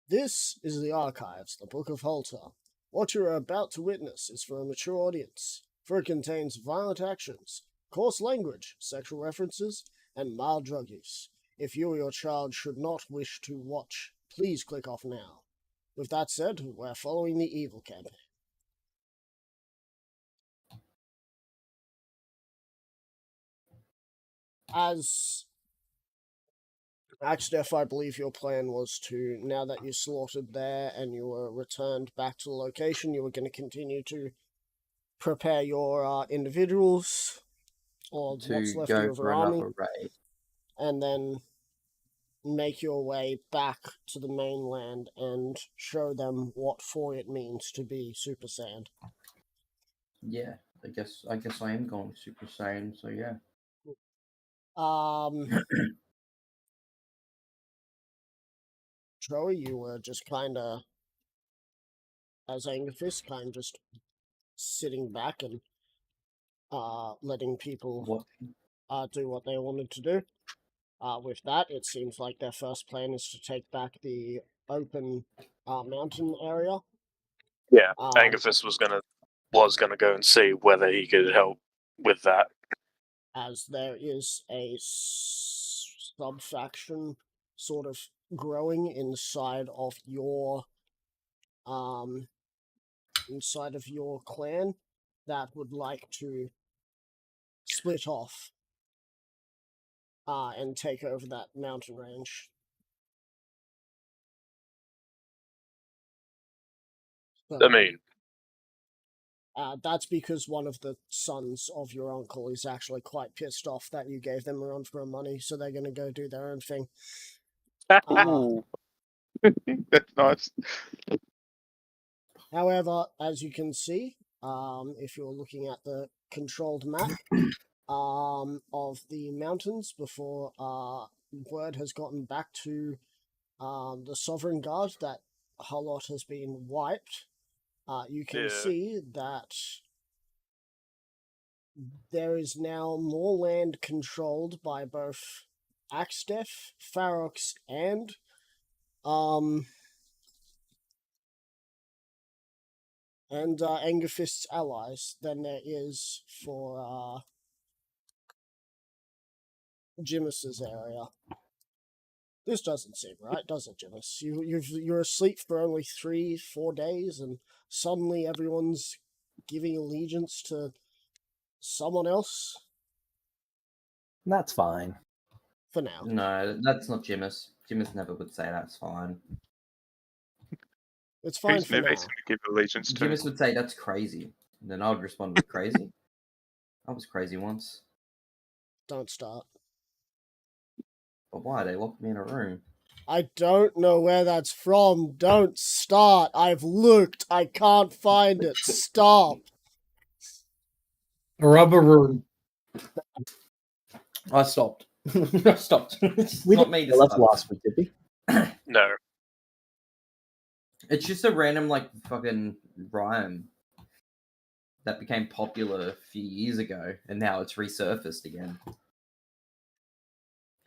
This is the Archives, the Book of Halter. What you are about to witness is for a mature audience, for it contains violent actions, coarse language, sexual references, and mild drug use. If you or your child should not wish to watch, please click off now. With that said, we're following the evil campaign. As Axdef, I believe your plan was to, now that you slaughtered there and you were returned back to the location, you were going to continue to prepare your individuals, or what's To left go of for your army, another raid. and then make your way back to the mainland and show them what for it means to be Super Saiyan. Yeah, I guess I am going Super Saiyan, so yeah. Joey, you were just kind of, as Angerfist, kind of just sitting back and letting people do what they wanted to do. With that, it seems like their first plan is to take back the open mountain area. Yeah, Angerfist was gonna go and see whether he could help with that. As there is a sub-faction sort of growing inside of your clan that would like to split off and take over that mountain range. So, I mean, that's because one of the sons of your uncle is actually quite pissed off that you gave them a run for money, so they're going to go do their own thing. That's nice. However, as you can see, if you're looking at the controlled map of the mountains before word has gotten back to the Sovereign Guard that Halot has been wiped, you can see that there is now more land controlled by both Axdef, Farox, and Angerfist's allies than there is for Jimus's area. This doesn't seem right, does it, Jimus? You're asleep for only 3-4 days, and suddenly everyone's giving allegiance to someone else? That's fine. For now. No, that's not Jimus. Jimus never would say that's fine. It's fine Who's for never now. going to give allegiance to? Jimus would say that's crazy. And then I would respond with crazy. I was crazy once. Don't start. But why? They locked me in a room. I don't know where that's from. Don't start. I've looked. I can't find it. Stop. A rubber room. I stopped. I stopped. It's not me to left start. last week, did we? No. It's just a random, like, fucking rhyme that became popular a few years ago, and now it's resurfaced again.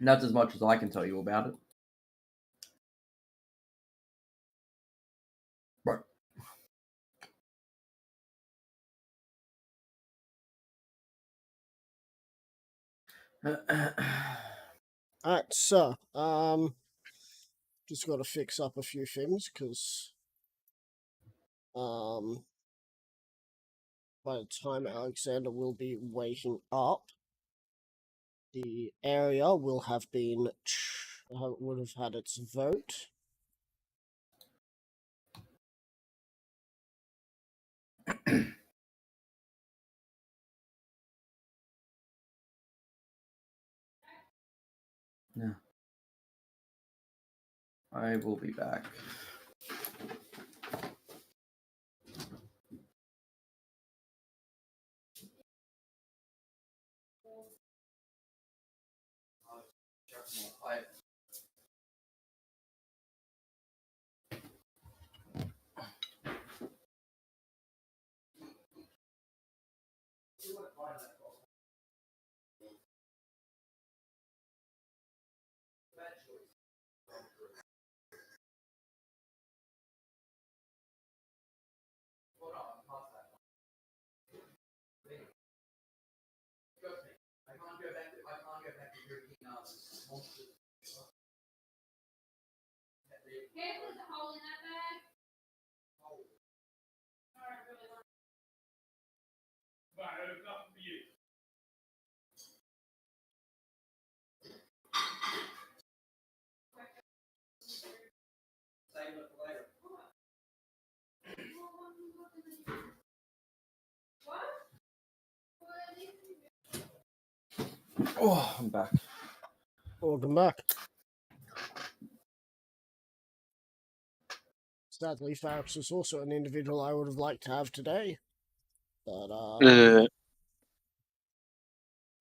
And that's as much as I can tell you about it. Right. Alright, so, just gotta fix up a few things, because, by the time Alexander will be waking up, the area will have been, would have had its vote. Yeah. I will be back. Oh, I'm back. Welcome back. Sadly, Farrax is also an individual I would have liked to have today. But,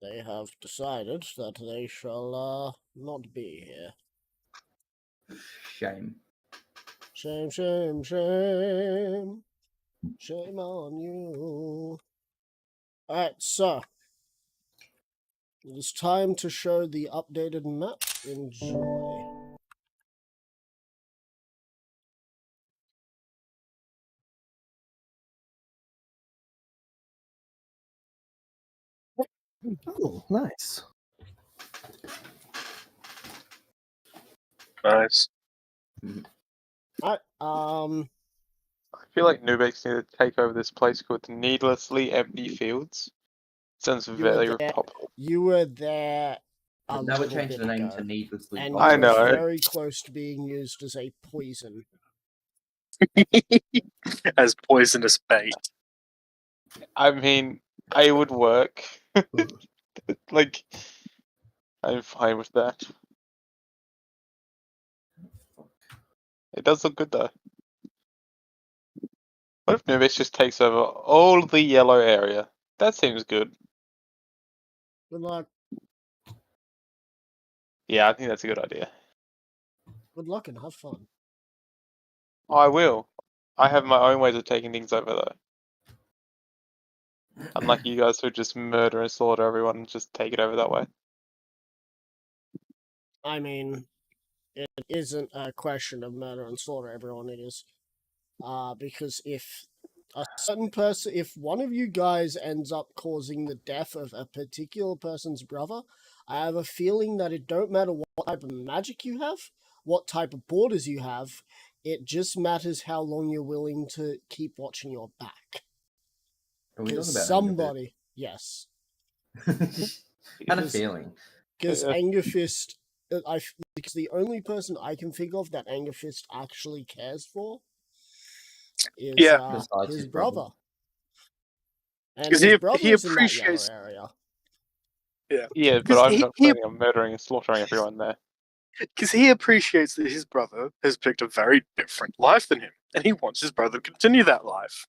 they have decided that they shall, not be here. Shame. Shame, shame, shame. Shame on you. Alright, so. It is time to show the updated map. Enjoy. Oh, nice. Nice. Alright, I feel like Nubex need to take over this place called Needlessly Empty Fields. Sounds were very there. popular. you were there a Now we're little changing bit the name ago, to Needlessly and I you Popular. were know. very close to being used as a poison. As poisonous bait. I mean, I would work. Like, I'm fine with that. It does look good though. What if Nubex just takes over all the yellow area? That seems good. Good luck. Yeah, I think that's a good idea. Good luck and have fun. I will. I have my own ways of taking things over though. Unlike you guys who just murder and slaughter everyone and just take it over that way. I mean, it isn't a question of murder and slaughter everyone, it is. Because if a certain person, if one of you guys ends up causing the death of a particular person's brother, I have a feeling that it don't matter what type of magic you have, what type of borders you have, it just matters how long you're willing to keep watching your back. Are we talking Because about somebody, yes, Angerfist? Had a Because- feeling. because Angerfist, because the only person I can think of that Angerfist actually cares for is Yeah. Besides his his brother. brother. And 'Cause his he brother is in that appreciates- yellow area. Yeah, but 'Cause I'm he- not he- planning on murdering and slaughtering everyone there. Because he appreciates that his brother has picked a very different life than him, and he wants his brother to continue that life.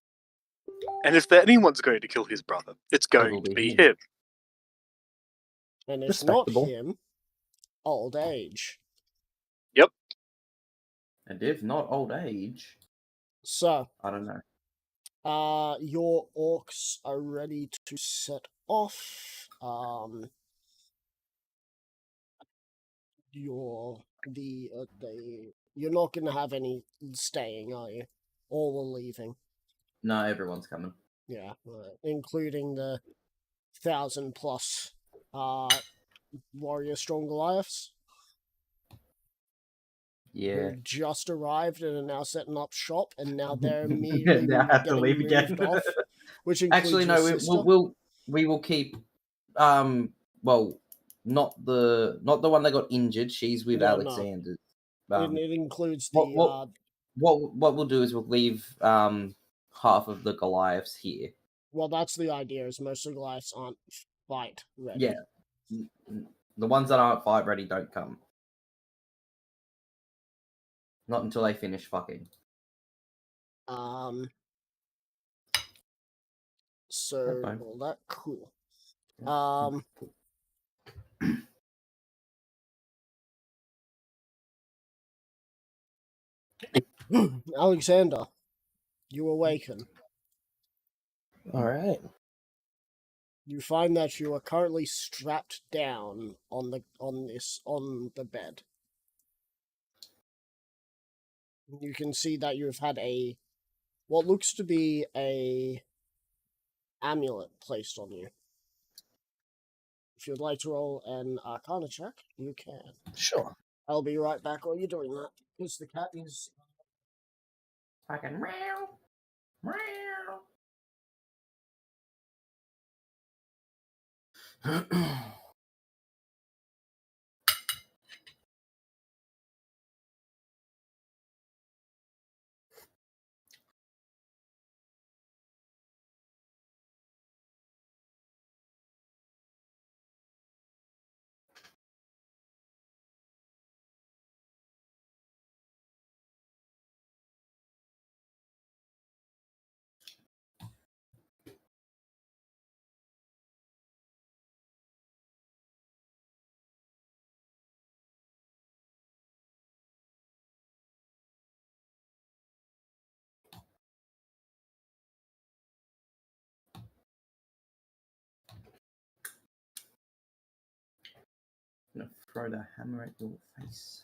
And if anyone's going to kill his brother, it's going will to be be him. And it's not Respectable. him, old age. And if not old age, So, I don't know. your orcs are ready to set off. You're not gonna have any staying, are you? All are leaving. No, everyone's coming. Yeah, including the 1,000+ warrior strong Goliaths. Yeah. Who just arrived and are now setting up shop, and now they're immediately Now have to getting leave again. moved off. Which includes Actually, your no. sister. We will keep. Well, not the one that got injured. She's with No. Alexander. It includes the What we'll do is we'll leave half of the Goliaths here. well, that's the idea. Is most of the Goliaths aren't fight ready. Yeah. The ones that aren't fight ready don't come. Not until they finish fucking. So fine. all that cool. Alexander, you awaken. All right. You find that you are currently strapped down on the bed. You can see that you've had what looks to be a amulet placed on you. If you'd like to roll an Arcana check, you can. Sure. I'll be right back while you're doing that. Because the cat is. Fucking meow. Meow. I'm gonna throw the hammer at your face.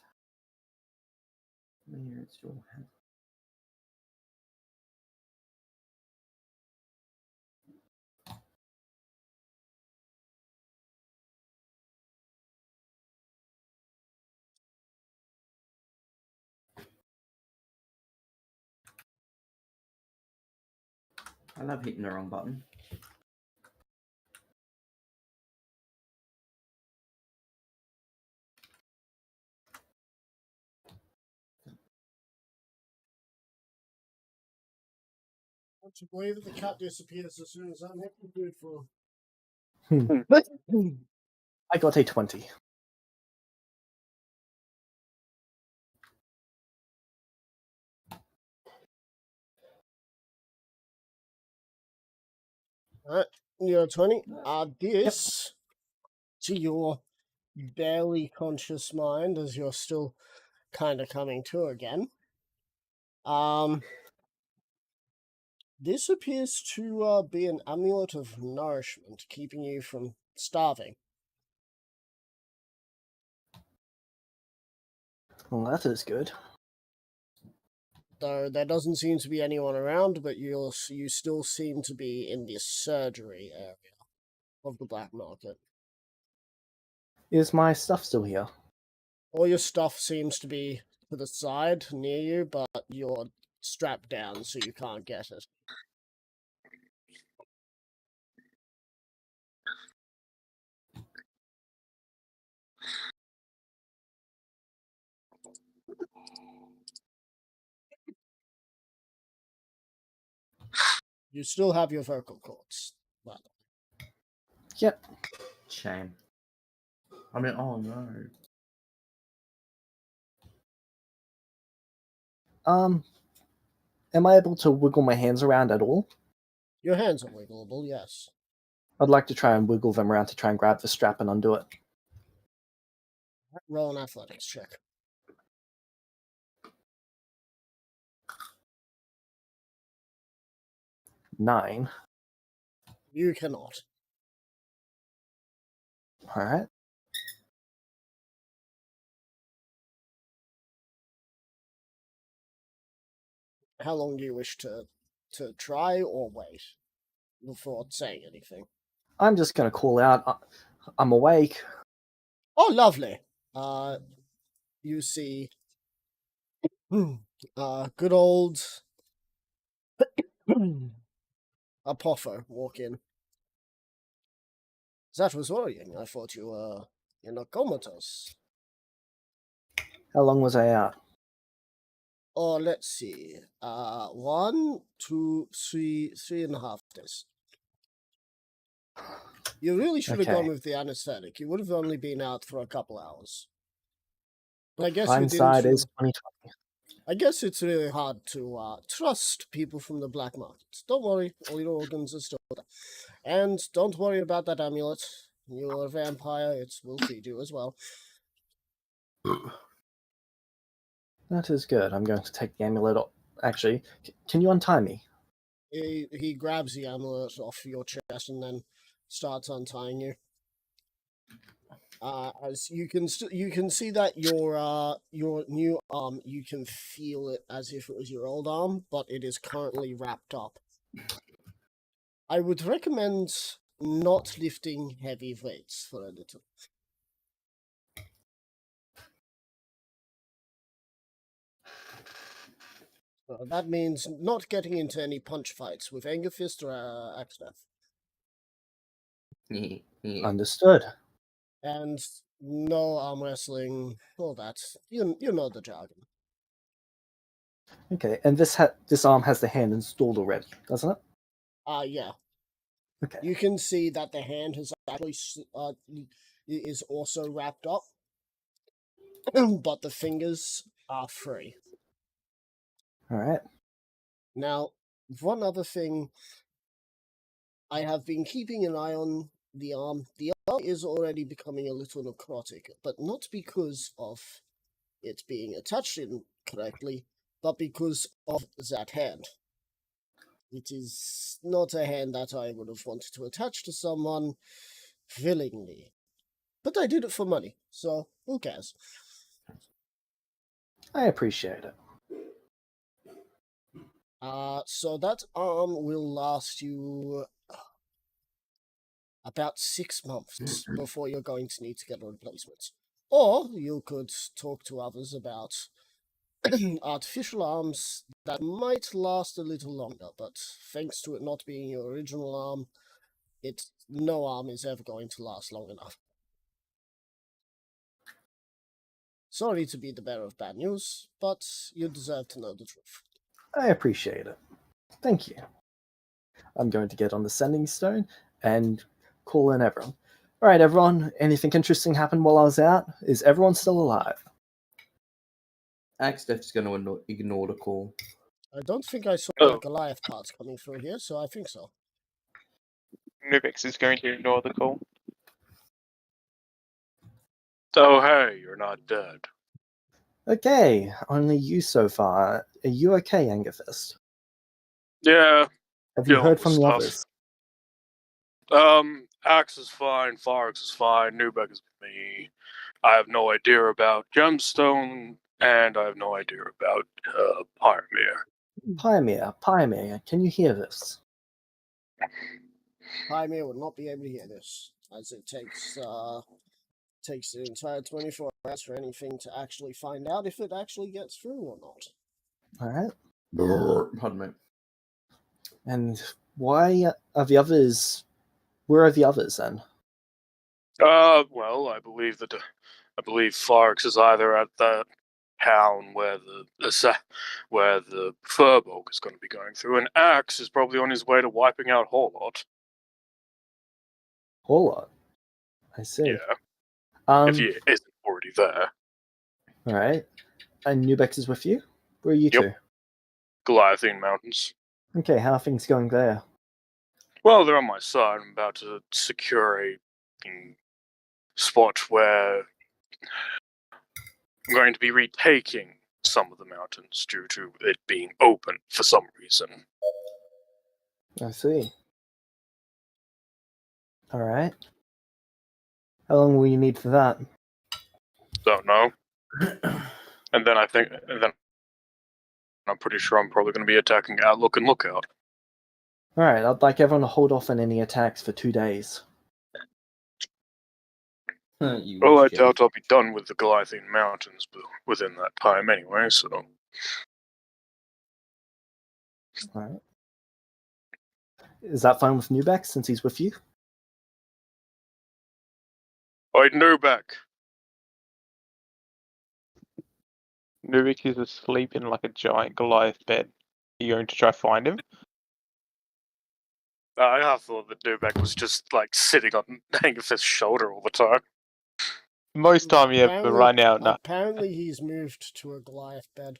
Here, it's your hammer. I love hitting the wrong button. Don't you believe that the cat disappears as soon as I'm making food for I got a 20. Alright, you're 20. This, to your barely conscious mind, as you're still kind of coming to again, this appears to be an amulet of nourishment, keeping you from starving. Well, that is good. Though there doesn't seem to be anyone around, but you still seem to be in the surgery area of the black market. Is my stuff still here? All your stuff seems to be to the side near you, but you're strapped down so you can't get it. You still have your vocal cords. Well, Yep. Shame. I mean, oh no. Am I able to wiggle my hands around at all? your hands are wiggleable, yes. I'd like to try and wiggle them around to try and grab the strap and undo it. Roll an athletics check. 9. You cannot. Alright. How long do you wish to try or wait before saying anything? I'm just going to call out, I'm awake. Oh, lovely. You see, good old Apopho walk in. That was worrying. I thought you were in a comatose. How long was I out? Oh, let's see. 1, 2, 3, 3.5 days. You really should have Okay. gone with the anesthetic. You would have only been out for a couple hours. But I guess Hindsight is 2020. I guess it's really hard to trust people from the black market. Don't worry, all your organs are still there. And don't worry about that amulet. You're a vampire, it will feed you as well. That is good. I'm going to take the amulet off. Actually, can you untie me? He grabs the amulet off your chest and then starts untying you. As you can see that your new arm, you can feel it as if it was your old arm, but it is currently wrapped up. I would recommend not lifting heavy weights for a little. That means not getting into any punch fights with Angerfist or Axdeath. Understood. And no arm wrestling, all that. You know the jargon. Okay, and this arm has the hand installed already, doesn't it? Yeah. Okay. You can see that the hand has actually is also wrapped up, but the fingers are free. All right. Now, one other thing, I have been keeping an eye on the arm. The arm is already becoming a little necrotic, but not because of it being attached incorrectly, but because of that hand. It is not a hand that I would have wanted to attach to someone willingly. But I did it for money, so who cares? I appreciate it. So that arm will last you about 6 months before you're going to need to get a replacement. Or you could talk to others about artificial arms that might last a little longer, but thanks to it not being your original arm, no arm is ever going to last long enough. Sorry to be the bearer of bad news, but you deserve to know the truth. I appreciate it. Thank you. I'm going to get on the sending stone and call in everyone. All right, everyone. Anything interesting happened while I was out? Is everyone still alive? Axdeath's going to ignore the call. I don't think I saw Oh. the Goliath parts coming through here, so I think so. Nubix is going to ignore the call. Oh, hey, you're not dead. Okay, only you so far. Are you okay, Angerfist? Yeah, Have you dealing heard with from the stuff. others? Axe is fine, Farx is fine, Newbeck is with me. I have no idea about Gemstone, and I have no idea about Pyremere. Pyremere, can you hear this? Pymir would not be able to hear this, as it takes the entire 24 hours for anything to actually find out if it actually gets through or not. All right. Pardon me. And why are the others? Where are the others then? Well, I believe Farx is either at that town where the Furbolg is going to be going through, and Axe is probably on his way to wiping out Horlot. Whole lot. I see. Yeah, if he isn't already there. All right. And Nubex is with you? Where are you Yep. two? Goliathine Mountains. Okay, how are things going there? Well, they're on my side. I'm about to secure a spot where I'm going to be retaking some of the mountains due to it being open for some reason. I see. All right. How long will you need for that? Don't know. And then I'm pretty sure I'm probably going to be attacking Outlook and Lookout. All right, I'd like everyone to hold off on any attacks for 2 days. You Well, I wish, Jay. doubt I'll be done with the Goliathine Mountains within that time anyway, so... All right. Is that fine with Nubex since he's with you? Oi, Newbeck! Nubix is asleep in like a giant Goliath bed. Are you going to try find him? I thought that Newbeck was just, like, sitting on Angerfist's shoulder all the time. Most time, yeah, but right now, no. Apparently he's moved to a Goliath bed.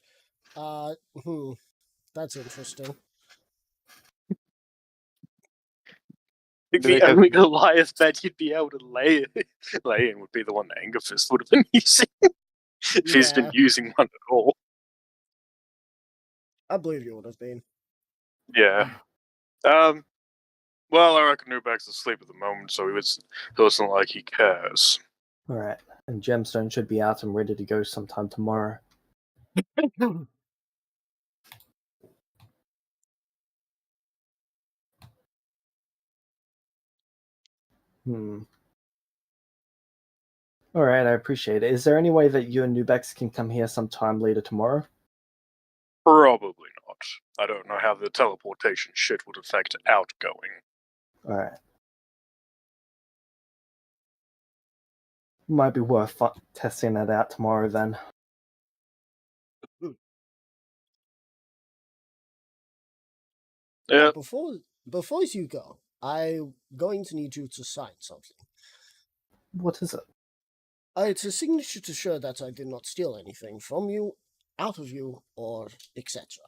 That's interesting. The only Goliath bed you'd be able to lay in would be the one that Angerfist would have been using. If he's been using one at all. I believe you would have been. Yeah. Well, I reckon Newbeck's asleep at the moment, so it doesn't like he cares. All right. And Gemstone should be out and ready to go sometime tomorrow. All right, I appreciate it. Is there any way that you and Nubex can come here sometime later tomorrow? Probably I don't know how the teleportation shit would affect outgoing. Alright. Might be worth testing that out tomorrow then. Yeah, Before you go, I'm going to need you to sign something. What is it? It's a signature to show that I did not steal anything from you, out of you, or etc.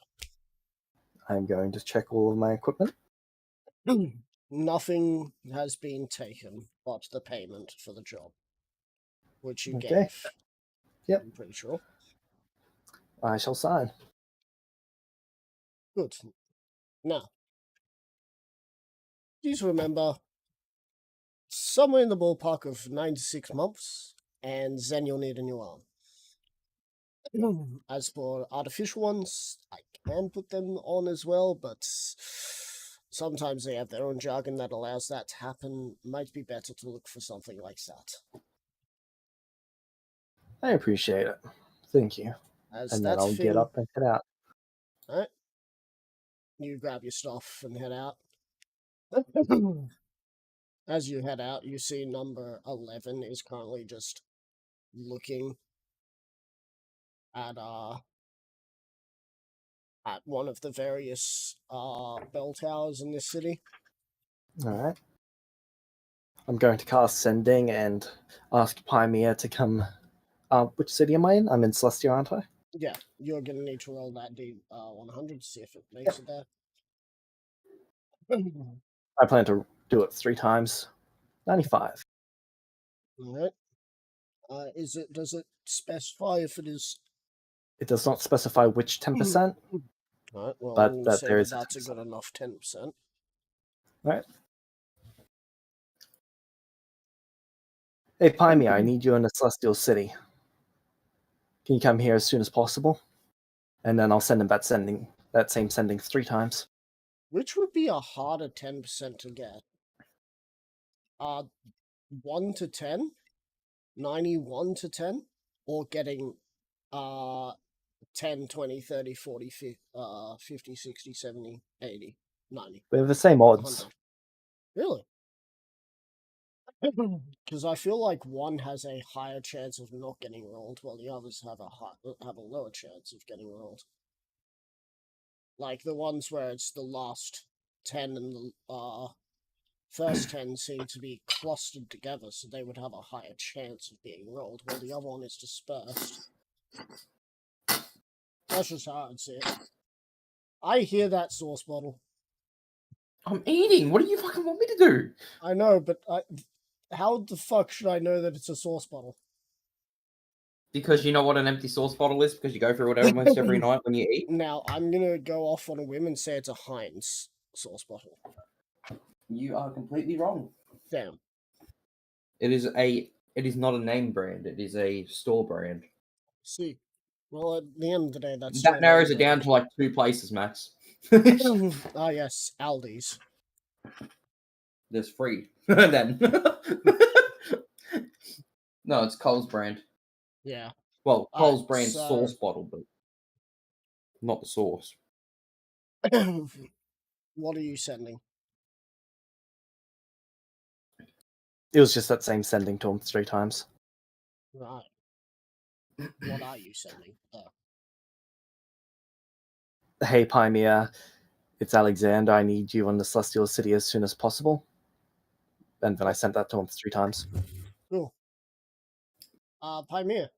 I'm going to check all of my equipment. Nothing has been taken but the payment for the job, which you Okay. gave. Yep. I'm pretty sure. I shall sign. Good. Now, please remember, somewhere in the ballpark of 9 to 6 months, and then you'll need a new arm. As for artificial ones, I can put them on as well, but sometimes they have their own jargon that allows that to happen. Might be better to look for something like that. I appreciate it. Thank you. As And that then I'll thing, get up and head out. Alright. You grab your stuff and head out. As you head out, you see number 11 is currently just looking at one of the various bell towers in this city. Alright. I'm going to cast Sending and ask Pymia to come. Which city am I in? I'm in Celestia, aren't I? Yeah, you're gonna need to roll that D100 to see if it makes it there. I plan to do it 3 times. 95. Alright. Does it specify if it is? It does not specify which 10%. Alright, well, But I'm gonna that say there that is a that's a 10%. good enough 10%. Right. Hey, Pymia, I need you in the Celestial City. Can you come here as soon as possible? And then I'll send him that same sending 3 times. Which would be a harder 10% to get? 1 to 10? 91 to 10? Or getting 10, 20, 30, 40, 50, 60, 70, 80, 90, We have the same odds. 100. Really? Because I feel like one has a higher chance of not getting rolled, while the others have a lower chance of getting rolled. Like the ones where it's the last 10 and the first 10 seem to be clustered together, so they would have a higher chance of being rolled, while the other one is dispersed. That's just how I'd see it. I hear that sauce bottle. I'm eating. What do you fucking want me to do? I know, but how the fuck should I know that it's a sauce bottle? Because you know what an empty sauce bottle is? Because you go through it almost every night when you eat? Now, I'm gonna go off on a whim and say it's a Heinz sauce bottle. You are completely wrong. Damn. It is not a name brand. It is a store brand. See. Well, at the end of the day, that's That narrows it down to like 2 places, Max. Ah, yes, Aldi's. There's free. Then. No, it's Cole's brand. Yeah. Well, Cole's brand so- sauce bottle, but not the sauce. What are you sending? It was just that same sending to him 3 times. Right. What are you sending? Hey, Pymia, it's Alexander. I need you in the Celestial City as soon as possible. And then I sent that to him 3 times. Cool. Pymia.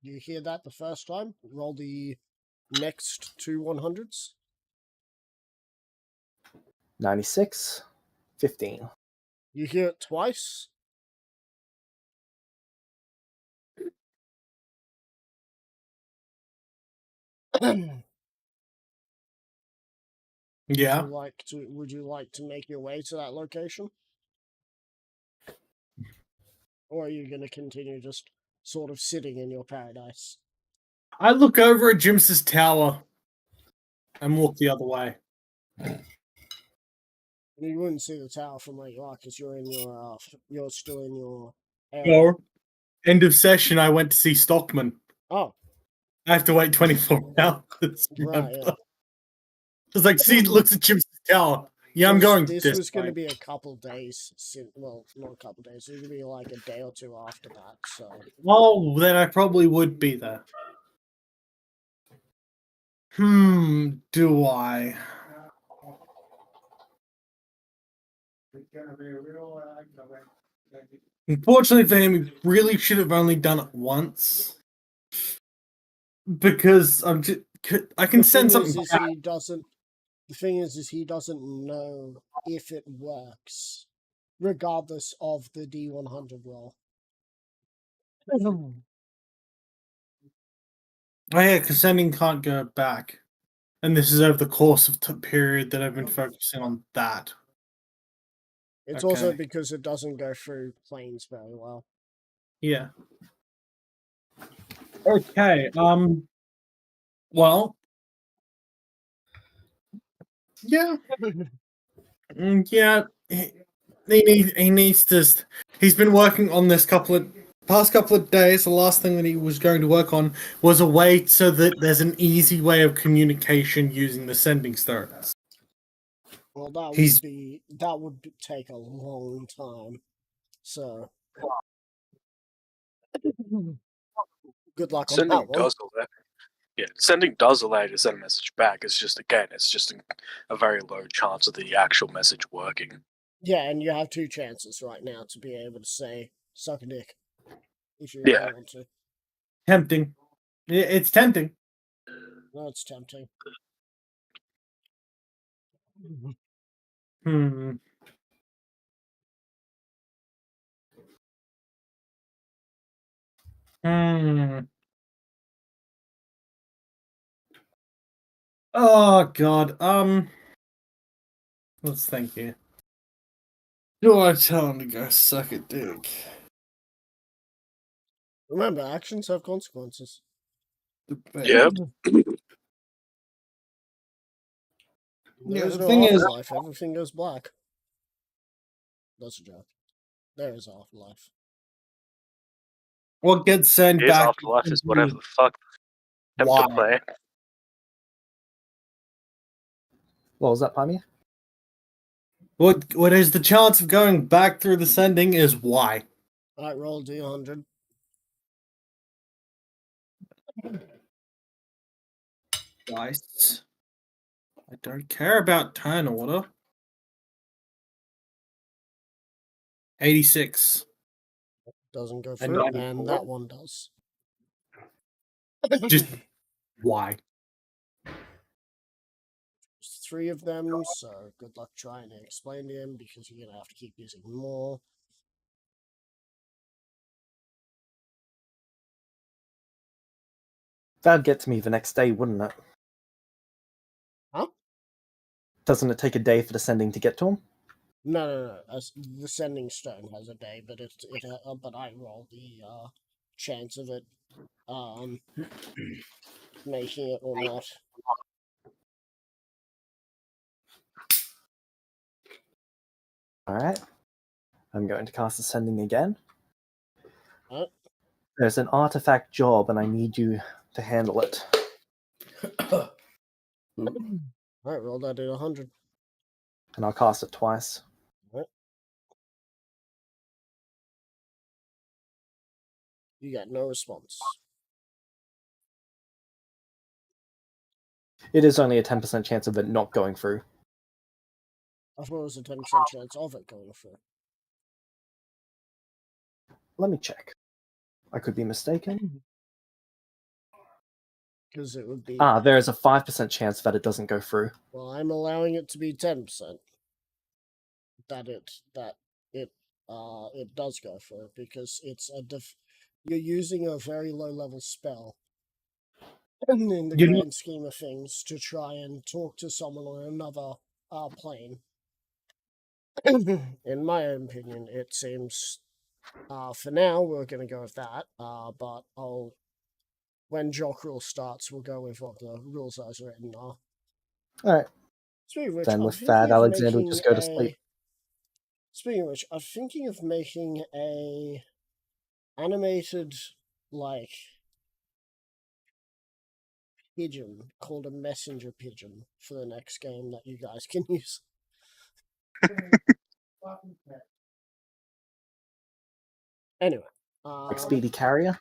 You hear that the first time? Roll the next 2 100s. 96, 15. You hear it twice. Yeah. Would you like to make your way to that location? Or are you going to continue just sort of sitting in your paradise? I look over at Jim's tower and walk the other way. You wouldn't see the tower from where you are because you're in your you're still in your area. Or end of session, I went to see Stockman. Oh, I have to wait 24 hours. right. Yeah. It's like, see, looks at Jim's tower. Yeah, I'm going This this was going to way. be a couple days. Well, not a couple days. It was going to be like a day or two after that. So Oh, then I probably would be there. Do I? Unfortunately for him, he really should have only done it once. Because I can the send thing something is back. he doesn't. The thing is he doesn't know if it works, regardless of the D100 roll. Oh yeah, because sending can't go back. And this is over the course of the period that I've been focusing on that. It's also Okay. because it doesn't go through planes very well. Yeah. Okay. Well. Yeah. Yeah. He needs to. He's been working on this past couple of days. The last thing that he was going to work on was a way so that there's an easy way of communication using the sending stones. Well, that He's- would take a long time. So good luck on Sending that one. does allow. Yeah, sending does allow you to send a message back. It's just a very low chance of the actual message working. Yeah, and you have two chances right now to be able to say "suck a dick" if you Yeah. really want to. tempting. It's tempting. No, it's tempting. Hmm. Hmm. Oh God. Let's think here. Do I tell him to go suck a dick? Remember, actions have consequences. Yep. There Yeah, is the no thing is- afterlife. Everything goes black. That's a joke. There is afterlife. What gets sent His back? afterlife is whatever the fuck Why? to play. What was that, Pamir? What is the chance of going back through the sending is why. Alright, roll D100. Dice. I don't care about turn order. 86. Doesn't go And through, 94. and that one does. Just why? There's 3 of them, so good luck trying to explain to him because you're gonna have to keep using more. That'd get to me the next day, wouldn't it? Huh? Doesn't it take a day for the sending to get to him? No. The sending stone has a day, but but I roll the chance of it making it or not. Alright. I'm going to cast the sending again. Alright. There's an artifact job, and I need you to handle it. Alright, roll that at 100. And I'll cast it twice. You get no response. It is only a 10% chance of it not going through. I thought it was a 10% chance of it going through. Let me check. I could be mistaken. Because it would be. There is a 5% chance that it doesn't go through. Well, I'm allowing it to be 10%. That it does go through because it's you're using a very low level spell in the grand scheme of things to try and talk to someone on another plane. In my opinion, it seems for now we're going to go with that. But when Jock Rule starts, we'll go with what the rules as written are. Alright. Speaking of which, Then I'm with thinking that, of Alexander would making just go to sleep. Speaking of which, I'm thinking of making a animated, like, pigeon called a messenger pigeon for the next game that you guys can use. Anyway, Speedy carrier.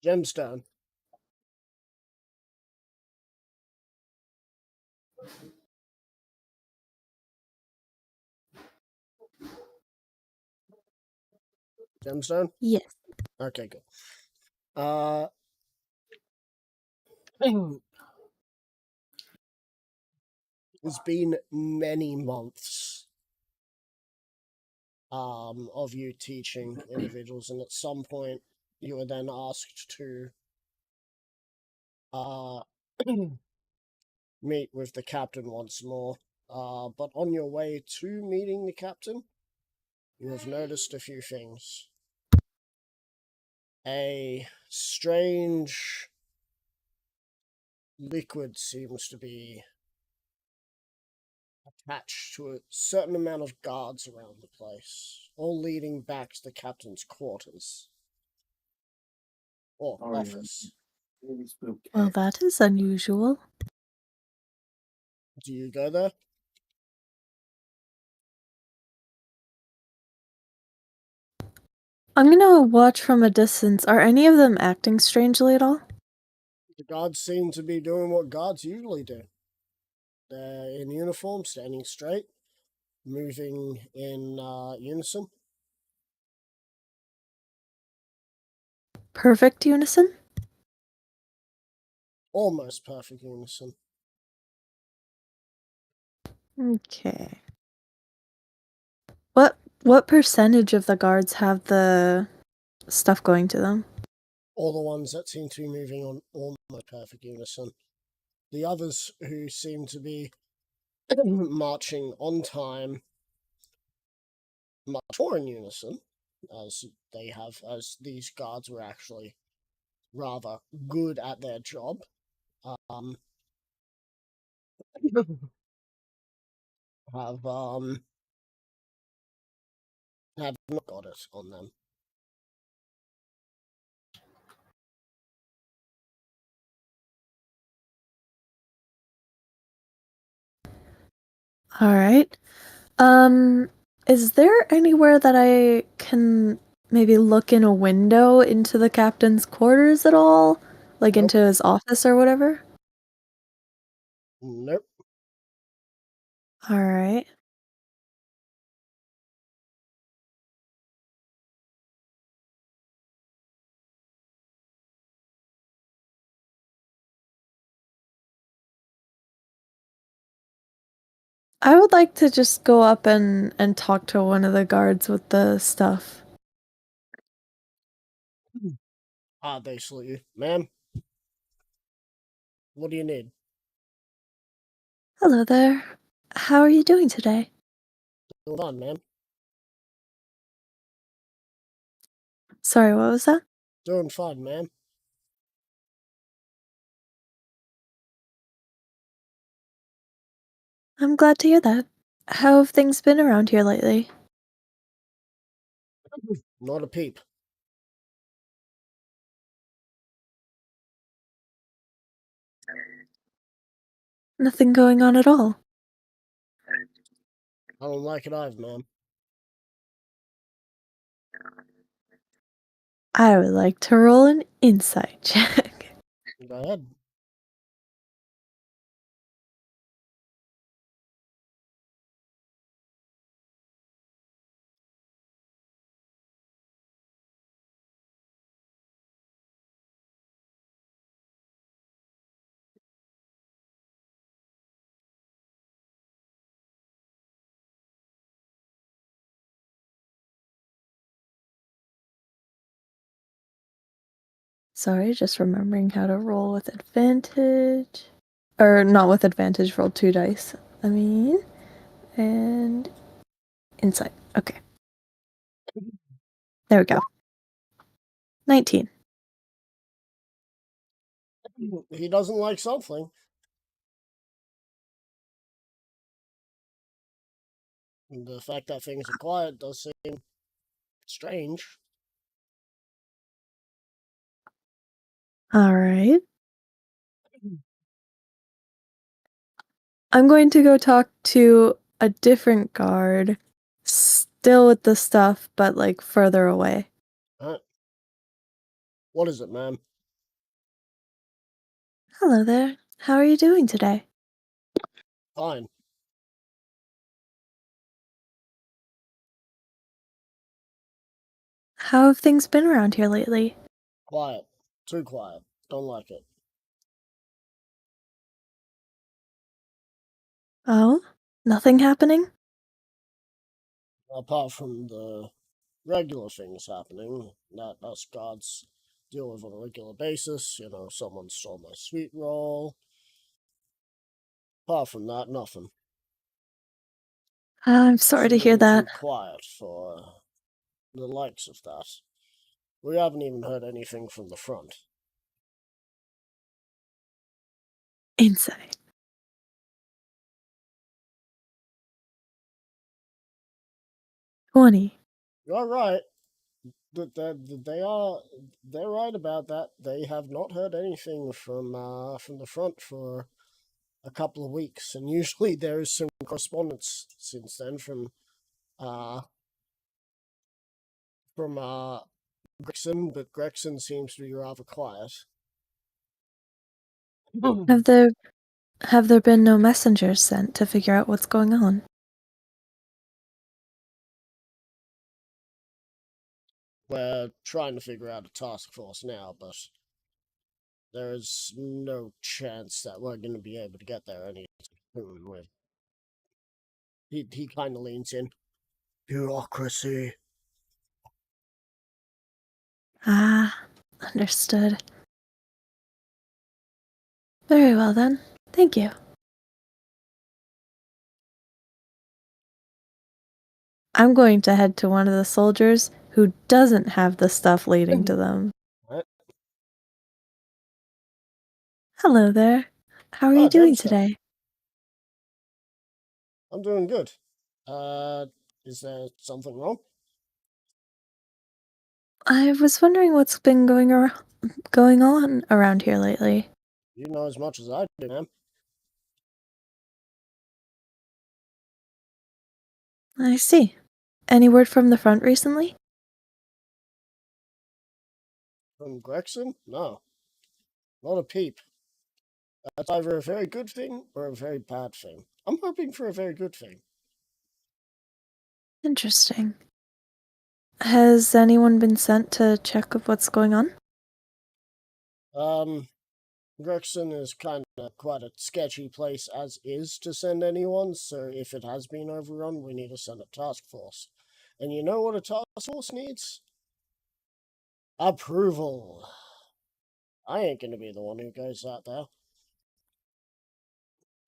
gemstone. Gemstone? Yes. Okay, good. It's been many months of you teaching individuals, and at some point you were then asked to meet with the captain once more. But on your way to meeting the captain, you have noticed a few things. A strange liquid seems to be attached to a certain amount of guards around the place, all leading back to the captain's quarters. Or office. Well, that is unusual. Do you go there? I'm gonna watch from a distance. Are any of them acting strangely at all? The guards seem to be doing what guards usually do. They're in uniform, standing straight, moving in unison. Perfect unison? Almost perfect unison. Okay. What percentage of the guards have the stuff going to them? All the ones that seem to be moving on almost perfect unison. The others who seem to be marching on time, much more in unison, as these guards were actually rather good at their job. Have not got it on them. All right. Is there anywhere that I can maybe look in a window into the captain's quarters at all? Like Nope. into his office or whatever? Nope. All right. I would like to just go up and talk to one of the guards with the stuff. They salute you. Ma'am, what do you need? Hello there. How are you doing today? Hold on, ma'am. Sorry, what was that? Doing fine, ma'am. I'm glad to hear that. How have things been around here lately? Not a peep. Nothing going on at all. I don't like it either, ma'am. I would like to roll an insight check. Go ahead. Sorry, just remembering how to roll with advantage. Or not with advantage, roll 2 dice. And insight. Okay. There we go. 19. He doesn't like something. And the fact that things are quiet does seem strange. All right. I'm going to go talk to a different guard, still with the stuff, but like further away. What is it, ma'am? Hello there. How are you doing today? Fine. How have things been around here lately? Quiet. Too quiet. Don't like it. Oh? Nothing happening? Apart from the regular things happening that us guards deal with on a regular basis, someone stole my sweet roll. Apart from that, nothing. I'm sorry It's a to hear little that. too quiet for the likes of that. We haven't even heard anything from the front. Insane. You're right. They're right about that. They have not heard anything from the front for a couple of weeks, and usually there is some correspondence since then from Gregson, but Gregson seems to be rather quiet. Have there been no messengers sent to figure out what's going on? We're trying to figure out a task force now, but there is no chance that we're going to be able to get there any soon. He kind of leans in. Bureaucracy. Ah, understood. Very well then. Thank you. I'm going to head to one of the soldiers who doesn't have the stuff leading to them. What? Hello there. How are you doing Dempster. today? I'm doing good. Is there something wrong? I was wondering what's been going on around here lately. You know as much as I do, ma'am. I see. Any word from the front recently? From Gregson? No. Not a peep. That's either a very good thing or a very bad thing. I'm hoping for a very good thing. Interesting. Has anyone been sent to check what's going on? Gregson is kind of quite a sketchy place as is to send anyone, so if it has been overrun, we need to send a task force. And you know what a task force needs? Approval. I ain't gonna be the one who goes out there.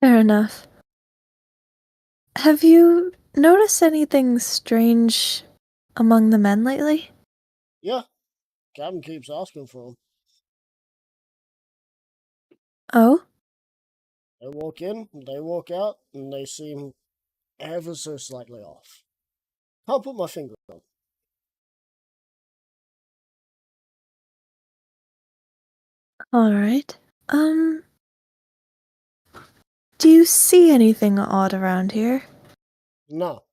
Fair enough. Have you noticed anything strange among the men lately? Yeah, Captain keeps asking for them. Oh? They walk in, they walk out, and they seem ever so slightly off. Can't put my finger on. Alright. Do you see anything odd around here? No.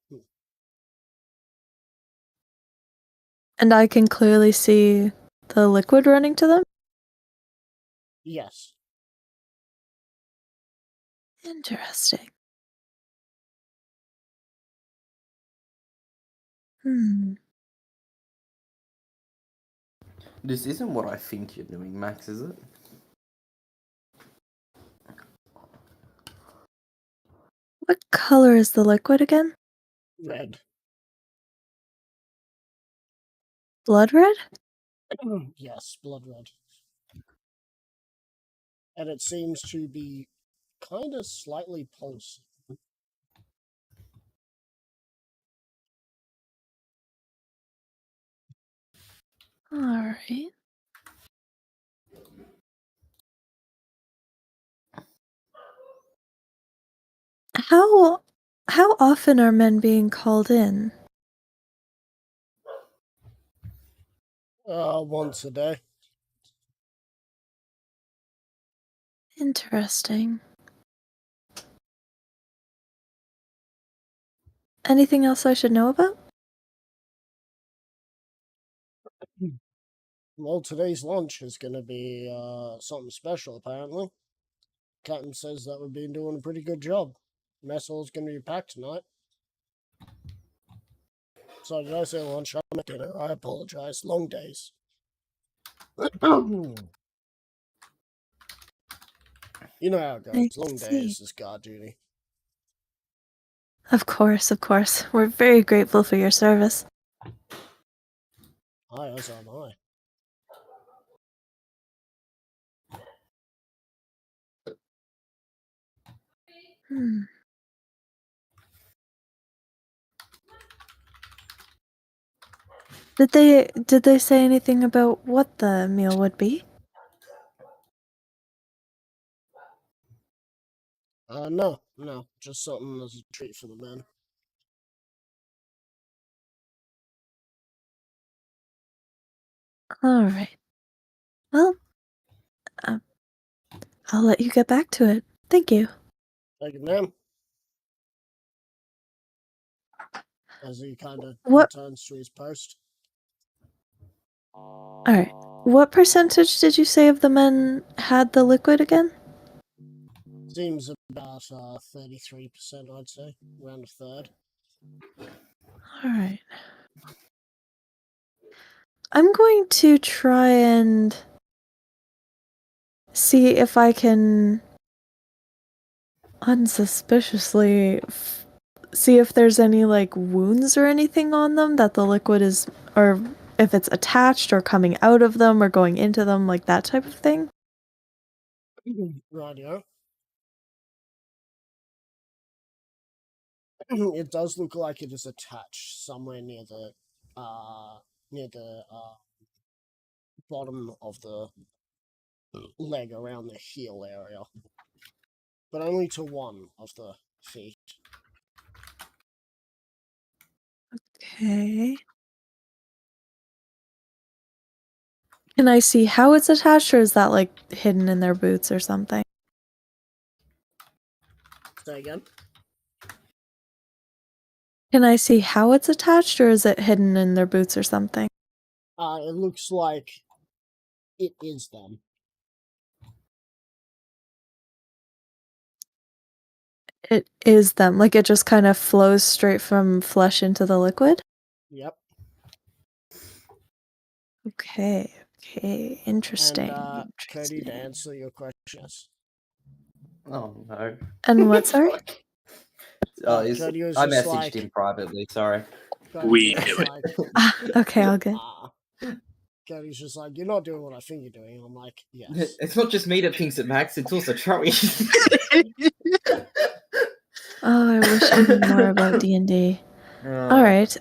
And I can clearly see the liquid running to them? Yes. Interesting. Hmm. This isn't what I think you're doing, Max, is it? What color is the liquid again? Red. Blood red? Yes, blood red. And it seems to be kind of slightly pulsing. Alright. How often are men being called in? Once a day. Interesting. anything else I should know about? Well, today's lunch is going to be something special, apparently. Captain says that we've been doing a pretty good job. Mess hall's going to be packed tonight. So did I say lunch? I meant dinner. I apologize. Long days. You know how it I goes. Long see. days is guard duty. Of course, of course. We're very grateful for your service. Aye, as am I. Hmm. Did they say anything about what the meal would be? No. Just something as a treat for the men. All right. Well, I'll let you get back to it. Thank you. Thank you, ma'am. As he kind of What? returns to his post. All right. What percentage did you say of the men had the liquid again? Seems about 33%, I'd say. Around a third. All right. I'm going to try and see if I can unsuspiciously see if there's any like wounds or anything on them that the liquid is, or if it's attached or coming out of them or going into them, like that type of thing. Rightio. It does look like it is attached somewhere near the bottom of the leg around the heel area. But only to one of the feet. Okay. Can I see how it's attached, or is that like hidden in their boots or something? Say again? Can I see how it's attached, or is it hidden in their boots or something? It looks like it is them. It is them. Like it just kind of flows straight from flesh into the liquid? Yep. Okay. Interesting. And Cody, to Interesting. answer your questions. Oh no. And what, sorry? Cody was I just messaged like, him privately. Sorry. Cody We was knew it. like, Okay, all good. Cody's just like, you're not doing what I think you're doing. And I'm like, yes. It's not just me that thinks it, Max. It's also Troy. Oh, I wish I knew more about D&D. All right.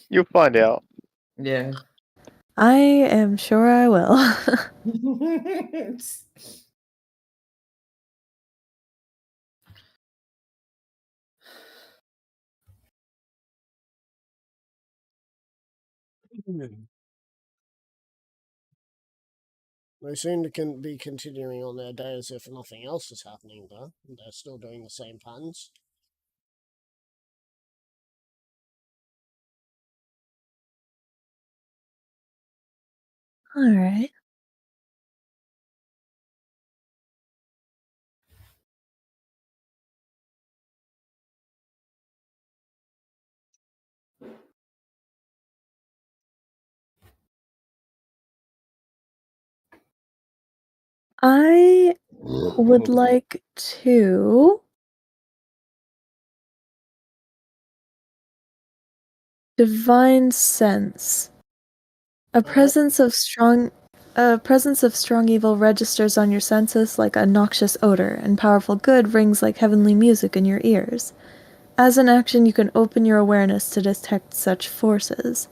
You'll find out. Yeah. I am sure I will. They seem to be continuing on their day as if nothing else is happening, though. They're still doing the same patterns. All right. I would like to divine sense. A presence of strong evil registers on your senses like a noxious odor, and powerful good rings like heavenly music in your ears. As an action, you can open your awareness to detect such forces.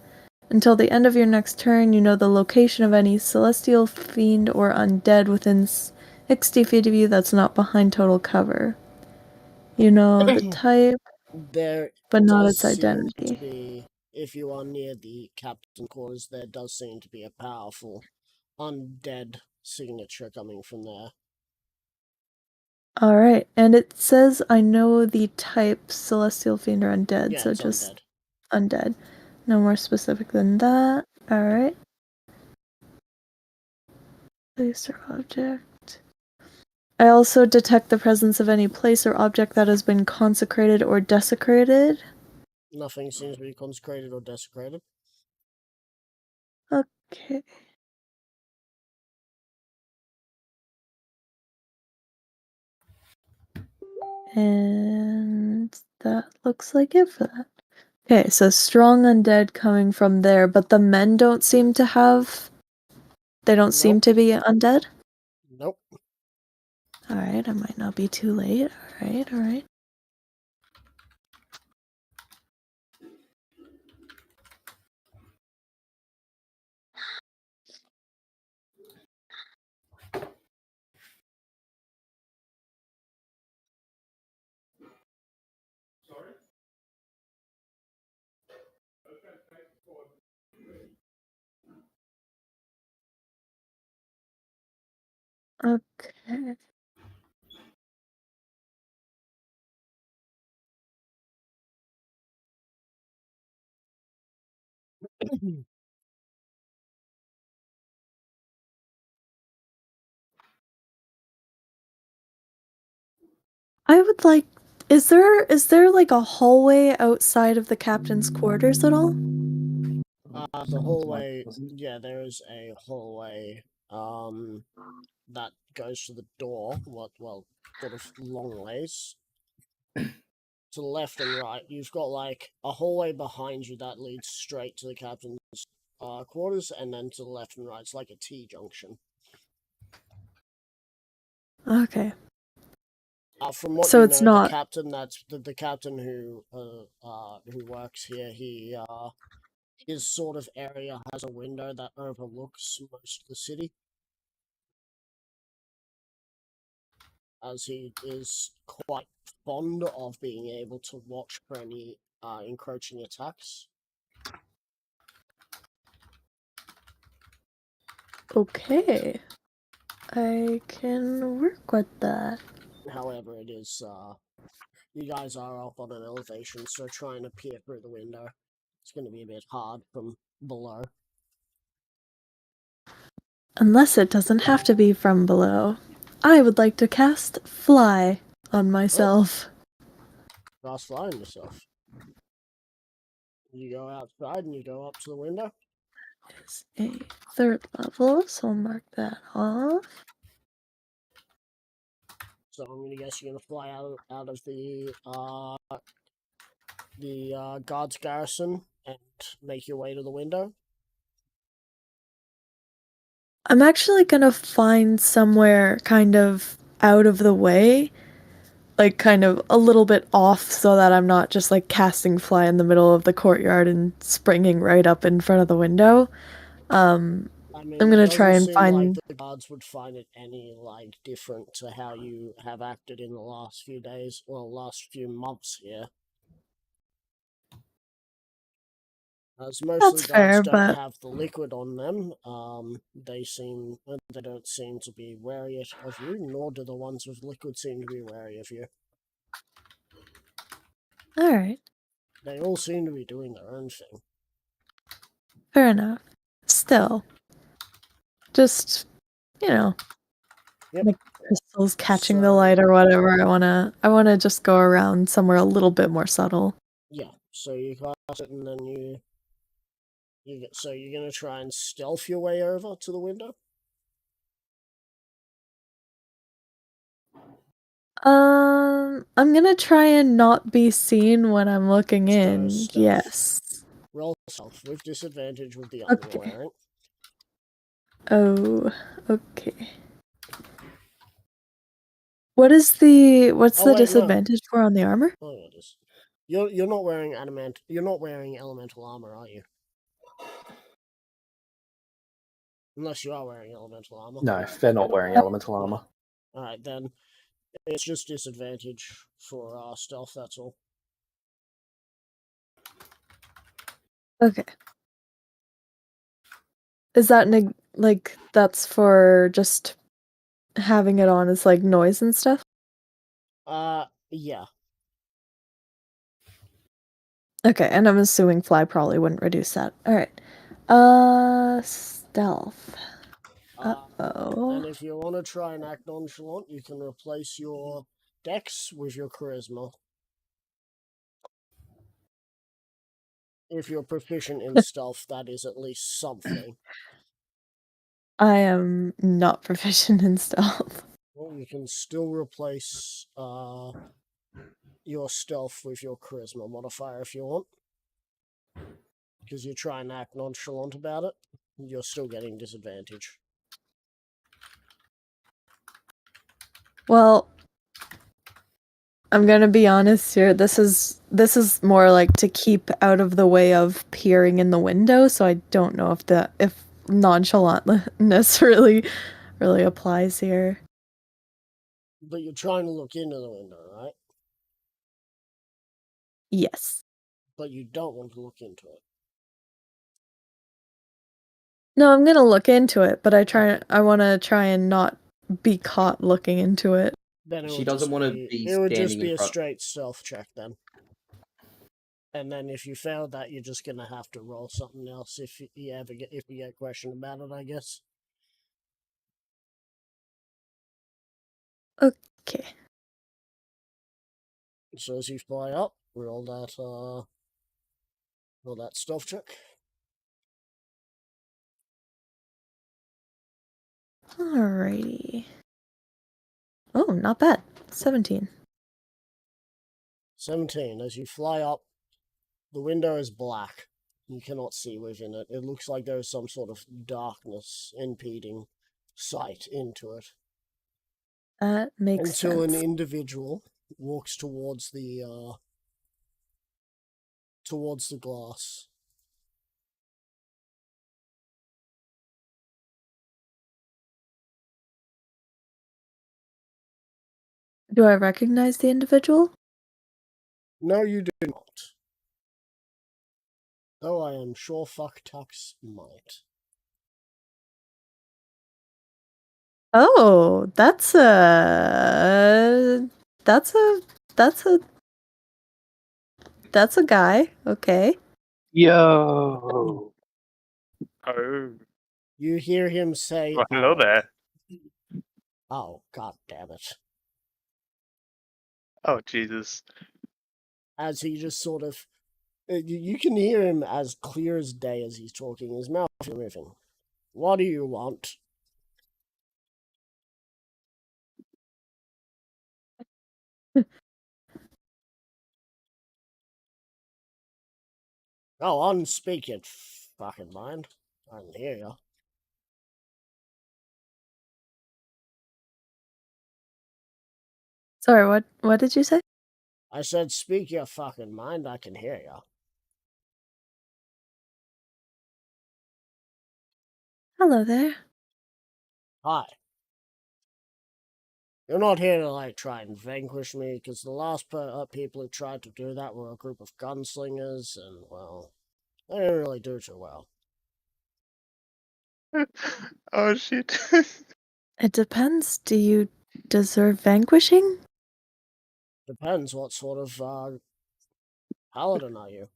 Until the end of your next turn, you know the location of any celestial, fiend, or undead within 60 feet of you that's not behind total cover. You know the type, There but not does its seem to identity. be, if you are near the captain quarters, there does seem to be a powerful undead signature coming from there. All right, and it says I know the type celestial fiend or undead, Yeah, so it's just undead. undead. No more specific than that. All right. Place or object. I also detect the presence of any place or object that has been consecrated or desecrated. Nothing seems to be consecrated or desecrated. Okay. And that looks like it for that. Okay, so strong undead coming from there, but the men don't seem to have. They don't seem Nope. to be undead? Nope. Alright, I might not be too late. Alright. Okay. I would like. Is there like a hallway outside of the captain's quarters at all? The hallway. Yeah, there is a hallway. That goes to the door. Well, sort of long ways to the left and right. You've got like a hallway behind you that leads straight to the captain's quarters, and then to the left and right, it's like a T junction. Okay. From what So you it's know, not. the captain that's the captain who works here, his sort of area has a window that overlooks most of the city, as he is quite fond of being able to watch for any encroaching attacks. Okay. I can work with that. However, it is you guys are up on an elevation, so trying to peer through the window, it's going to be a bit hard from below. Unless it doesn't have to be from below. I would like to cast Fly on myself. Fast flying yourself. You go outside and you go up to the window. It's a 3rd level, so I'll mark that off. So I'm gonna guess you're gonna fly out of the guards garrison and make your way to the window. I'm actually gonna find somewhere kind of out of the way, like kind of a little bit off, so that I'm not just like casting Fly in the middle of the courtyard and springing right up in front of the window. I mean, I'm it gonna doesn't try and seem like find. the guards would find it any like different to how you have acted in the last few days, well, last few months here. As most That's of the guards fair, don't but have the liquid on them, they don't seem to be wary of you, nor do the ones with liquid seem to be wary of you. alright, They all seem to be doing their own thing. fair enough. Still, just Yep. like crystals catching the So- light or whatever. I wanna just go around somewhere a little bit more subtle. Yeah, so you cast it and then so you're gonna try and stealth your way over to the window? I'm gonna try and not be seen when I'm looking So in. stealth. Yes. Roll stealth with disadvantage with the armor Okay. wearing. Oh, okay. What's the Oh, wait, no. disadvantage for on the armor? Oh, yeah, it is. You're not wearing You're not wearing elemental armor, are you? Unless you are wearing elemental armor. No, they're not wearing elemental armor. Alright, then it's just disadvantage for stealth, that's all. Okay. Is that like that's for just having it on as like noise and stuff? Yeah. Okay, and I'm assuming fly probably wouldn't reduce that. All right. Stealth. And Uh-oh. if you want to try and act nonchalant, you can replace your dex with your charisma. If you're proficient in stealth, that is at least something. I am not proficient in stealth. Well, you can still replace your stealth with your charisma modifier if you want. Because you try and act nonchalant about it, you're still getting disadvantage. Well, I'm gonna be honest here. This is more like to keep out of the way of peering in the window, so I don't know if nonchalantness really applies here. But you're trying to look into the window, right? Yes. But you don't want to look into it. No, I'm gonna look into it, but I want to try and not be caught looking into it. Then She doesn't want to be It would just standing be in a front. straight stealth check then. And then if you fail that, you're just gonna have to roll something else if you get questioned about it, I guess. Okay. So as you fly up, roll that stealth check. Alrighty. Oh, not bad. 17. 17. As you fly up, the window is black. You cannot see within it. It looks like there is some sort of darkness impeding sight into it. That makes Until sense. an individual walks towards the glass. Do I recognize the individual? No, you do not. Though I am sure fuck Tux might. Oh, that's a guy. Okay. Yo. Oh, You hear him say, well, hello there. "Oh, god damn it." Oh, Jesus. As he just sort of... You can hear him as clear as day as he's talking. His mouth is moving. What do you want? Oh, unspeak it, fucking mind. I can hear you. Sorry, what did you say? I said, speak your fucking mind, I can hear you. Hello there. Hi. You're not here to, like, try and vanquish me, because the last people who tried to do that were a group of gunslingers, and, well, they didn't really do too well. Oh shit. It depends. Do you deserve vanquishing? Depends what sort of, paladin are you?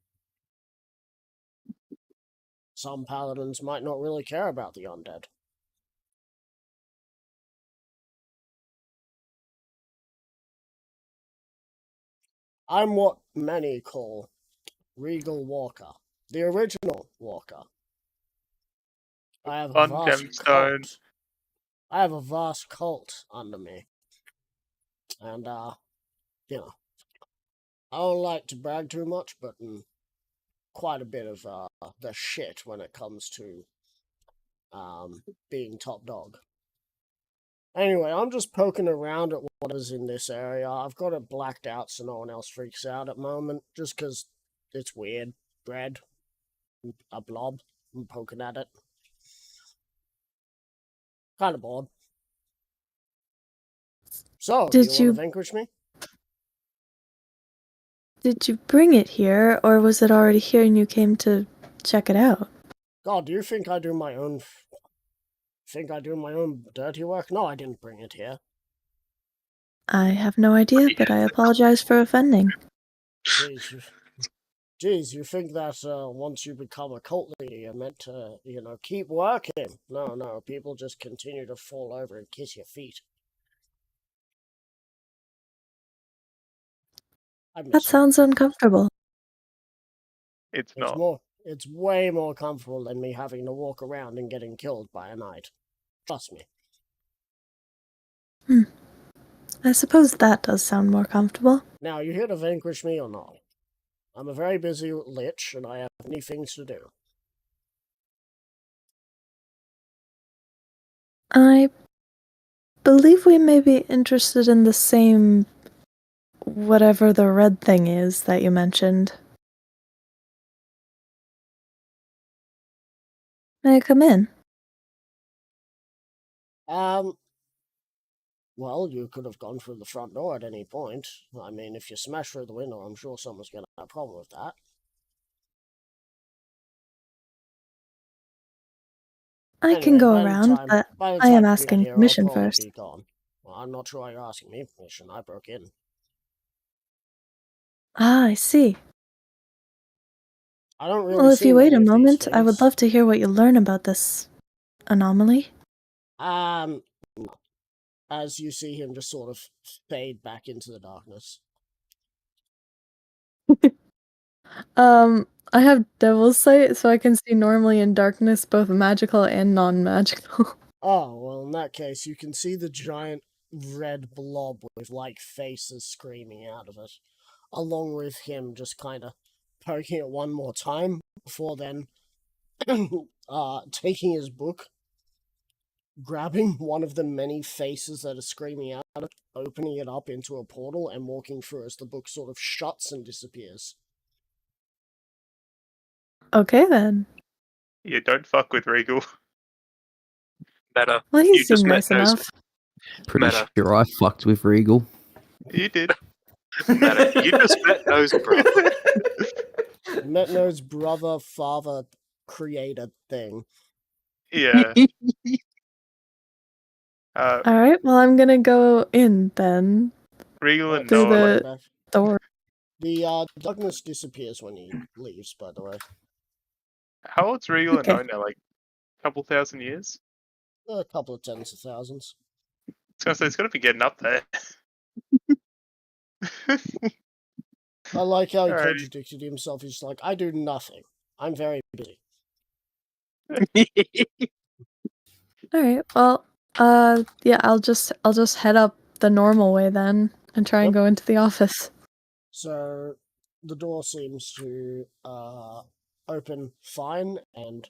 Some paladins might not really care about the undead. I'm what many call Regal Walker. The original Walker. I have a On vast gemstone. cult. I have a vast cult under me. And, you know, I don't like to brag too much, but quite a bit of the shit when it comes to being top dog. Anyway, I'm just poking around at what is in this area. I've got it blacked out so no one else freaks out at the moment, just because it's weird. Bread, a blob, I'm poking at it. Kind of bored. So, do you want to vanquish me? Did you bring it here, or was it already here and you came to check it out? God, do you think I do my own... dirty work? No, I didn't bring it here. I have no idea, but I apologize for offending. Geez, you think that once you become a cult leader, you're meant to, keep working. No, people just continue to fall over and kiss your feet. That sounds uncomfortable. It's not. It's way more comfortable than me having to walk around and getting killed by a knight. Trust me. I suppose that does sound more comfortable. Now, you here to vanquish me or not? I'm a very busy lich, and I have many things to do. I believe we may be interested in the same whatever the red thing is that you mentioned. May I come in? Well, you could have gone through the front door at any point. I mean, if you smash through the window, I'm sure someone's going to have a problem with that. I can go around, but I am asking permission first. Well, I'm not sure why you're asking me permission. I broke in. Ah, I see. I don't really Well, if see you wait a many of these moment, I would things. love to hear what you learn about this anomaly. As you see him just sort of fade back into the darkness. I have Devil's Sight, so I can see normally in darkness both magical and non-magical. Oh, well, in that case, you can see the giant red blob with, faces screaming out of it, along with him just kind of poking it one more time, before then taking his book, grabbing one of the many faces that are screaming out, opening it up into a portal, and walking through as the book sort of shuts and disappears. Okay, then. Yeah, don't fuck with Regal. Meta. Well, he You just seemed nice met those- enough. Pretty Meta. sure I fucked with Regal. You did. Meta. You just met those, bro. Metno's brother, father, creator thing. Yeah. Alright, well, I'm gonna go in then. Regal and Through Noah. the door. The darkness disappears when he leaves, by the way. How old's Regal Okay. and Noah now? Like a couple thousand years? A couple of tens of thousands. I was gonna say it's gotta be getting up there. I like how he Alrighty. contradicted himself. He's like, I do nothing. I'm very busy. Alright, well, yeah, I'll just head up the normal way then and try and Yep. go into the office. So the door seems to open fine, and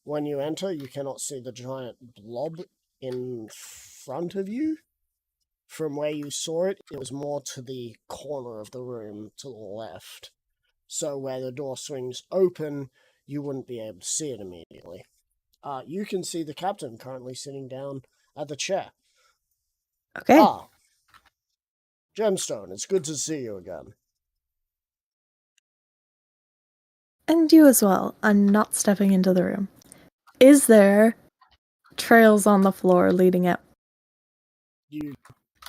when you enter, you cannot see the giant blob in front of you. From where you saw it, it was more to the corner of the room to the left. So where the door swings open, you wouldn't be able to see it immediately. You can see the captain currently sitting down at the chair. Okay. Gemstone, it's good to see you again. And you as well. I'm not stepping into the room. Is there trails on the floor leading out?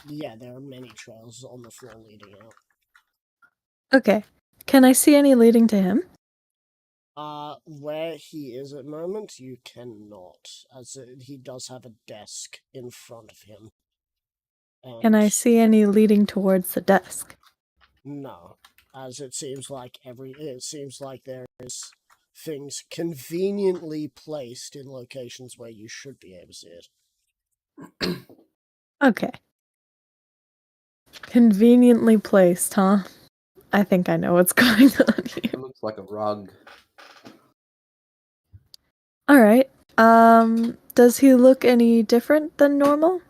Yeah, there are many trails on the floor leading out. Okay. Can I see any leading to him? Where he is at the moment, you cannot, as he does have a desk in front of him. Can I And see any leading towards the desk? no, as it seems like there is things conveniently placed in locations where you should be able to see it. Okay. Conveniently placed, huh? I think I know what's going on here. It looks like a rug. Alright. Does he look any different than normal?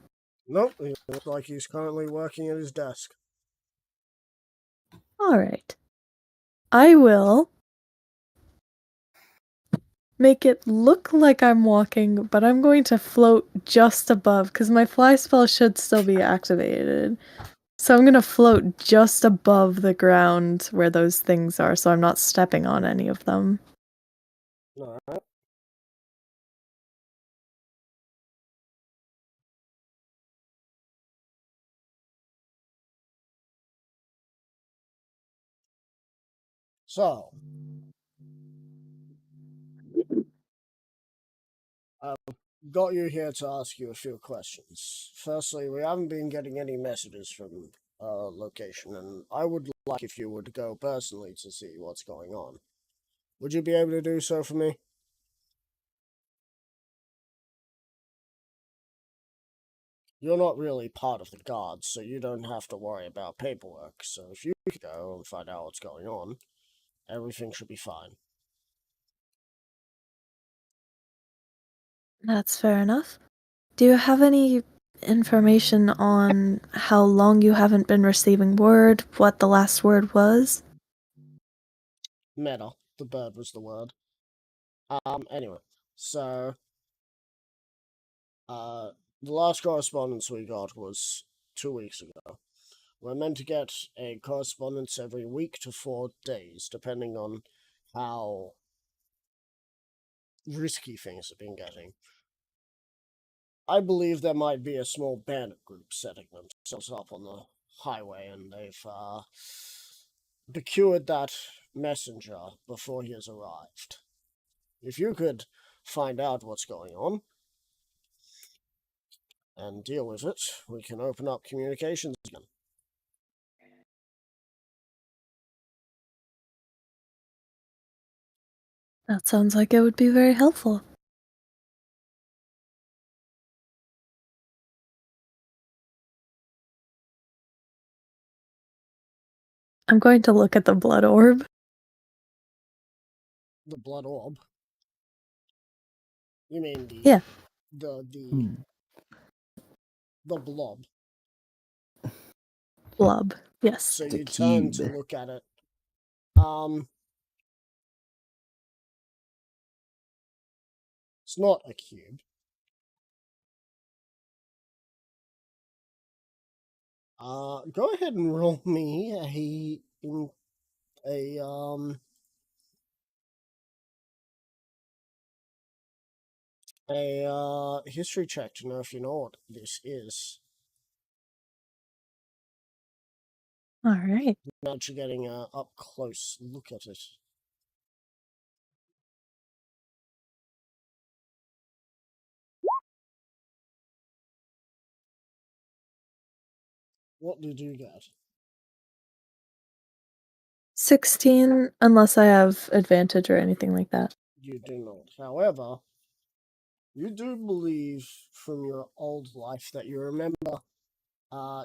Nope, he looks like he's currently working at his desk. Alright. I will make it look like I'm walking, but I'm going to float just above, because my fly spell should still be activated. So I'm going to float just above the ground where those things are, so I'm not stepping on any of them. Alright. So, I've got you here to ask you a few questions. Firstly, we haven't been getting any messages from location, and I would like if you would go personally to see what's going on. Would you be able to do so for me? You're not really part of the guards, so you don't have to worry about paperwork. So if you could go and find out what's going on, everything should be fine. That's fair enough. Do you have any information on how long you haven't been receiving word, what the last word was? Meta, the bird was the word. Anyway, so, the last correspondence we got was 2 weeks ago. We're meant to get a correspondence every week to 4 days, depending on how risky things have been getting. I believe there might be a small bandit group setting themselves up on the highway, and they've procured that messenger before he has arrived. If you could find out what's going on and deal with it, we can open up communications again. That sounds like it would be very helpful. I'm going to look at the blood orb. The blood orb? You mean the... Yeah. The blob. Blob. Yes. So The you turn to cube. look at it. It's not a cube. Go ahead and roll me a history check to know if you know what this is. All right. Now that you're getting a up close look at it. What did you get? 16, unless I have advantage or anything like that. You do not. However, you do believe from your old life that you remember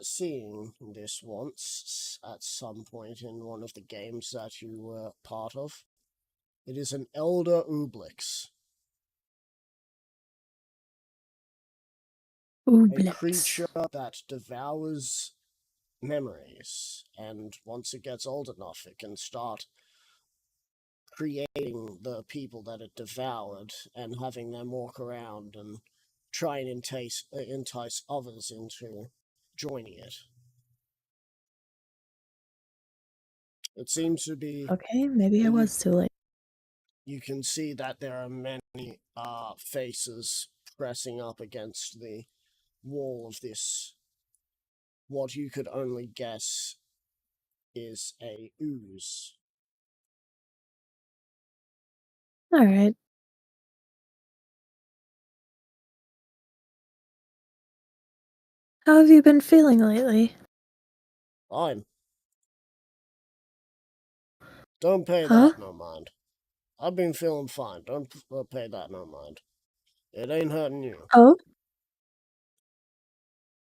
seeing this once at some point in one of the games that you were part of. It is an Elder Ooblix. A Ooblets. creature that devours memories, and once it gets old enough, it can start creating the people that it devoured and having them walk around and try and entice others into joining it. It seems to be... Okay, maybe I was too late. You can see that there are many faces pressing up against the wall of this, what you could only guess is a ooze. All right. How have you been feeling lately? Fine. Don't pay Huh? that no mind. I've been feeling fine. Don't pay that no mind. It ain't hurting you. Oh?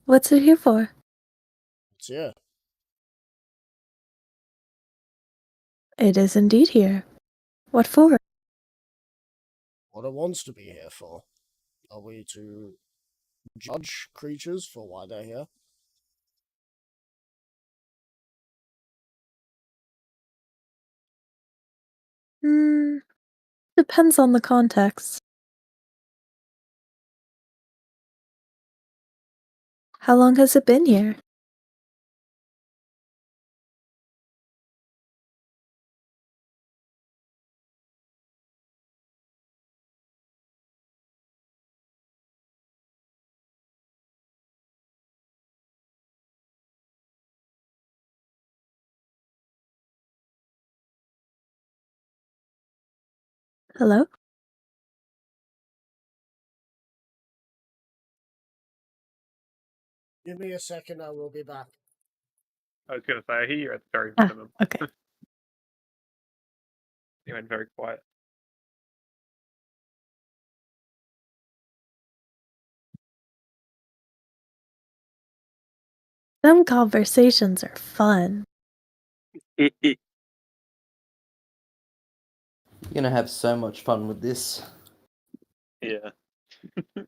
What's it here for? It's here. It is indeed here. What for? What it wants to be here for. Are we to judge creatures for why they're here? Depends on the context. How long has it been here? Hello? Give me a second, I will be back. I was going to say, I hear you at the very Ah, minimum. okay. You went very quiet. Some conversations are fun. You're gonna have so much fun with this. Yeah.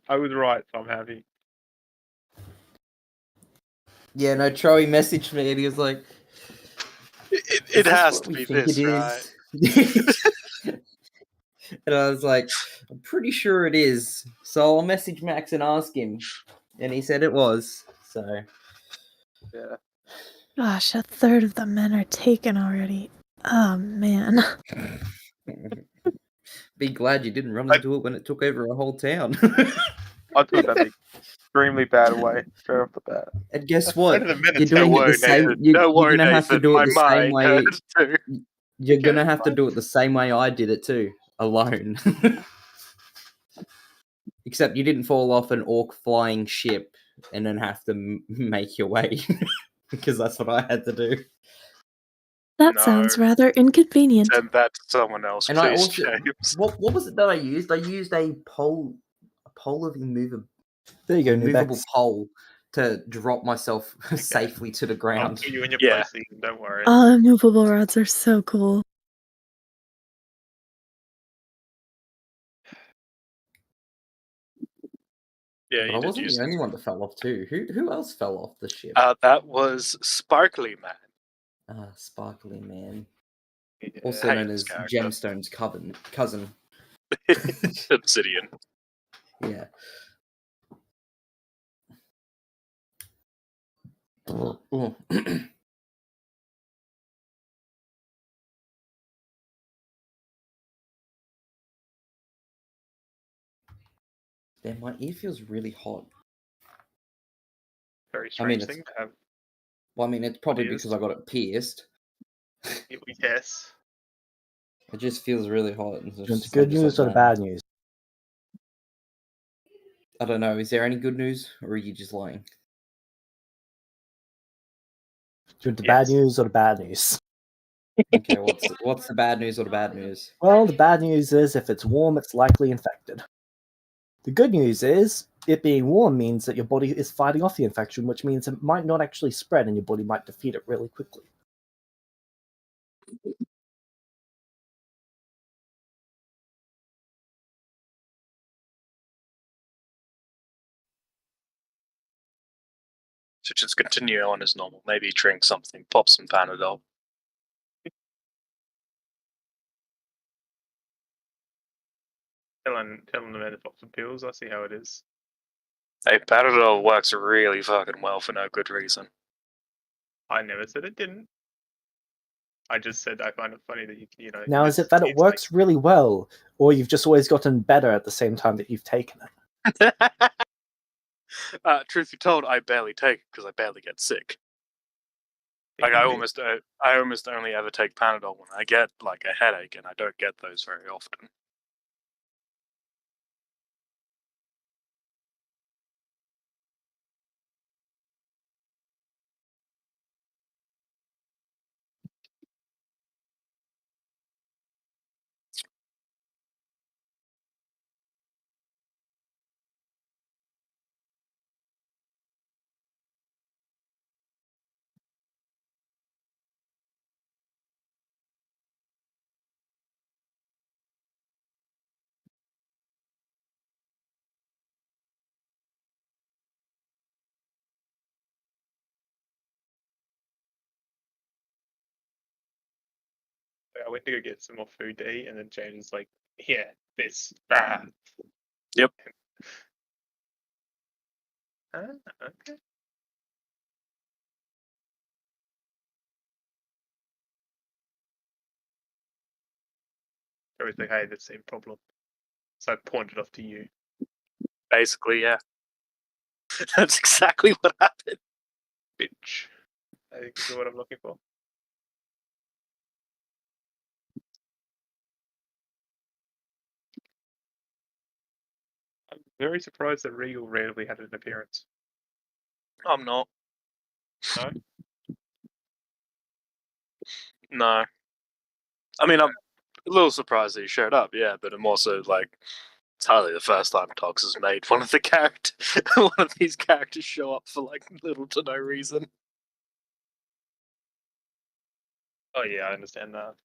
I was right, so I'm happy. Yeah, no, Troy messaged me and he was like, It "Is this has what to we be think this, it right? is?" And I was like, I'm pretty sure it is. So I'll message Max and ask him. And he said it was. So Yeah. Gosh, a third of the men are taken already. Oh, man. be glad you didn't run into it when it took over a whole town. I took that in an extremely bad way. Straight off the bat. And guess what? Only the minutes You're doing it the same. Nathan. You're Don't worry, gonna have to Nathan. do My it the same mind way. hurts too. You're Okay, gonna have to fine. do it the same way I did it too, alone. Except you didn't fall off an orc flying ship and then have to make your way, because that's what I had to do. That No. sounds rather inconvenient. Send that to someone else, And please, I also, James. what was it that I used? I used a pole of immovable There you go, movable Nubex. pole to drop myself safely to the I'll ground. put you in your Yeah. place, Ethan, don't worry. Oh, immovable rods are so cool. Yeah, But you I did wasn't use the it. only one that fell off too. Who else fell off the ship? That was Sparkly Man. Sparkly Man, Yeah. also Hate known this as character. Gemstone's cousin. Obsidian. Yeah. Ooh. Damn, my ear feels really hot. Very I mean, strange it's thing to have. well, I mean, it's probably ears. because I got it pierced. Yes. It just feels really hot. And Do you want the just- good I'm just news like, or the "Nah." bad news? I don't know. Is there any good news, or are you just lying? Do you want the Yes. bad news or the bad news? Okay, what's the bad news or the bad news? Well, the bad news is if it's warm, it's likely infected. The good news is it being warm means that your body is fighting off the infection, which means it might not actually spread and your body might defeat it really quickly. So just continue on as normal. Maybe drink something, pop some Panadol. Telling the man to pop some pills. I see how it is. Hey, Panadol works really fucking well for no good reason. I never said it didn't. I just said I find it funny that you know. Now, is it that it works really well, or you've just always gotten better at the same time that you've taken it? Truth be told, I barely take it because I barely get sick. Like I almost only ever take Panadol when I get like a headache, and I don't get those very often. I went to go get some more food to eat, and then James is like, "Yeah, this." Ah. Yep. Okay. Or it's like, "Hey, that's the same problem." So I pointed off to you. Basically, yeah. That's exactly what happened. Bitch. I think this is what I'm looking for. Very surprised that Regal randomly had an appearance. I'm not. No? No. I mean, I'm a little surprised that he showed up, yeah, but I'm also like, it's hardly the first time Tox has made one of these characters show up for like little to no reason. Oh yeah, I understand that.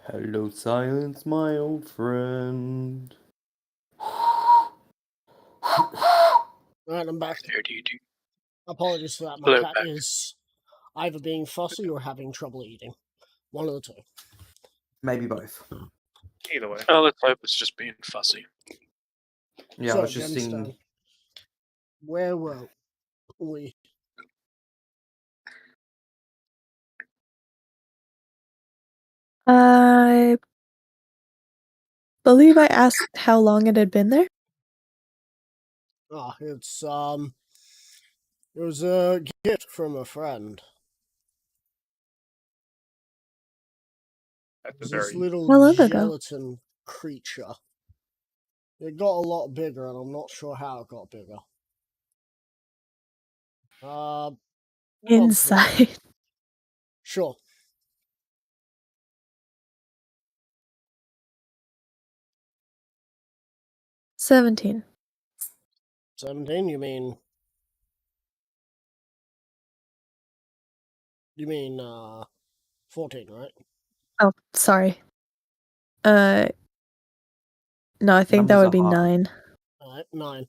Hello, silence, my old friend. Alright, I'm back. How do you do? Apologies for that. My Hello, cat back. is either being fussy or having trouble eating. One of the two. Maybe both. Either way. Oh, let's hope it's just being fussy. Yeah, So, I was just Gemstone, seeing. where were we? I believe I asked how long it had been there. Ah, it was a gift from a friend. At It the was this very little How long ago? gelatin creature. It got a lot bigger, and I'm not sure how it got bigger. Rob for it. Inside. Sure. $17. 17, you mean 14, right? Oh, sorry. No, I think that Numbers would are be hard. 9. Alright, 9.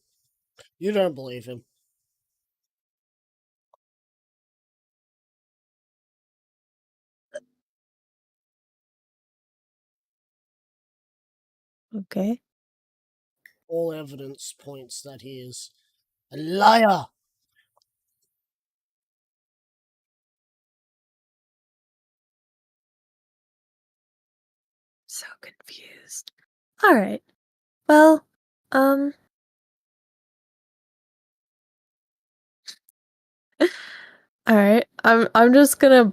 You don't believe him. Okay. All evidence points that he is a liar. So confused. All right. Well, all right. I'm just gonna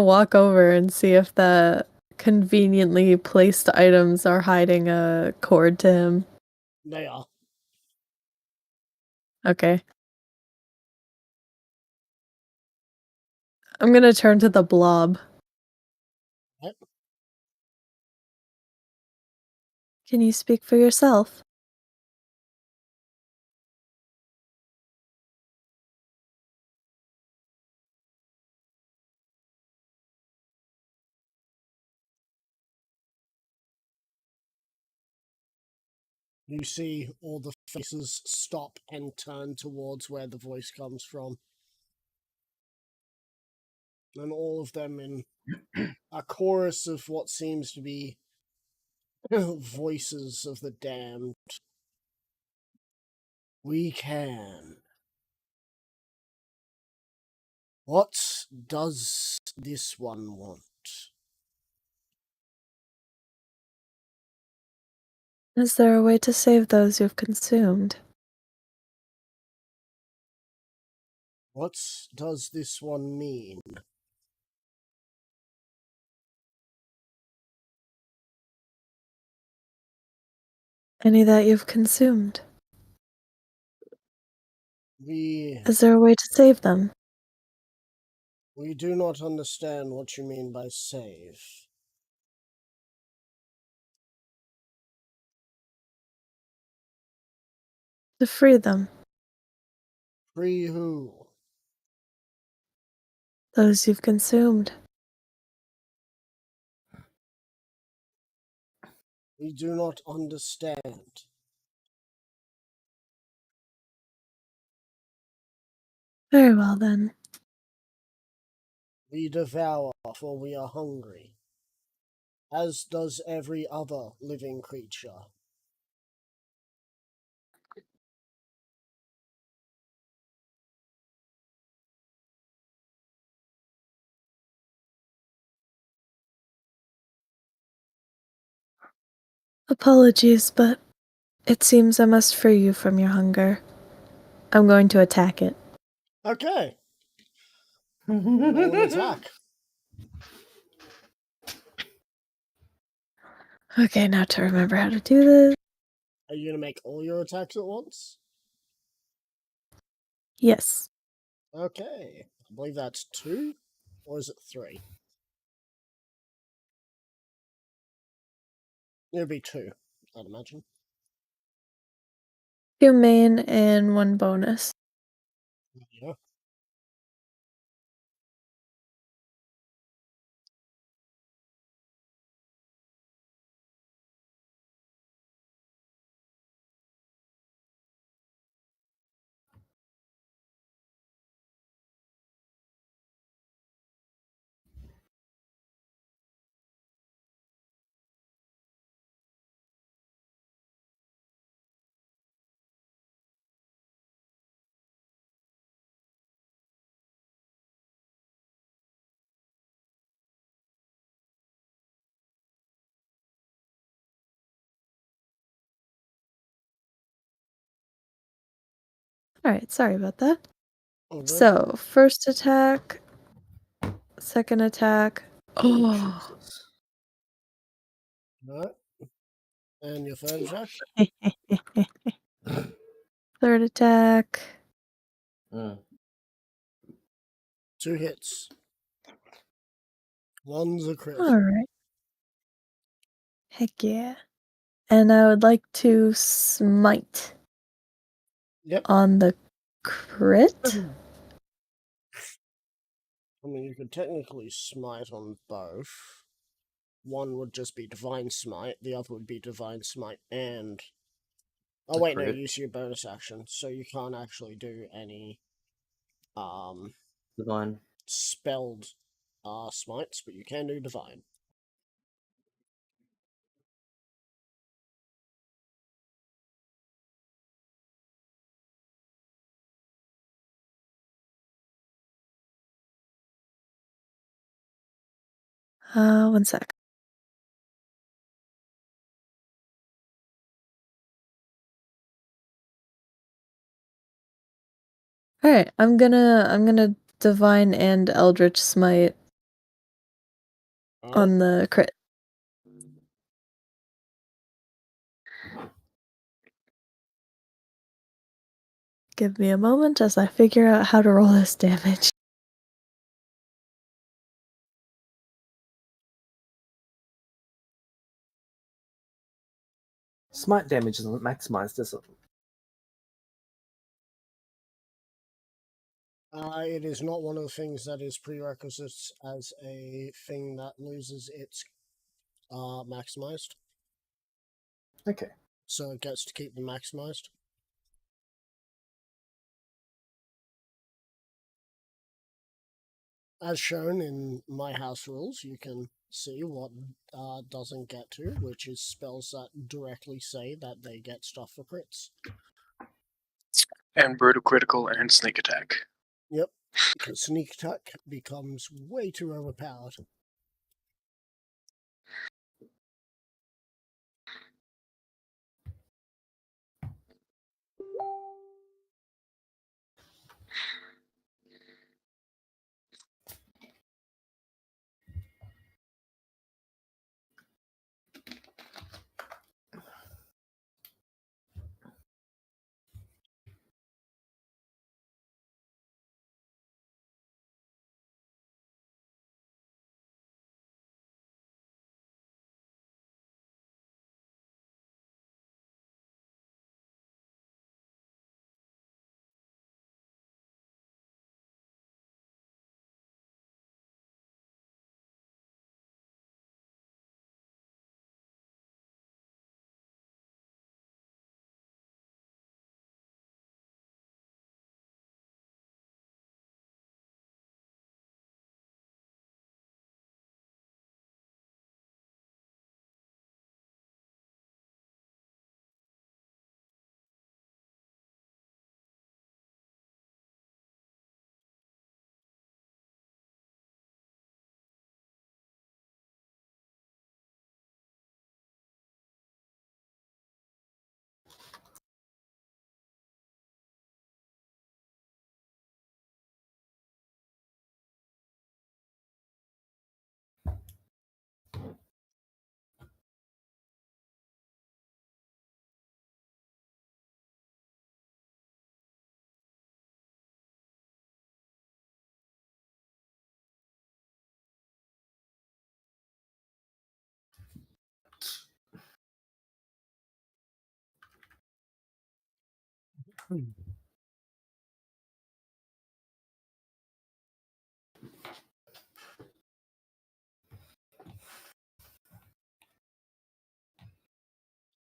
walk over and see if the conveniently placed items are hiding a cord to him. They are. Okay. I'm gonna turn to the blob. Yep. Can you speak for yourself? You see all the faces stop and turn towards where the voice comes from. And all of them in a chorus of what seems to be voices of the damned. We can. What does this one want? Is there a way to save those you've consumed? What does this one mean? Any that you've consumed? We Is there a way to save them? do not understand what you mean by save. To free them? Free who? Those you've consumed? We do not understand. Very well then. We devour, for we are hungry, as does every other living creature. Apologies, but it seems I must free you from your hunger. I'm going to attack it. Okay, roll an attack. Okay, now to remember how to do this. Are you going to make all your attacks at once? Yes. Okay, I believe that's 2, or is it 3? It'd be 2, I'd imagine. 2 main and 1 bonus. Yeah. Alright, sorry about that. Okay. So, first attack, second attack. Oh. Jesus. Alright. And your third attack? Third attack. Mm. 2 hits. One's a crit. Alright. Heck yeah. And I would like to smite Yep. on the crit. I mean, you could technically smite on both. One would just be Divine Smite, the other would be Divine Smite and... Oh A wait, no, crit. use your bonus action, so you can't actually do any Divine. spelled smites, but you can do Divine. One sec. All right, I'm gonna divine and eldritch smite on the crit. Give me a moment as I figure out how to roll this damage. Smite damage isn't maximized, is it? It is not one of the things that is prerequisites as a thing that loses its maximized. Okay. So it gets to keep the maximized. As shown in my house rules, you can see what doesn't get to, which is spells that directly say that they get stuff for crits. And brutal critical and sneak attack. Yep, because sneak attack becomes way too overpowered.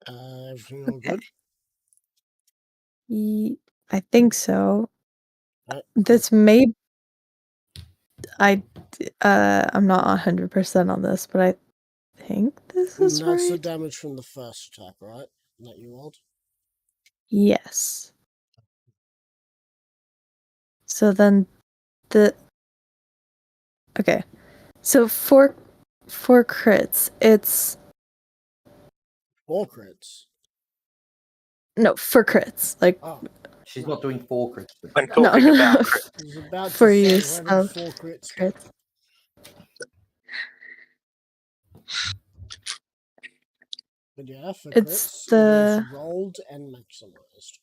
Everything all good? I think so. Right. This may. I'm not 100% on this, but I think this is That's the right. damage from the first attack, right? That you rolled? Yes. So then the okay. So for crits, it's 4 crits. no for crits. Like Oh, She's no. not doing 4 crits. I'm no, talking about crit. I was about for to say, use where did of 4 crits crits. go? But yeah, for It's crits, it the is rolled and maximized.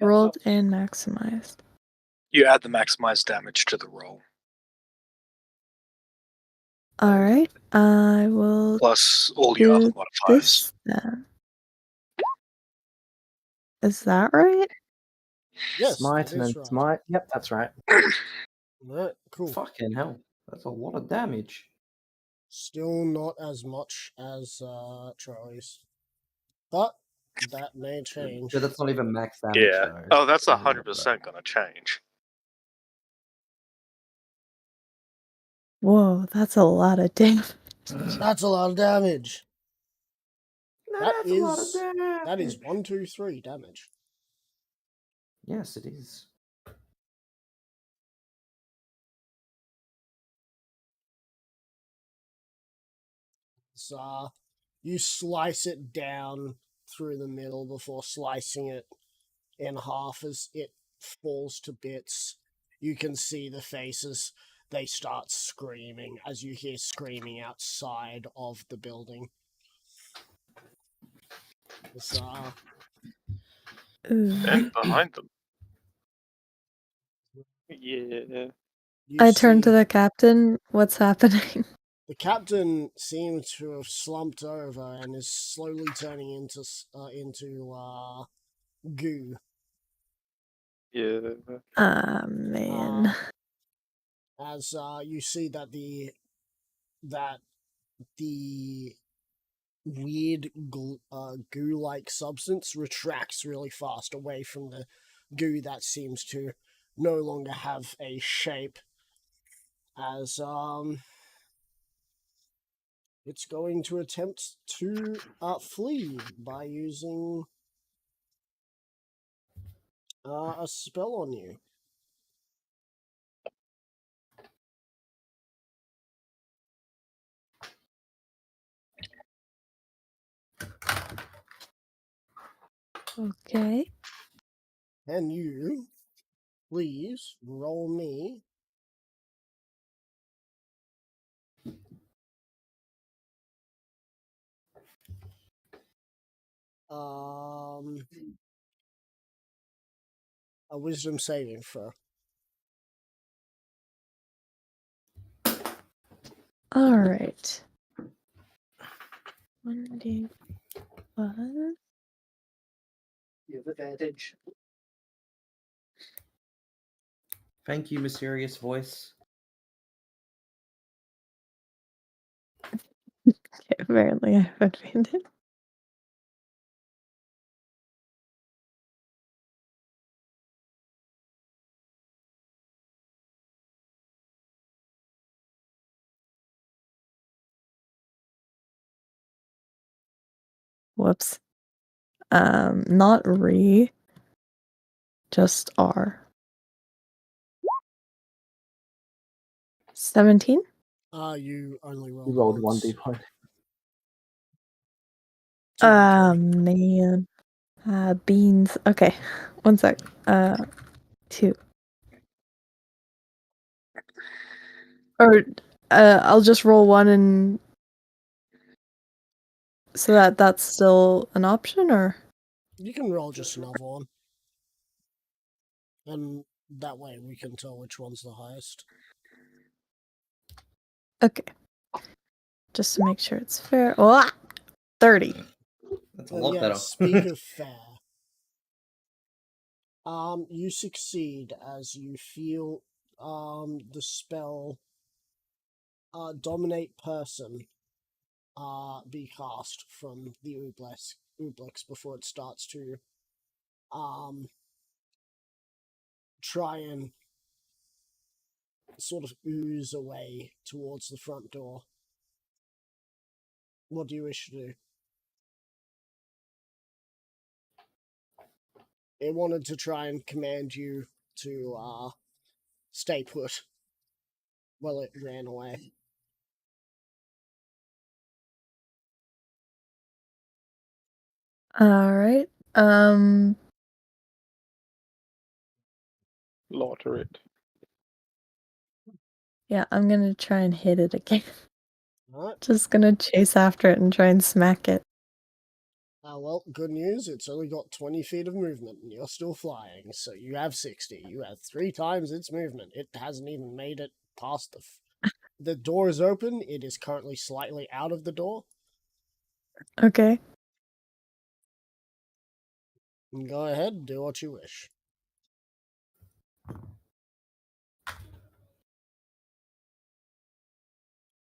rolled and maximized. You add the maximized damage to the roll, All right, I will plus all your other do modifiers. this then. Is that right? Yes, Smite that and is then right. smite. Yep, that's right. Right, cool. Fucking hell. That's a lot of damage. Still not as much as Charlie's. But that may change. But that's not even max damage, Yeah. though. Oh, that's Yeah, 100% going to change. Whoa, that's a lot of damage. That's a lot of damage. No, That that's a lot of is damage. that is 1, 2, 3 damage. Yes, it is. as you slice it down through the middle before slicing it in half as it falls to bits. You can see the faces. They start screaming as you hear screaming outside of the building. As, Ooh. And behind them. Yeah. you I turn to see- the captain. What's happening? The captain seems to have slumped over and is slowly turning into goo. Yeah. Ah, man. As you see that the weird goo-like substance retracts really fast away from the goo that seems to no longer have a shape. As it's going to attempt to flee by using a spell on you. Okay. Can you please roll me a wisdom saving throw? All right. 1d1. You have advantage. Thank you, mysterious voice. Okay, apparently I have advantage. Whoops. Not re. Just R. 17? You only rolled You rolled once. 1d1. Man. Beans. Okay. One sec. 2. Or I'll just roll 1 and so that's still an option, or You can roll just another one. And that way we can tell which one's the highest. okay. Just to make sure it's fair. Oh, 30. That's a lot yeah, better. speak of fair. You succeed as you feel the spell dominate person be cast from the Ublex before it starts to try and sort of ooze away towards the front door. What do you wish to do? It wanted to try and command you to stay put. Well, it ran away. All right. Slaughter it. Yeah, I'm gonna try and hit it again. Alright. Just gonna chase after it and try and smack it. Well, good news, it's only got 20 feet of movement, and you're still flying, so you have 60. You have 3 times its movement. It hasn't even made it past the door is open. It is currently slightly out of the door. Okay. Go ahead, do what you wish.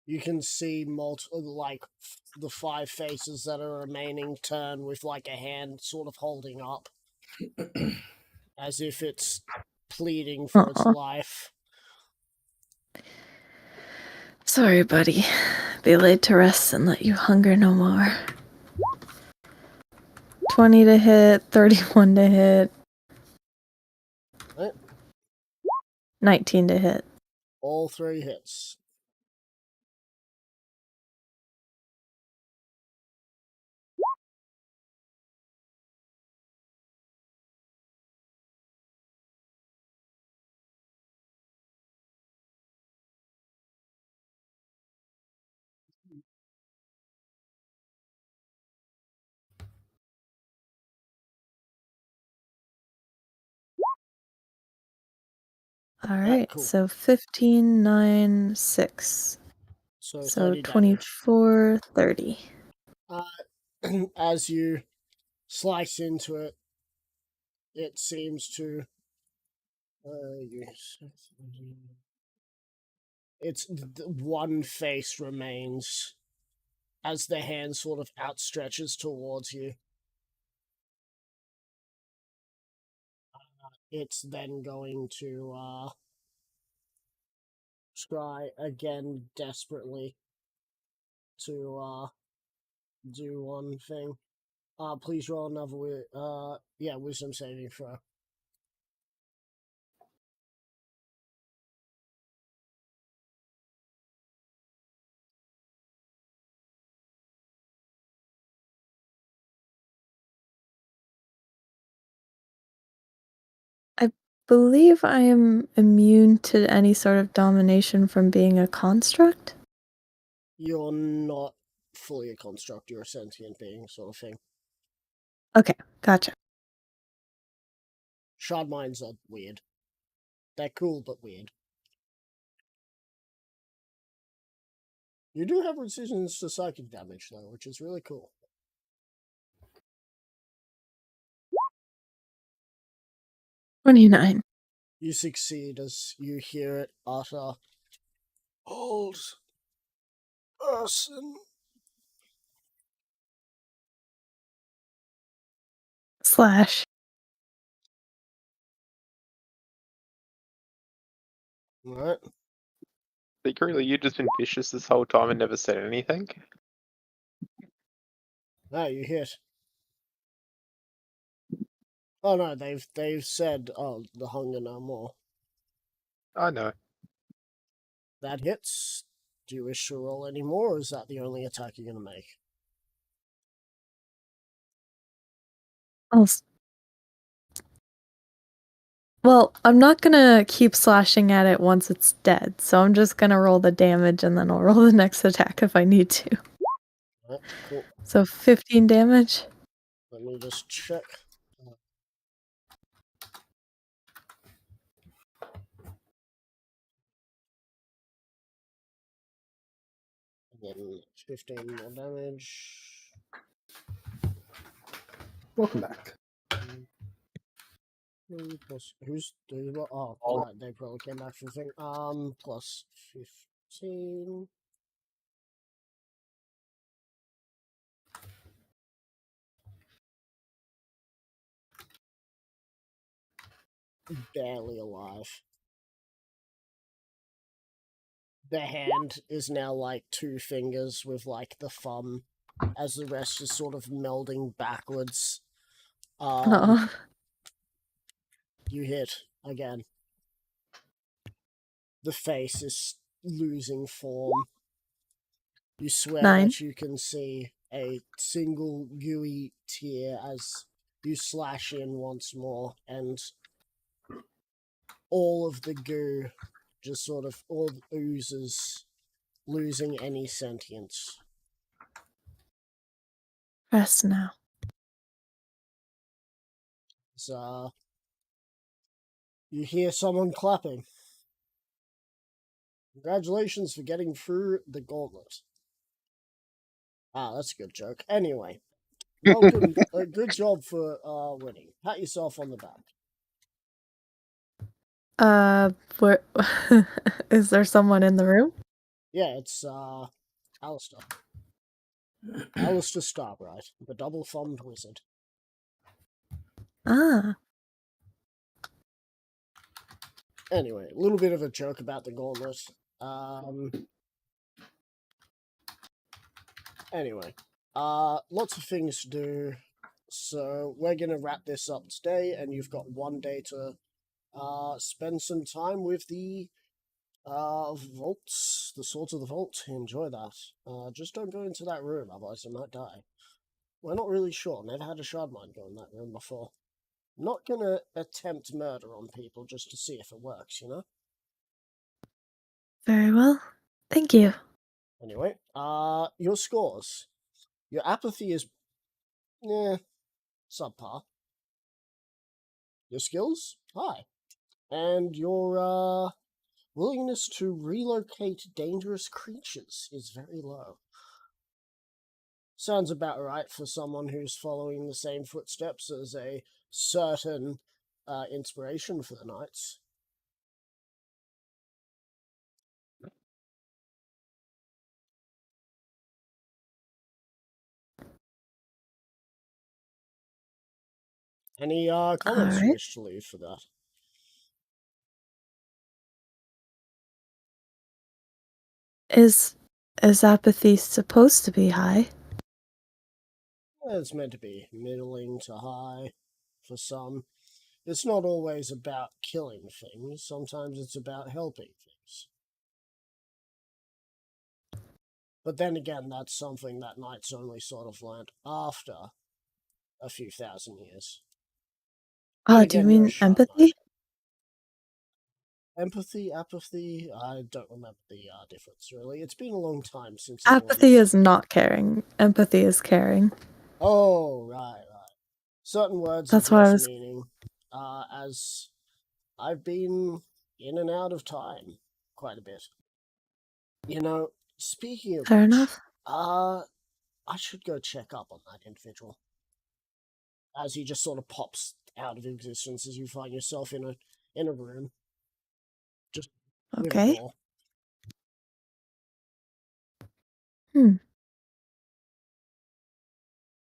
You can see the 5 faces that are remaining turn with like a hand sort of holding up. As if it's pleading for its Aw. life. Sorry, buddy. Be laid to rest and let you hunger no more. 20 to hit, 31 to hit. Right. 19 to hit. All 3 hits. All right, cool. so 15, 9, 6. So So 30 damage. 24, 30. As you slice into it, it seems to. It's one face remains as the hand sort of outstretches towards you. It's then going to try again desperately to do one thing. Please roll another wisdom saving throw. I believe I am immune to any sort of domination from being a construct. You're not fully a construct, you're a sentient being, sort of thing. Okay, gotcha. Shard mines are weird. They're cool, but weird. You do have resistance to psychic damage, though, which is really cool. $29. You succeed as you hear it utter, "Old person." Slash. Right? Secretly, you've just been vicious this whole time and never said anything. No, you hit. Oh no, they've said, "Oh, the hunger no more." I know. That hits. Do you wish to roll any more, or is that the only attack you're gonna make? Well, I'm not gonna keep slashing at it once it's dead, so I'm just gonna roll the damage and then I'll roll the next attack if I need to. Right, cool. So 15 damage. Let me just check. Again, 15 more damage. Welcome back. Plus, who's what? Oh, right, they probably came back from the thing. Plus 15. Barely alive. The hand is now like 2 fingers with like the thumb, as the rest is sort of melding backwards. Oh, You hit again. The face is losing form. You swear 9. that you can see a single gooey tear as you slash in once more, and all of the goo just sort of all oozes, losing any sentience. Rest now. So, you hear someone clapping. Congratulations for getting through the gauntlet. Ah, that's a good joke. Anyway, welcome. Good job for winning. Pat yourself on the back. Where is there someone in the room? Yeah, it's Alistair. Alistair Starbright, the double-thumbed wizard. Ah, Anyway, a little bit of a joke about the gauntlet. Anyway, lots of things to do. So we're gonna wrap this up today, and you've got one day to spend some time with the vaults, the swords of the vault. Enjoy that. Just don't go into that room, otherwise you might die. We're not really sure. Never had a shard mine go in that room before. Not gonna attempt murder on people just to see if it works, you know? very well. Thank you. Anyway, your scores. Your apathy is, subpar. Your skills? High. And your willingness to relocate dangerous creatures is very low. Sounds about right for someone who's following the same footsteps as a certain inspiration for the Knights. Any comments you Alright. wish to leave for that? Is apathy supposed to be high? It's meant to be middling to high for some. It's not always about killing things, sometimes it's about helping things. But then again, that's something that Knights only sort of learnt after a few thousand years. Then Do you again, you're a mean sharp empathy? knight. Empathy, apathy, I don't remember the difference, really. It's been a long time since... Apathy is not caring. Empathy is caring. Oh, right. Certain words That's have why I lost was- meaning, as I've been in and out of time quite a bit. You know, speaking of Fair which, enough. I should go check up on that individual. As he just sort of pops out of existence as you find yourself in a room. Just with a Okay. door.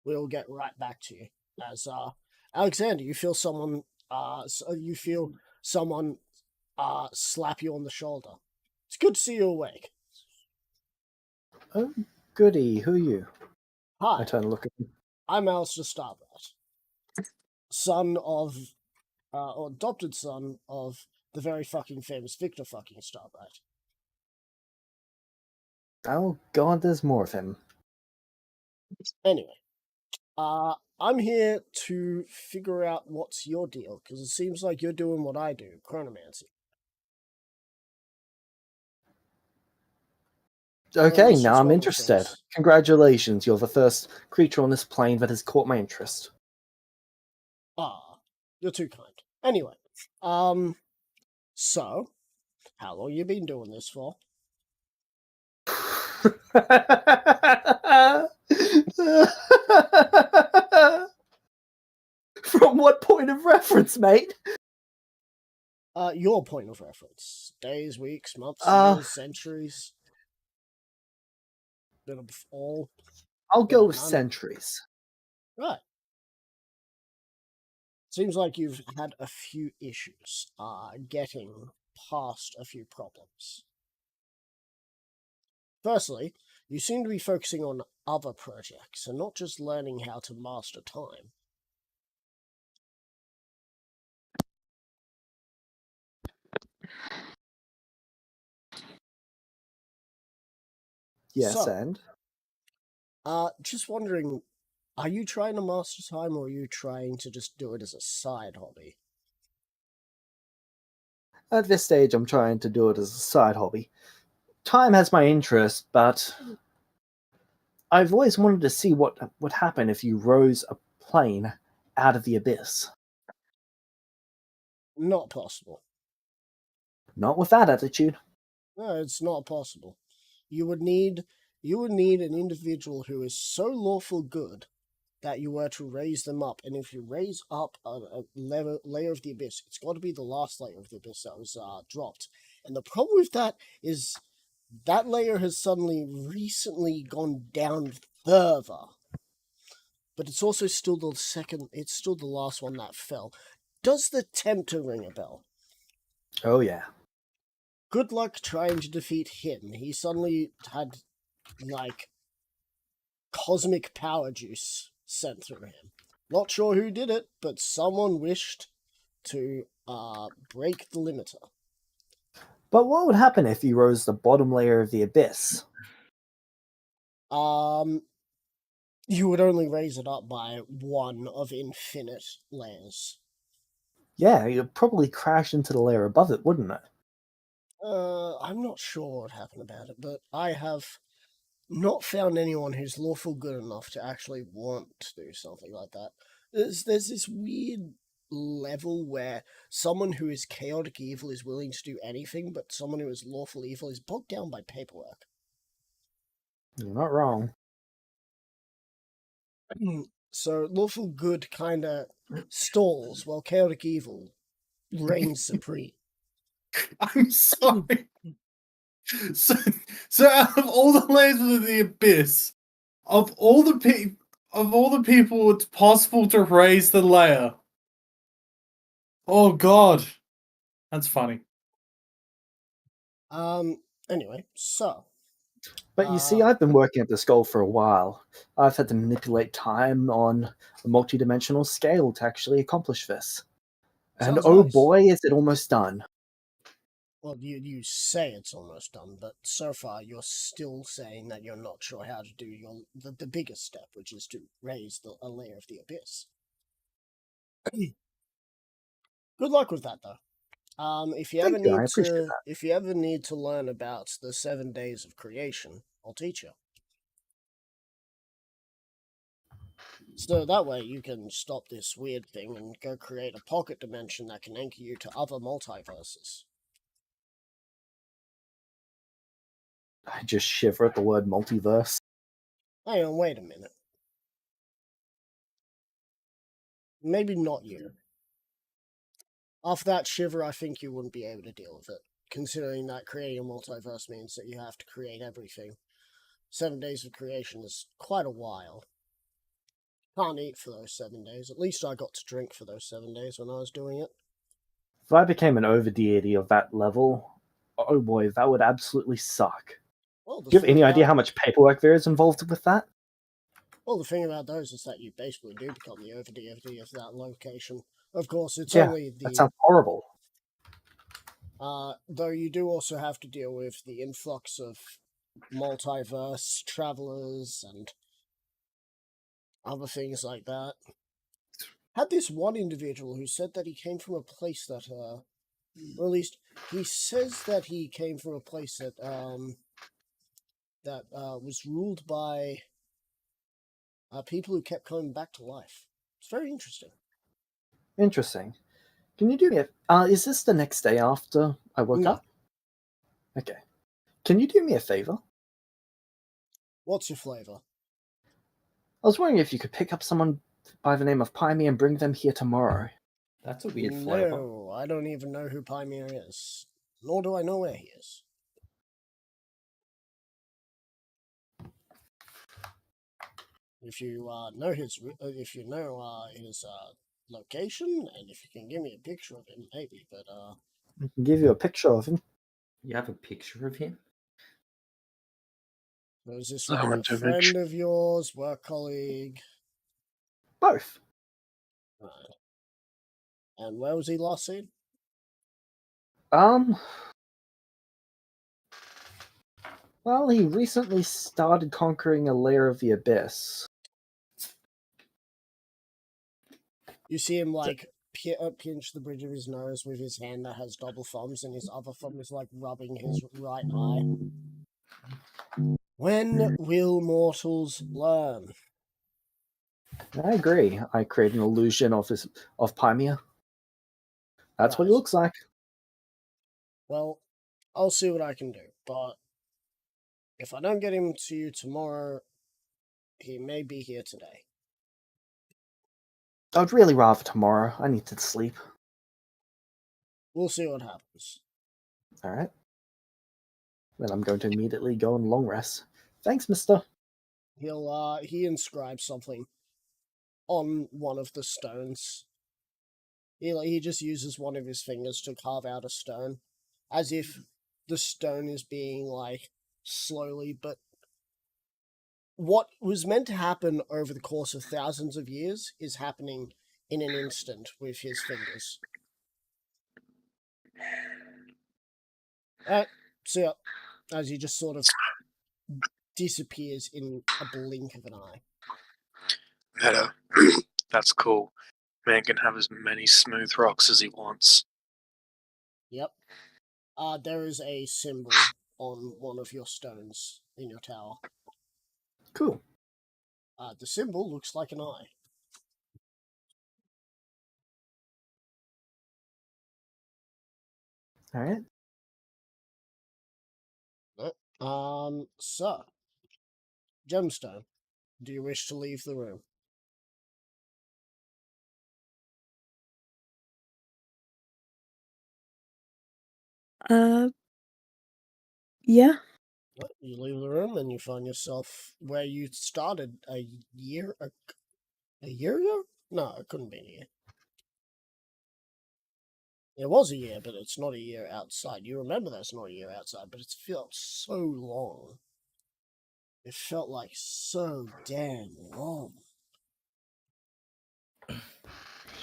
We'll get right back to you. As Alexander, you feel someone slap you on the shoulder. It's good to see you awake. Oh, goody. Who are you? Hi, I turn to look at him. I'm Alistair Starbright, son of, or adopted son of the very fucking famous Victor fucking Starbright. Oh, God, there's more of him. Anyway, I'm here to figure out what's your deal, because it seems like you're doing what I do, chronomancy. Okay, What's now wrong I'm with interested. things? Congratulations, you're the first creature on this plane that has caught my interest. You're too kind. Anyway, so, how long you been doing this for? From what point of reference, mate? Your point of reference. Days, weeks, months, years, centuries. Bit of all. I'll Bit go of with none. centuries. Right. Seems like you've had a few issues, getting past a few problems. Firstly, you seem to be focusing on other projects and not just learning how to master time. Yes, So, and? just wondering, are you trying to master time or are you trying to just do it as a side hobby? At this stage, I'm trying to do it as a side hobby. Time has my interest, but I've always wanted to see what would happen if you rose a plane out of the abyss. Not possible. Not with that attitude. No, it's not possible. You would need an individual who is so lawful good that you were to raise them up. And if you raise up a layer of the abyss, it's got to be the last layer of the abyss that was dropped. And the problem with that is that layer has suddenly recently gone down further. But it's also still it's still the last one that fell. Does the Tempter ring a bell? Oh, yeah. Good luck trying to defeat him. He suddenly had, like, cosmic power juice sent through him. Not sure who did it, but someone wished to break the limiter. But what would happen if you rose the bottom layer of the abyss? You would only raise it up by one of infinite layers. Yeah, you'd probably crash into the layer above it, wouldn't it? I'm not sure what happened about it, but I have not found anyone who's lawful good enough to actually want to do something like that. There's this weird, level where someone who is chaotic evil is willing to do anything, but someone who is lawful evil is bogged down by paperwork. You're not wrong. So lawful good kind of stalls while chaotic evil reigns supreme. I'm sorry. So out of all the layers of the abyss, of all the people it's possible to raise the layer. Oh God, that's funny. Anyway, so But you see, I've been working at this goal for a while. I've had to manipulate time on a multi-dimensional scale to actually accomplish this. And Sounds oh nice. boy, is it almost done. well, you say it's almost done, but so far you're still saying that you're not sure how to do the biggest step, which is to raise a layer of the abyss. Good luck with that, though. If you Thank ever you, I need appreciate to, that. if you ever need to learn about the 7 days of creation, I'll teach you. So that way you can stop this weird thing and go create a pocket dimension that can anchor you to other multiverses. I just shiver at the word multiverse. Hang on, wait a minute. Maybe not you. After that shiver, I think you wouldn't be able to deal with it, considering that creating a multiverse means that you have to create everything. 7 days of creation is quite a while. Can't eat for those 7 days. At least I got to drink for those 7 days when I was doing it. If I became an overdeity of that level, oh boy, that would absolutely suck. Well, Do you have any idea how much paperwork there is involved with that? Well, the thing about those is that you basically do become the overdeity of that location. Of course, it's Yeah, only That the... sounds horrible. Though you do also have to deal with the influx of multiverse travelers and other things like that. Had this one individual who said that he came from a place that, or at least he says that he came from a place that, was ruled by people who kept coming back to life. It's very interesting. Interesting. Can you do me is this the next day after I woke No. up? Okay. Can you do me a favor? What's your flavor? I was wondering if you could pick up someone by the name of Pyme and bring them here tomorrow. That's a weird flavor. No, I don't even know who Pymere is. Nor do I know where he is. If you know his location, and if you can give me a picture of him, maybe. But I can give you a picture of him. You have a picture of him? was this How like a much of friend each? of yours, work colleague? Both. Right. And where was he last seen? Well, he recently started conquering a layer of the abyss. You see him like pinch the bridge of his nose with his hand that has double thumbs, and his other thumb is like rubbing his right eye. When will mortals learn? I agree. I create an illusion of Pymia. That's what he Right. looks like. Well, I'll see what I can do, but if I don't get him to you tomorrow, he may be here today. I'd really rather tomorrow. I need to sleep. We'll see what happens. Alright. Then I'm going to immediately go on long rest. Thanks, mister. He inscribes something on one of the stones. He just uses one of his fingers to carve out a stone, as if the stone is being like slowly, but what was meant to happen over the course of thousands of years is happening in an instant with his fingers. See ya. As he just sort of disappears in a blink of an eye. Meta. That's cool. Man can have as many smooth rocks as he wants. Yep. There is a symbol on one of your stones in your tower. Cool. The symbol looks like an eye. All right. So, Gemstone, do you wish to leave the room? Uh, yeah. You leave the room and you find yourself where you started a year ago? No, it couldn't be a year. It was a year, but it's not a year outside. You remember that's not a year outside, but it's felt so long. It felt like so damn long.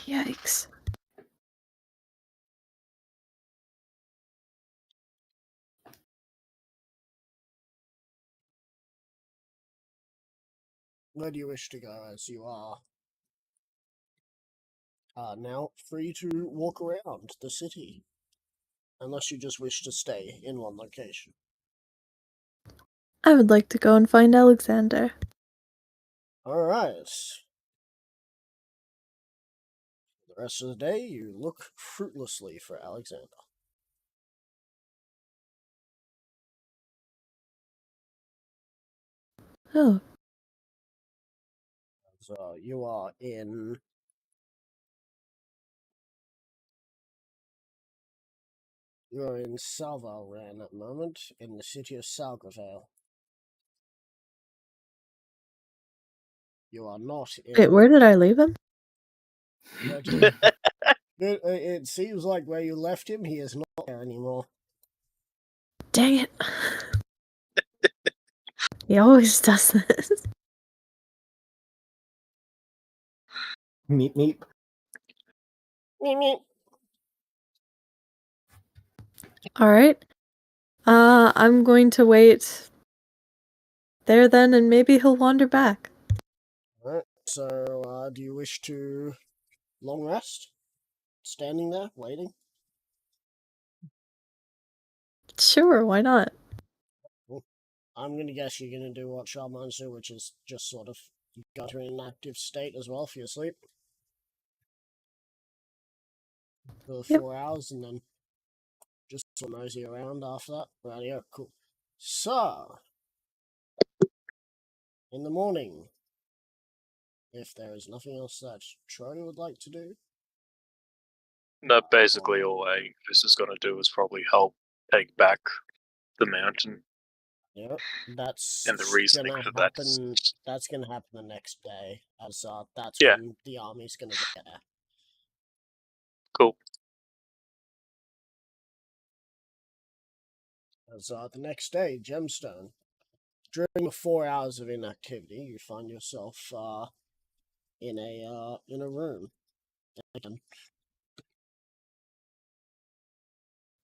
Yikes. Where do you wish to go, as you are now free to walk around the city? Unless you just wish to stay in one location. I would like to go and find Alexander. Alright. The rest of the day, you look fruitlessly for Alexander. Oh, So you are in. You are in Salvalran at the moment, in the city of Salgravale. You are not in. wait, where did I leave him? It seems like where you left him, he is not there anymore. Dang it. He always does this. Meep meep. Meep, meep. Alright. I'm going to wait there then, and maybe he'll wander back. Alright, so do you wish to long rest? Standing there, waiting? Sure, why not? I'm gonna guess you're gonna do what shamans do, which is just sort of go to an inactive state as well for your sleep. For Yep. 4 hours, and then just sort of mosey around after that. Right, yeah, cool. So, in the morning, if there is nothing else that Trony would like to do, No, basically all this is going to do is probably help take back the mountain. yeah, that's And the reasoning gonna for that happen. is- That's gonna happen the next day, as that's Yeah. when the army's gonna get there. Cool. As the next day, Gemstone. During the 4 hours of inactivity, you find yourself in a room. Again.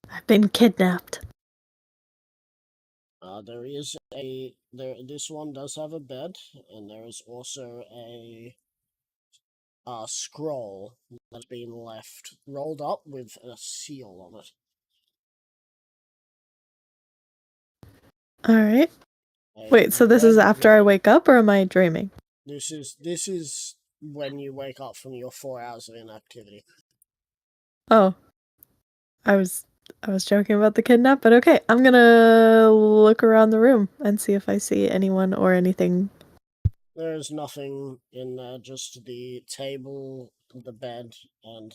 I've been kidnapped. This one does have a bed, and there is also a scroll that's been left rolled up with a seal on it. Alright. A Wait, so this is red after I ribbon. wake up, or am I dreaming? This is when you wake up from your 4 hours of inactivity. Oh. I was joking about the kidnap, but okay. I'm gonna look around the room and see if I see anyone or anything. There's nothing in there, just the table, the bed, and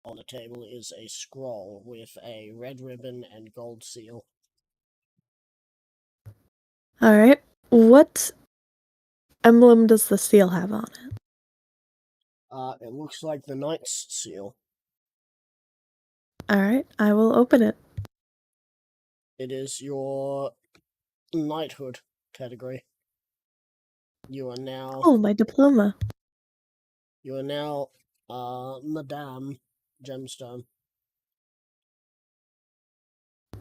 on the table is a scroll with a red ribbon and gold seal. Alright. What emblem does the seal have on it? It looks like the knight's seal. Alright, I will open it. It is your knighthood category. You are now Oh, my diploma. Madame Gemstone.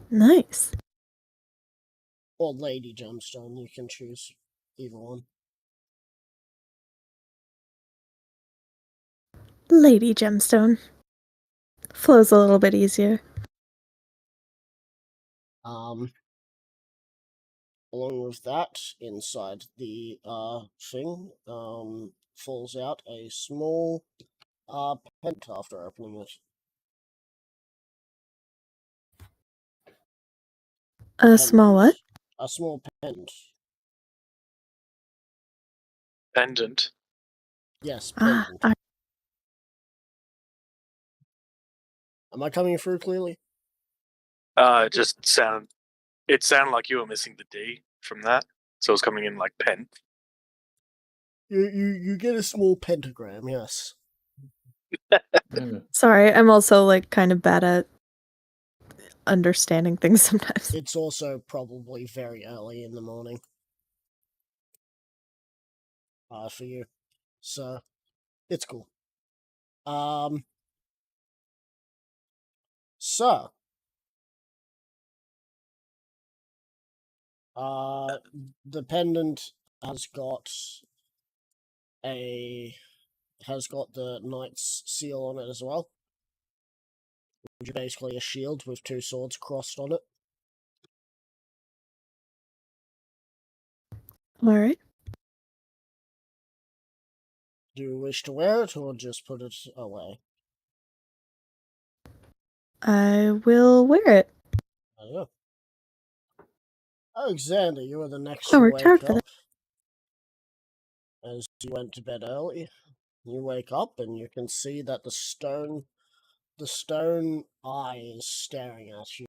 Nice. Or Lady Gemstone, you can choose either one. Lady Gemstone. Flows a little bit easier. Along with that, inside the thing, falls out a small pendant after opening it. A small what? A small pendant. Pendant. Yes, Ah, pendant. Am I coming through clearly? It sounded like you were missing the D from that, so it was coming in like pen. You get a small pentagram, yes. sorry, I'm also like kind of bad at understanding things sometimes. It's also probably very early in the morning. For you. So it's cool. So the pendant has got the knight's seal on it as well. Which is basically a shield with two swords crossed on it. Alright. Do you wish to wear it or just put it away? I will wear it. I don't know. Alexander, you are the next I to worked hard wake for up. As you went to bed early, you wake up and you can see that the stone eye is staring at you.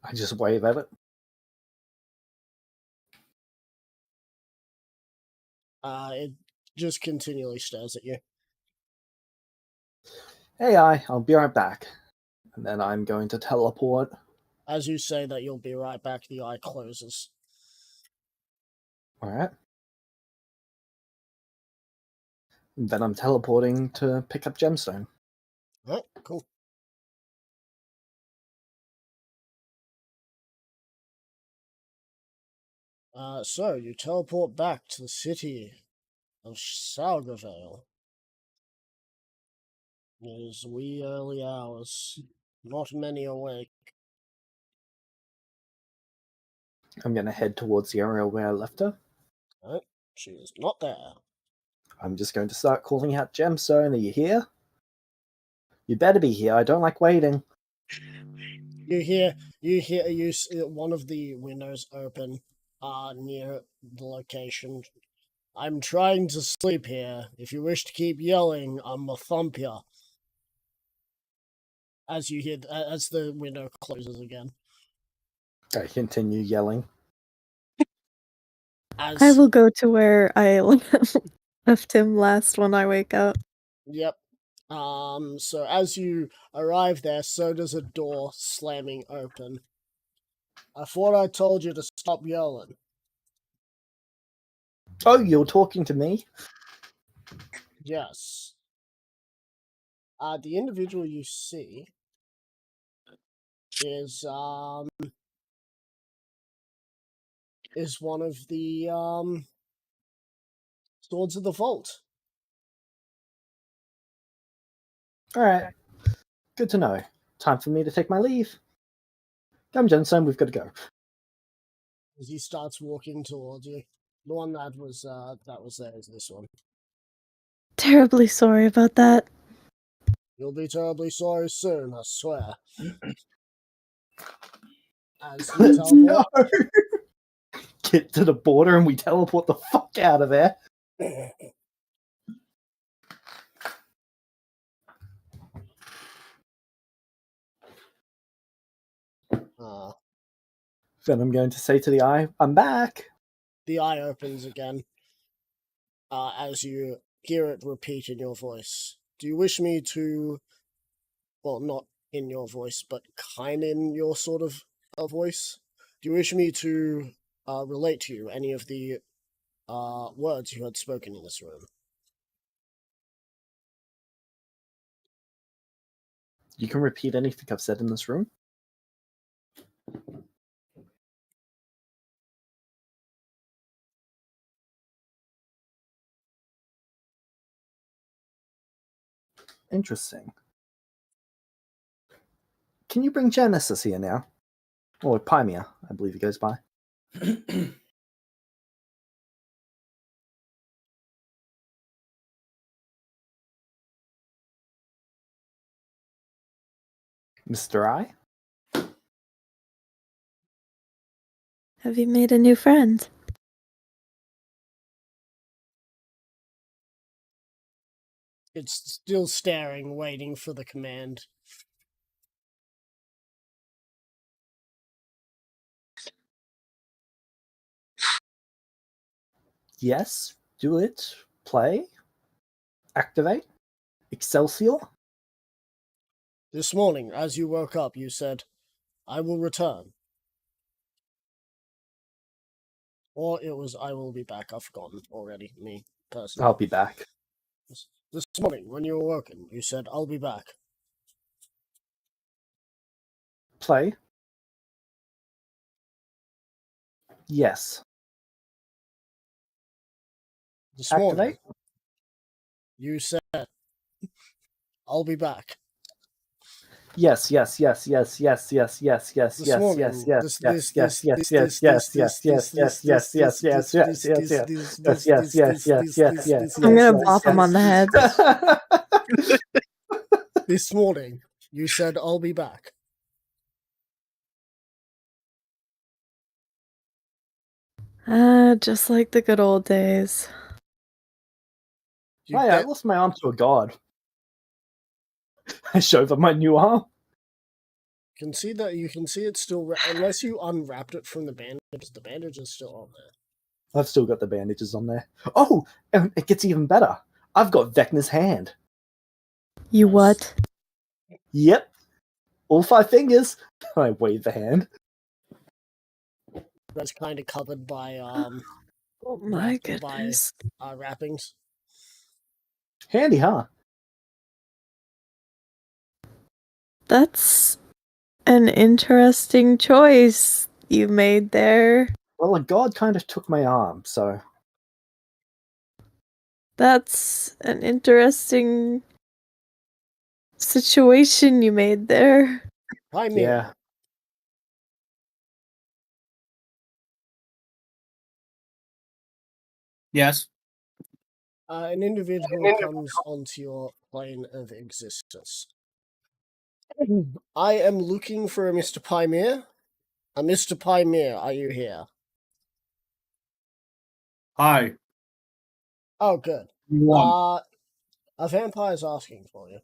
I just wave at it. It just continually stares at you. Hey, I'll be right back. And then I'm going to teleport. As you say that you'll be right back, the eye closes. Alright. Then I'm teleporting to pick up Gemstone. Alright, cool. So you teleport back to the city of Salgavale. It is wee early hours. Not many awake. I'm going to head towards the area where I left her. Right? She is not there. I'm just going to start calling out Gemstone. Are you here? You better be here. I don't like waiting. You see one of the windows open near the location. I'm trying to sleep here. If you wish to keep yelling, I'ma thump ya. As you hear, as the window closes again. I continue yelling. I will go to where I left him last when I wake up. Yep. So as you arrive there, so does a door slamming open. I thought I told you to stop yelling. Oh, you're talking to me? Yes. The individual you see is one of the Swords of the Vault. Alright. Good to know. Time for me to take my leave. Come, Gemstone, we've got to go. As he starts walking towards you. The one that was there is this one. Terribly sorry about that. You'll be terribly sorry soon, I swear. As you teleport, No! Get to the border and we teleport the fuck out of there. Then I'm going to say to the eye, I'm back. The eye opens again. As you hear it repeat in your voice. Do you wish me to, well, not in your voice, but kind in your sort of voice? Do you wish me to relate to you any of the words you had spoken in this room? You can repeat anything I've said in this room. Interesting. Can you bring Genesis here now? Or Pymia, I believe he goes by. Mr. I? Have you made a new friend? It's still staring, waiting for the command. Yes, do it. Play. Activate. Excelsior. This morning, as you woke up, you said, I will return. Or it was, I will be back. I've forgotten already, me, personally. I'll be back. This morning, when you were woken, you said, I'll be back. Play. Yes. This morning, Activate. you said, I'll be back. Yes, yes, yes, yes, yes, yes, yes, yes, This yes, morning, yes, yes, this- yes, this- yes, this- yes, this- yes, this- yes, this- yes, this- yes, this- yes, this- yes, this- yes, yes, this- yes, this- yes, this- yes, this- yes, this- yes, yes, this- yes, this- yes, I'm gonna this- bop him on the head. This morning, you said, I'll be back. Just like the good old days. You Hey, I get- lost my arm to a god. I showed them my new arm. can see that you can see it's still unless you unwrapped it from the bandage is still on there. I've still got the bandages on there. Oh, and it gets even better. I've got Vecna's hand. You Nice. what? Yep. All 5 fingers. I wave the hand. That's kind of covered by Oh my wrapped by- goodness. wrappings. Handy, huh? That's an interesting choice you made there. Well, a god kind of took my arm, so That's an interesting situation you made there. Hi, Mia. yeah. Yes. An individual comes onto your plane of existence. I am looking for a Mr. Pymere. A Mr. Pymere, are you here? Hi. Oh, good. You want? A vampire's asking for you.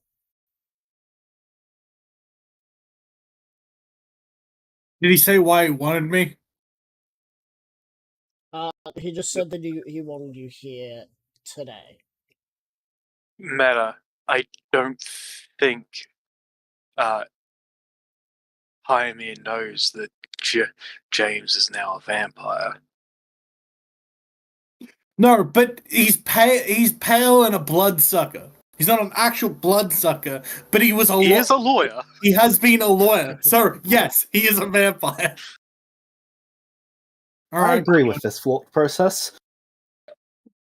Did he say why he wanted me? He just said that he wanted you here today. Meta, I don't think Pioneer knows that James is now a vampire. No, but he's pale. He's pale and a bloodsucker. He's not an actual bloodsucker, but he was a. He is a lawyer. He has been a lawyer. So yes, he is a vampire. All I right. agree with this thought process.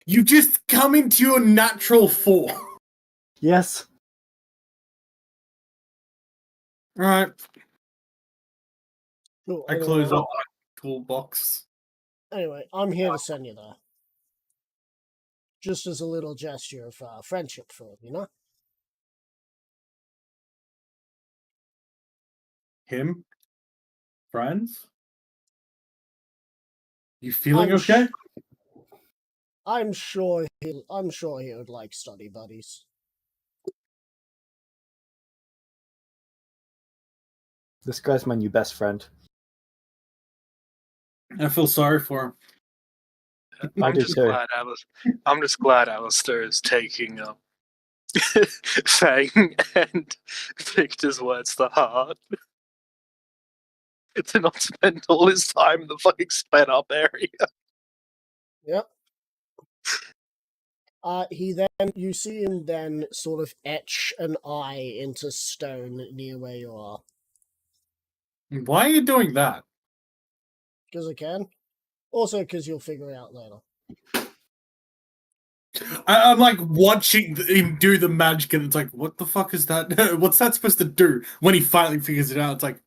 You just come into your natural form. Yes. All right. Cool, I close up my toolbox. Anyway, I'm here to send you there. Just as a little gesture of friendship for him, you know? Him? Friends? You feeling I'm okay? I'm sure he would like study buddies. This guy's my new best friend. I feel sorry for him. I do too. I'm just glad Alistair is taking Fang and Victor's words to heart. To not spend all his time in the fucking sped up area. Yep. You see him then sort of etch an eye into stone near where you are. Why are you doing that? Because I can. Also because you'll figure it out later. I'm like watching him do the magic, and it's like, what the fuck is that? What's that supposed to do? When he finally figures it out, it's like,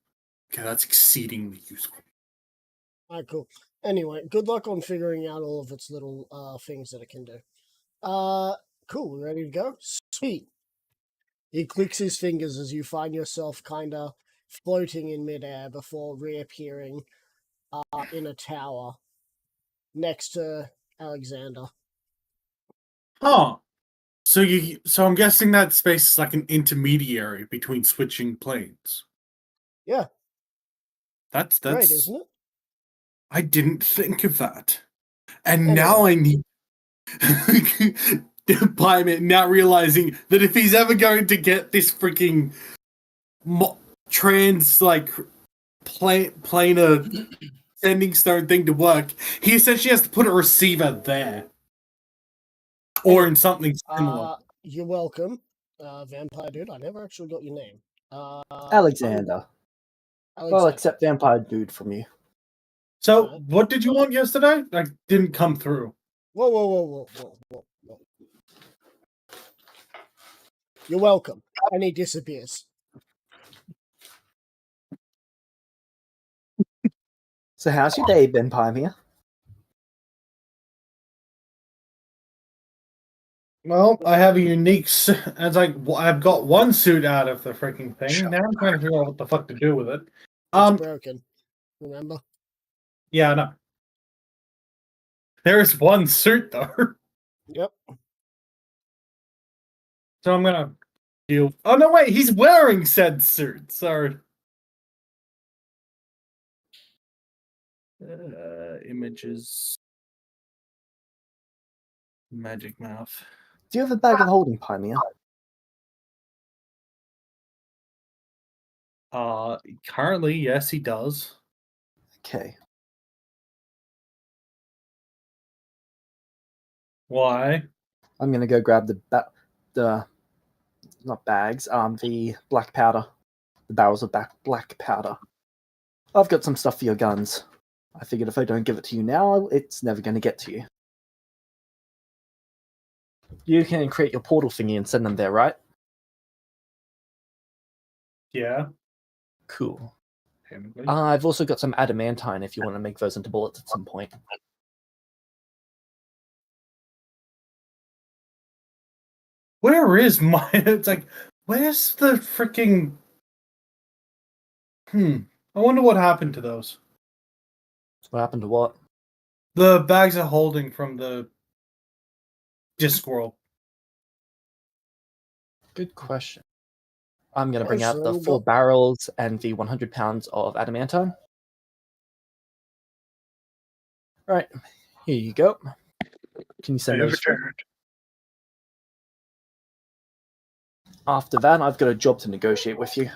okay, that's exceedingly useful. Alright, cool. Anyway, good luck on figuring out all of its little things that it can do. Cool, we ready to go? Sweet. He clicks his fingers as you find yourself kinda floating in midair before reappearing in a tower next to Alexander. Huh. So I'm guessing that space is like an intermediary between switching planes. Yeah, That's great, isn't it? I didn't think of that. And Anyway. now I need by me now realizing that if he's ever going to get this freaking trans like planar sending stone thing to work, he essentially has to put a receiver there. Or in something similar. You're welcome, Vampire Dude. I never actually got your name. Alexander. Alexander. Well, except Vampire Dude from you. So, what did you want yesterday? That didn't come through. Whoa. You're welcome. And he disappears. So how's your day been, Pymia? Well, I have a unique. It's like I've got one suit out of the freaking thing. Now I'm trying to figure out what the fuck to do with it. It's broken. Remember? Yeah, I know. There is one suit though. Yep. So I'm gonna deal. Oh no! Wait, he's wearing said suit. Sorry. Images. Magic mouth. Do you have a bag of holding, Pymia? Currently, yes, he does. Okay. Why? I'm gonna go grab the not bags, the black powder. The barrels of black powder. I've got some stuff for your guns. I figured if I don't give it to you now, it's never gonna get to you. You can create your portal thingy and send them there, right? Yeah. Cool. Technically. I've also got some adamantine if you want to make those into bullets at some point. Where is my? It's like, where's the freaking? I wonder what happened to those. What happened to what? The bags of holding from the Discworld. Good question. I'm going to bring out the Awesome. 4 barrels and the 100 pounds of adamantine. Right, here you go. Can you send those? After that, I've got a job to negotiate with you.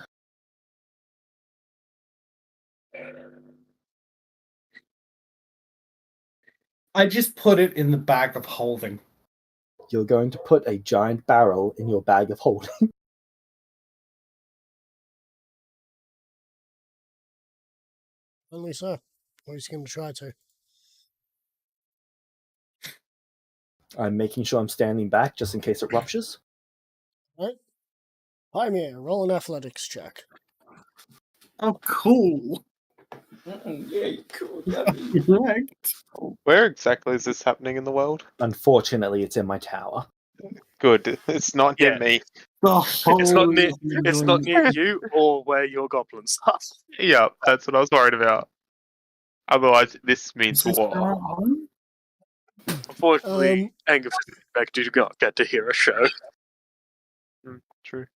I just put it in the bag of holding. You're going to put a giant barrel in your bag of holding. Only so. Or he's going to try to. I'm making sure I'm standing back just in case it ruptures. Right? Pymia, roll an athletics check. Oh, cool. Yeah, cool. Correct. Where exactly is this happening in the world? Unfortunately, it's in my tower. Good. It's not near Yeah. me. It's not near you or where your goblins are. Yeah, that's what I was worried about. Otherwise, this means war. Unfortunately, Anger did not get to hear a show. True.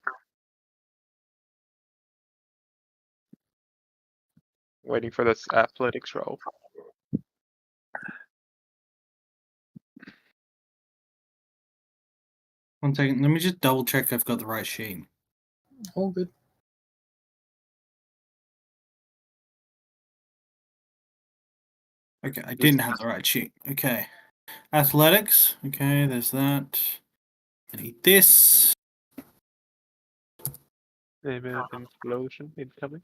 Waiting for this athletics roll. One second. Let me just double check I've got the right sheet. All good. Okay, I didn't have the right sheet. Okay. Athletics. Okay, there's that. I need this. Maybe an explosion incoming.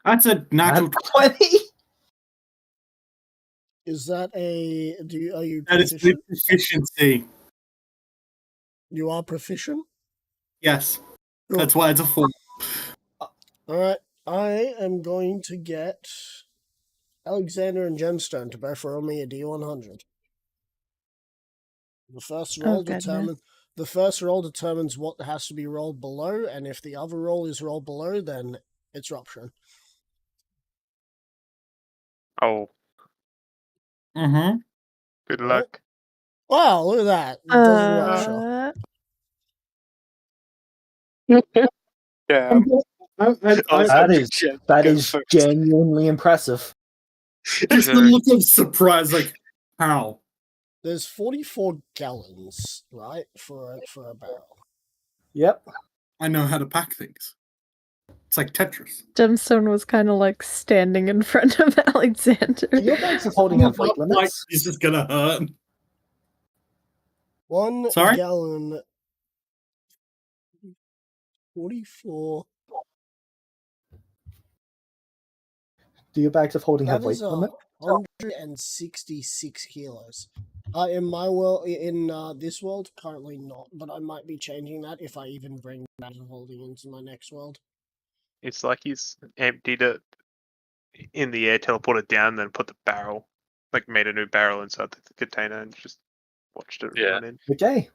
That's a natural. 20? Is that a... Are you That is the proficient? proficiency. You are proficient? Yes. Cool. That's why it's a 4. Alright, I am going to get Alexander and Gemstone to both roll me a D100. The first roll goodness. The first roll determines what has to be rolled below, and if the other roll is rolled below, then it's rupture. Oh, Mm-hmm. good luck. Wow, look at that. It doesn't rupture. Yeah. That is genuinely impressive. Just the look of surprise, like, how? There's 44 gallons, right, for a barrel. Yep. I know how to pack things. It's like Tetris. Gemstone was kind of like standing in front of Alexander. Your bags of holding have weight Like, limits. this is gonna hurt. 1 Sorry? gallon. 44. Do your bags of holding have That weight is limit? 166 kilos. In my world, in this world, currently not, but I might be changing that if I even bring bags of holding into my next world. It's like he's emptied it in the air, teleported down, then put the barrel, like made a new barrel inside the container and just watched it Yeah. run in. Okay.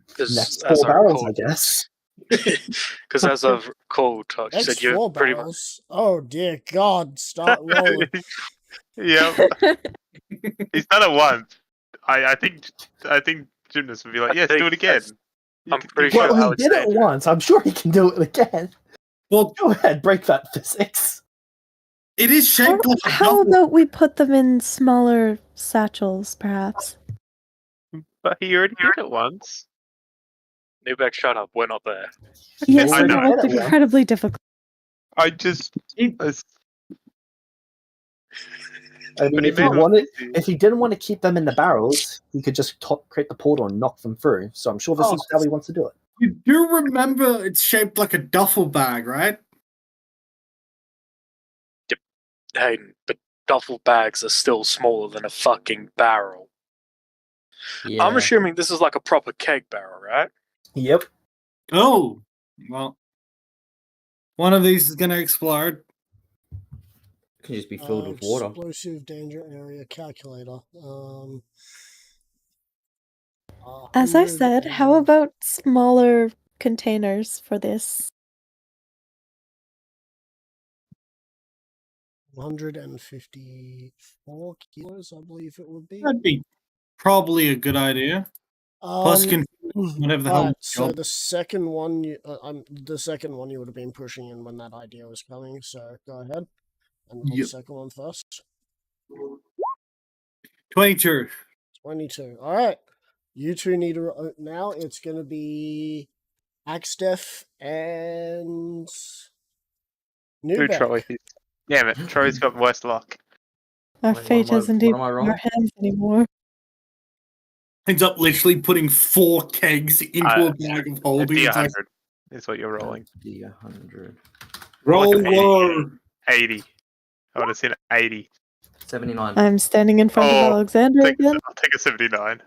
Because Next as 4 I barrels, I recalled, guess. because as I've recalled, you Next said you're 4 pretty much. barrels. Oh dear God! Start rolling. Yep. He's done it once. I think Gymnast would be like, I yes, do think it again. I'm pretty Well, sure he did it Alexander. once. I'm sure he can do it again. Well, Go ahead, break that physics. it is shaped like a How duffel. about we put them in smaller satchels, perhaps? But he already did it once. Newbeck, shut up. We're not there. Yes, I I know. know it's incredibly difficult. I just. I mean, But he if he made it wanted, easy. if he didn't want to keep them in the barrels, he could just create the portal and knock them through. So I'm sure this is how he wants to do it. You do remember it's shaped like a duffel bag, right? Hayden, but duffel bags are still smaller than a fucking barrel. Yeah. I'm assuming this is like a proper keg barrel, right? Yep. Oh, well. One of these is gonna explode. It can just be filled with water. Explosive danger area calculator. As I said, how about smaller containers for this? 154 kilos, I believe it would be. That'd be probably a good idea. Plus, whatever the hell. Alright, so the second one, you would have been pushing in when that idea was coming. So go ahead and roll the Yep. second one first. 22. 22. All right, you two need to now. It's gonna be Axtef and Do Troy. Newbeck. Damn it, Troy's got worse luck. Our Wait, fate what isn't am even I in wrong? our hands anymore. Ends up literally putting 4 kegs into a bag of holding. It's like, 100 is what you're rolling. 100. roll Like an 80. low. 80. I would have seen 80. 79. I'm standing in front of Oh, Alexander again. I'll take a 79.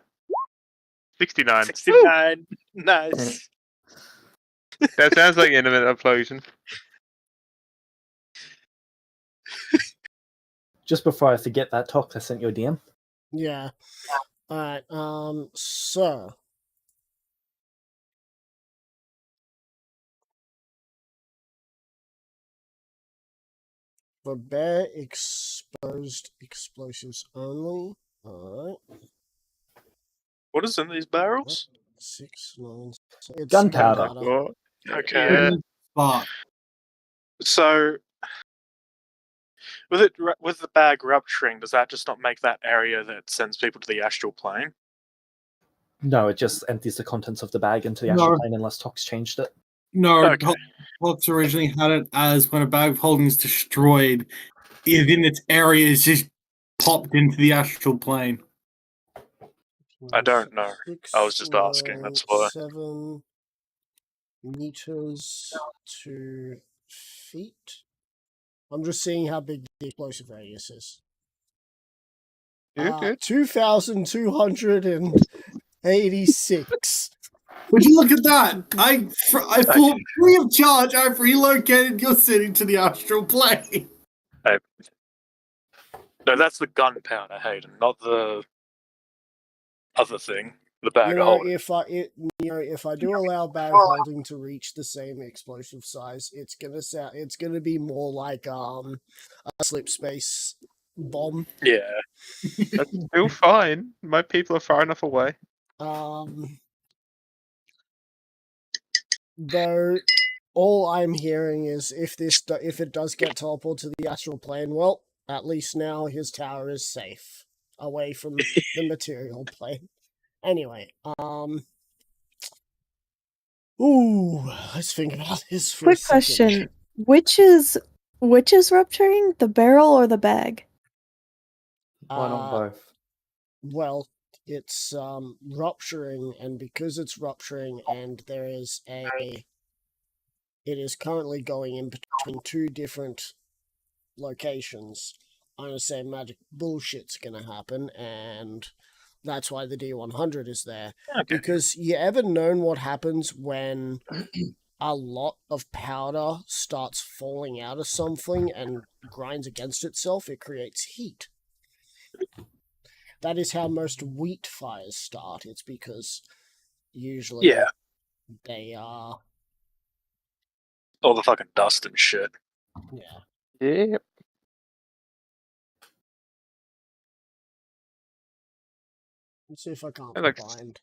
69. 69. Nice. That sounds like imminent implosion. Just before I forget that talk, I sent you a DM. Yeah. All right. So for bear exposed explosives only. All right. What is in these barrels? 6, 9. It's Gunpowder. Oh, Okay. yeah. But So, with the bag rupturing, does that just not make that area that sends people to the astral plane? No, it just empties the contents of the bag into the No. astral plane unless Tox changed it. no, Okay. Fox originally had it as when a bag of holding is destroyed, within its area is just popped into the astral plane. I don't know. I was just asking, that's why. 7 meters to feet. I'm just seeing how big the explosive radius is. Dude. 2,286. Would you look at that? I thought free of charge, I've relocated your city to the astral plane. No, that's the gunpowder, Hayden, not the other thing. The bag of holding. If I do allow bag holding to reach the same explosive size, it's gonna be more like a slip space bomb. Yeah. That's still fine. My people are far enough away. Though all I'm hearing is if it does get teleported to the astral plane, well, at least now his tower is safe away from the material plane. Anyway, let's think about this for a Quick second. question: which is rupturing, the barrel or the bag? Why not both? Well, it's rupturing, and because it's rupturing, and it is currently going in between two different locations. I'm gonna say magic bullshit's gonna happen, and that's why the D100 is there. Okay. Because you ever known what happens when a lot of powder starts falling out of something and grinds against itself? It creates heat. That is how most wheat fires start. It's because usually they are... All the fucking dust and shit. Yeah. Yep. Let's see if I can't I like- find.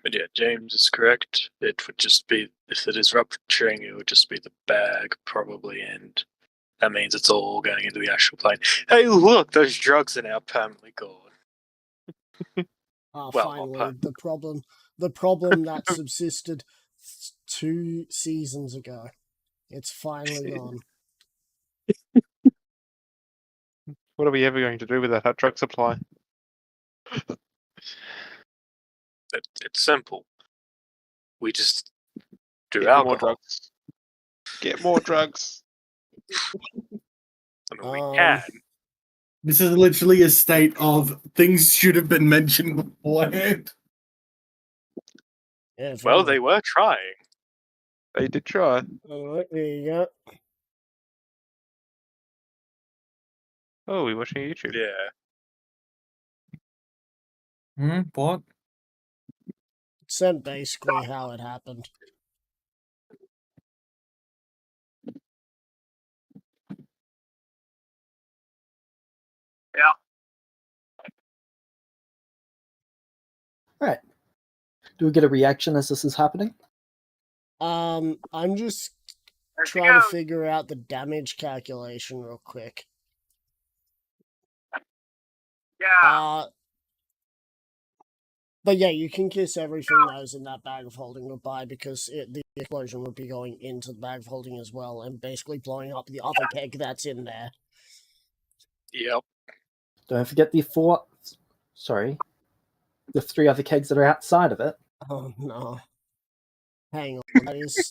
But yeah, James is correct. It would just be, if it is rupturing, it would just be the bag, probably, and that means it's all going into the actual plane. Hey, look, those drugs are now permanently gone. Well, Finally, the problem that subsisted 2 seasons ago. It's finally gone. What are we ever going to do with that drug supply? It's simple. We just do Get alcohol. more drugs. Get more drugs. I mean, we can. This is literally a state of things should have been mentioned beforehand. Yeah, Well, they were trying. They did try. Alright, there you go. Oh, we're watching YouTube. Yeah. What? Said basically how it happened. Yeah. Right. Do we get a reaction as this is happening? I'm just trying to figure out the damage calculation real quick. Yeah. But yeah, you can kiss everything that was in that bag of holding goodbye, because the explosion would be going into the bag of holding as well, and basically blowing up the other keg that's in there. Yep. Don't forget the 3 other kegs that are outside of it. Oh no. Hang on.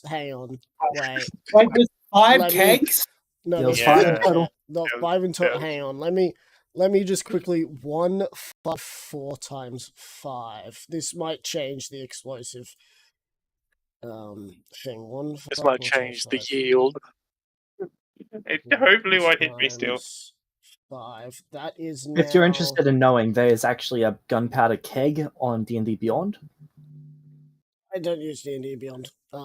Hang on. Wait. Like there's 5 Let me- kegs? No, Yeah, there's yeah. 5 in total. Yeah. 5 in total. Yeah. Hang on. Let me just quickly 4 times 5. This might change the explosive thing. 1 This might change the yield. It hopefully won't hit me still. 5. That is now... If you're interested in knowing, there is actually a gunpowder keg on D&D Beyond. I don't use D&D Beyond. I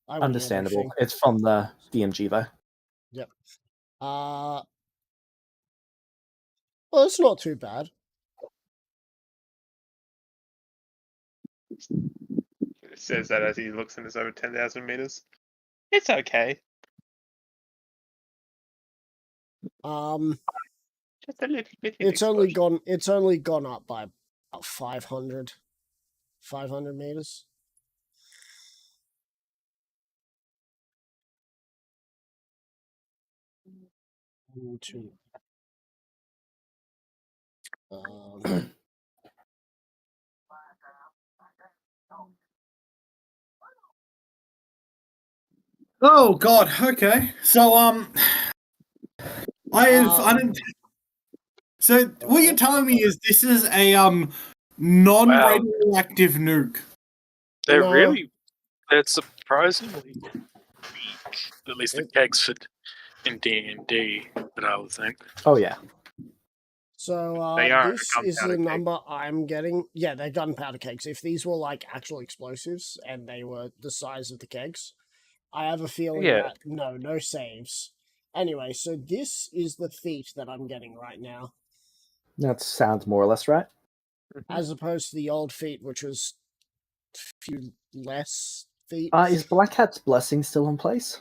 win Understandable. everything. It's from the DMG though. Well, it's not too bad. It says that as he looks and it's over 10,000 meters. It's okay. Just a little bit. It's only gone up by about 500 meters. Two. Oh god, okay. So I didn't. So what you're telling me is this is a non-radioactive nuke. They're No. really. They're surprisingly weak. At least the kegs fit in D&D, but I would think. Oh yeah. So They are this is the gunpowder cake. number I'm getting. Yeah, they're gunpowder kegs. If these were like actual explosives and they were the size of the kegs, I have a feeling Yeah. that no saves. Anyway, so this is the feat that I'm getting right now, That sounds more or less right. as opposed to the old feat, which was a few less feet. Is Black Hat's blessing still in place?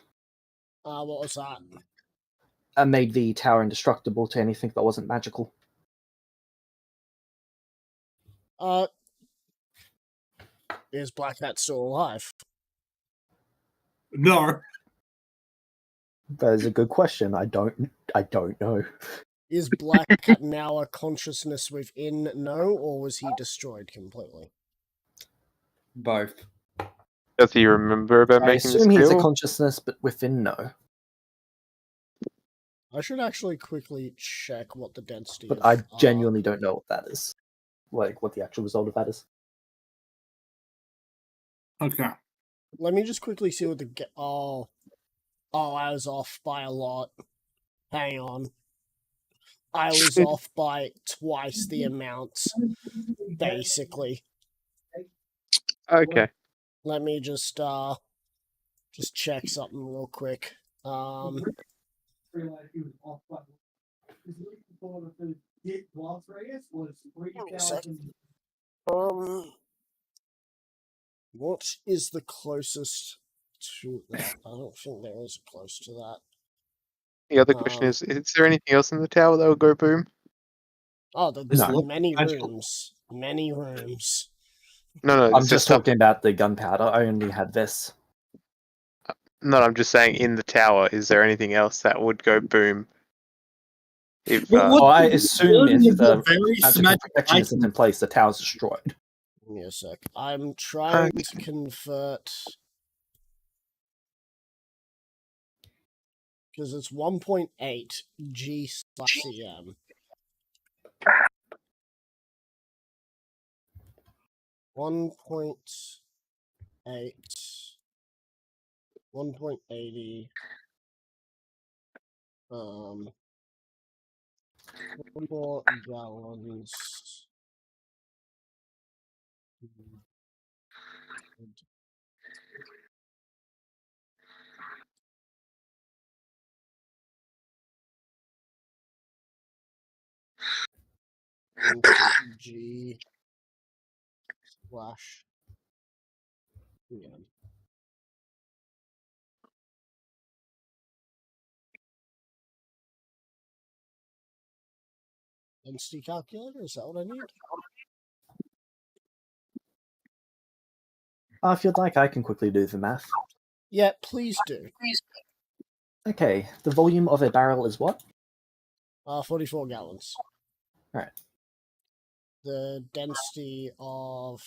What was that? Made the tower indestructible to anything that wasn't magical. Is Black Hat still alive? No. That is a good question. I don't know. Is Black Hat now a consciousness within No, or was he destroyed completely? Both. Does he remember about I making this assume he's a deal? consciousness, but within no. I should actually quickly check what the density But of, I genuinely don't know what that is. Like, what the actual result of that is. Okay. Let me just quickly see what the oh, I was off by a lot. Hang on. I was off by twice the amount, basically. Okay. Let me just check something real quick. What is the closest to that? I don't think there is close to that. The other question is there anything else in the tower that will go boom? Oh, there's No. many Magical. rooms. Many rooms. No, I'm it's just stuff. talking about the gunpowder. I only had this. No, I'm just saying in the tower. Is there anything else that would go boom? If Oh, I assume if the very magical protection isn't in place, the tower's destroyed. Give me a sec. I'm trying to convert, because it's 1.8 G/cm. 1.8, 1.80, 4 gallons. Into G slash PM. Density calculator, is that what I need? If you'd like, I can quickly do the math. Yeah, please do. Okay, the volume of a barrel is what? 44 gallons. Alright. The density of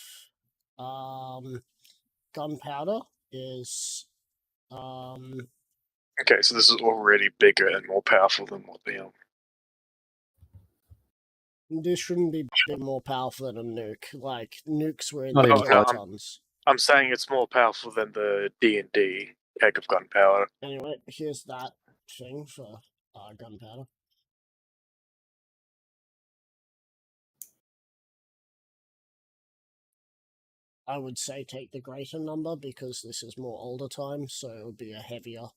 gunpowder is Okay, so this is already bigger and more powerful than what the this shouldn't be a bit more powerful than a nuke. Like nukes were in Not the even kilotons. I'm saying it's more powerful than the D&D keg of gunpowder. Anyway, here's that thing for gunpowder. I would say take the greater number because this is more older time, so it would be a heavier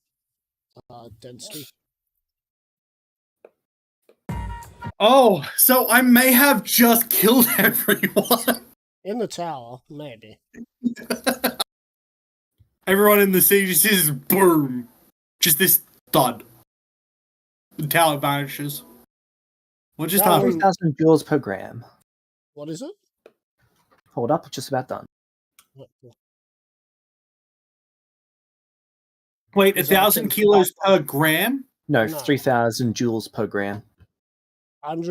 density. Oh, so I may have just killed everyone. In the tower, maybe. Everyone in the city just is boom. Just this thud. The tower vanishes. What just That happened? 3,000 joules per gram. What is it? Hold up, just about done. Wait, Is that 1,000 kilos per gram? No, No. 3,000 joules per gram. I'm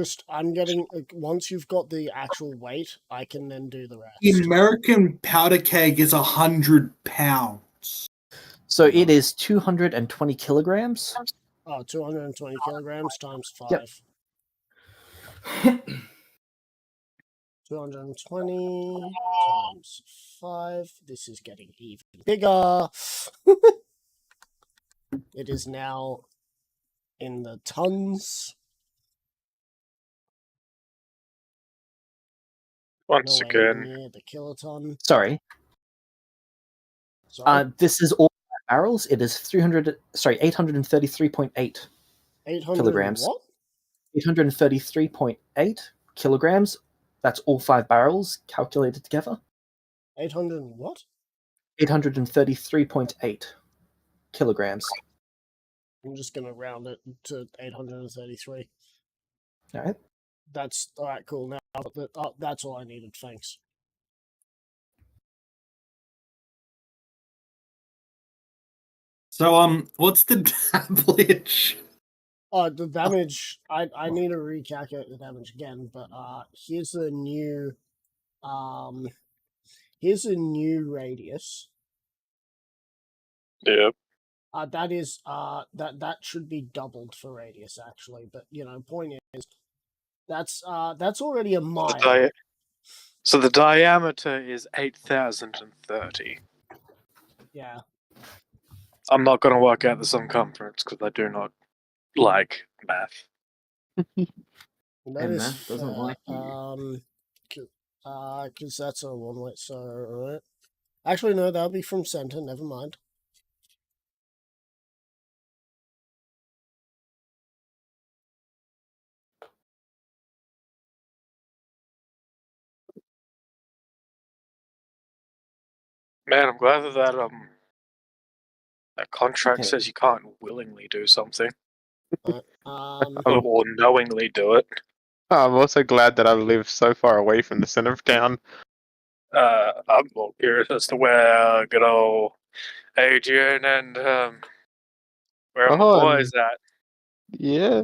getting, once you've got the actual weight, I can then do the rest. The American powder keg is 100 pounds. So it is 220 kilograms. Oh, 220 kilograms times 5. Yep. 220 times 5. This is getting even bigger. It is now in the tons. Once Nowhere again, near the kiloton. Sorry. Sorry, This is all barrels. It is 833.8 800 kilograms. what? 833.8 kilograms. That's all 5 barrels calculated together. 800 what? 833.8 kilograms. I'm just gonna round it to 833. All right. That's all right. Cool. Now that's all I needed. Thanks. So, what's the damage? The damage. I need to recalculate the damage again, but here's a new radius. yeah. That is that should be doubled for radius actually, but point is that's already a mile. So the diameter is 8,030. Yeah. I'm not going to work out the circumference because I do not like math. That And is math doesn't fair. like you. Because that's a one-way. So, alright. Actually, no, that'll be from center. Never mind. Man, I'm glad that that contract Okay. says you can't willingly do something Right. or knowingly do it. I'm also glad that I live so far away from the center of town. I'm more curious as to where good old Adrian and where my Oh, boys at. Yeah,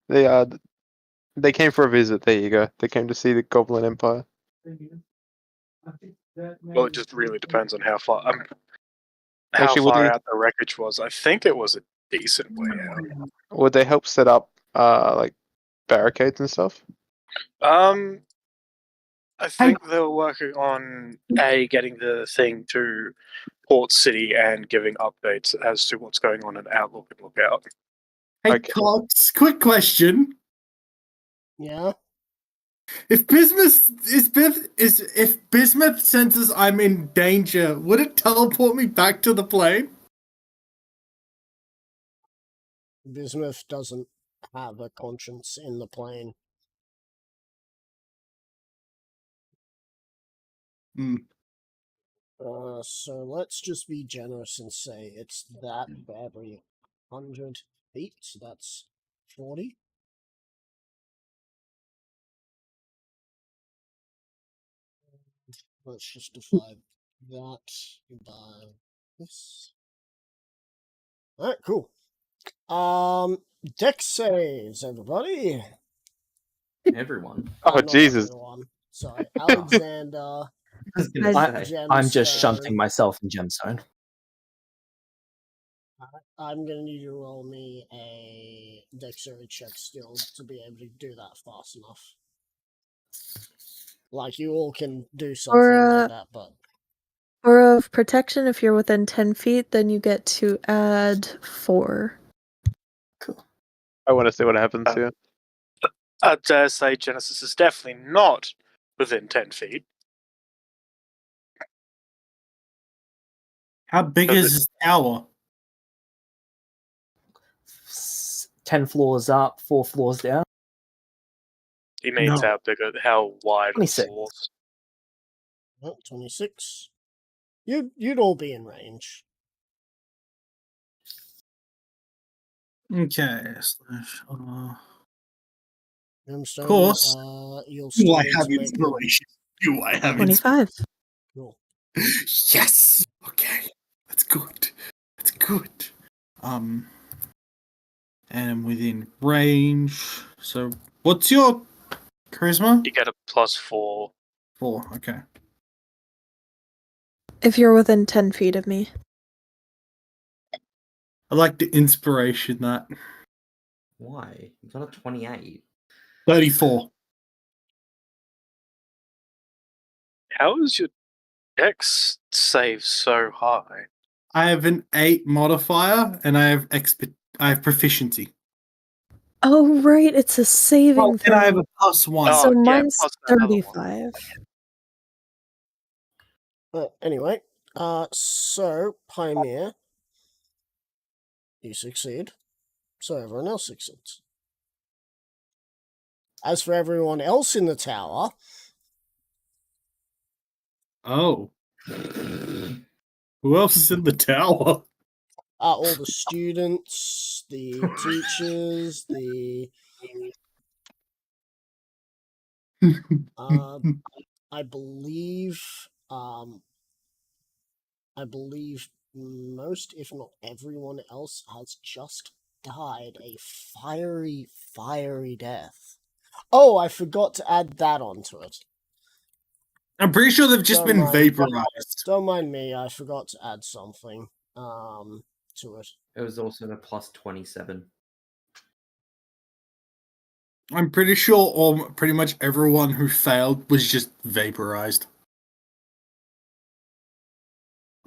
they came for a visit. There you go. They came to see the Goblin Empire. Well, it just really depends on how far Actually, would far they out the wreckage was. I think it was a decent way out. would they help set up like barricades and stuff? I think they were working on getting the thing to Port City and giving updates as to what's going on in Outlook and Lookout. Hey, Okay. Cox, quick question. Yeah. If Bismuth senses I'm in danger, would it teleport me back to the plane? Bismuth doesn't have a conscience in the plane. So let's just be generous and say it's that badly 100 feet, so that's 40. Let's just divide that by this. Alright, cool. Dex saves, everybody. Everyone. Oh Not Jesus! everyone. Sorry, Alexander. I was gonna say. I'm just Gemstone. shunting myself in Gemstone. I'm gonna need you to roll me a dexterity check still to be able to do that fast enough. Like, you all can do something like that, but... Aura of protection, if you're within 10 feet, then you get to add 4. I want to see what happens here. I dare say Genesis is definitely not within 10 feet. How big is this tower? 10 floors up, 4 floors down. He means No. how wide the 26. floors. Oh, 26. You'd all be in range. Okay. Gemstone, course. you'll Do still I need have to make... inspiration? Do I have 25. Cool. Yes. Okay. That's good. That's good. And within range. So, what's your charisma? You get a +4. 4. Okay. If you're within 10 feet of me. I like the inspiration that. Why? You got a 28. 34. How is your Dex save so high? I have an 8 modifier, and I have proficiency. Oh, right, it's a saving Oh, and I have throw. a +1. Oh, So yeah, mine's plus that other one. 35. Anyway, so Pymir, you succeed. So everyone else succeeds. As for everyone else in the tower, Oh. Who else is in the tower? all the students, the teachers, the I believe most, if not everyone else, has just died a fiery death. Oh, I forgot to add that onto it. I'm pretty sure they've just Don't been mind. vaporized. Don't mind me, I forgot to add something to it. It was also a plus 27. I'm pretty sure pretty much everyone who failed was just vaporized.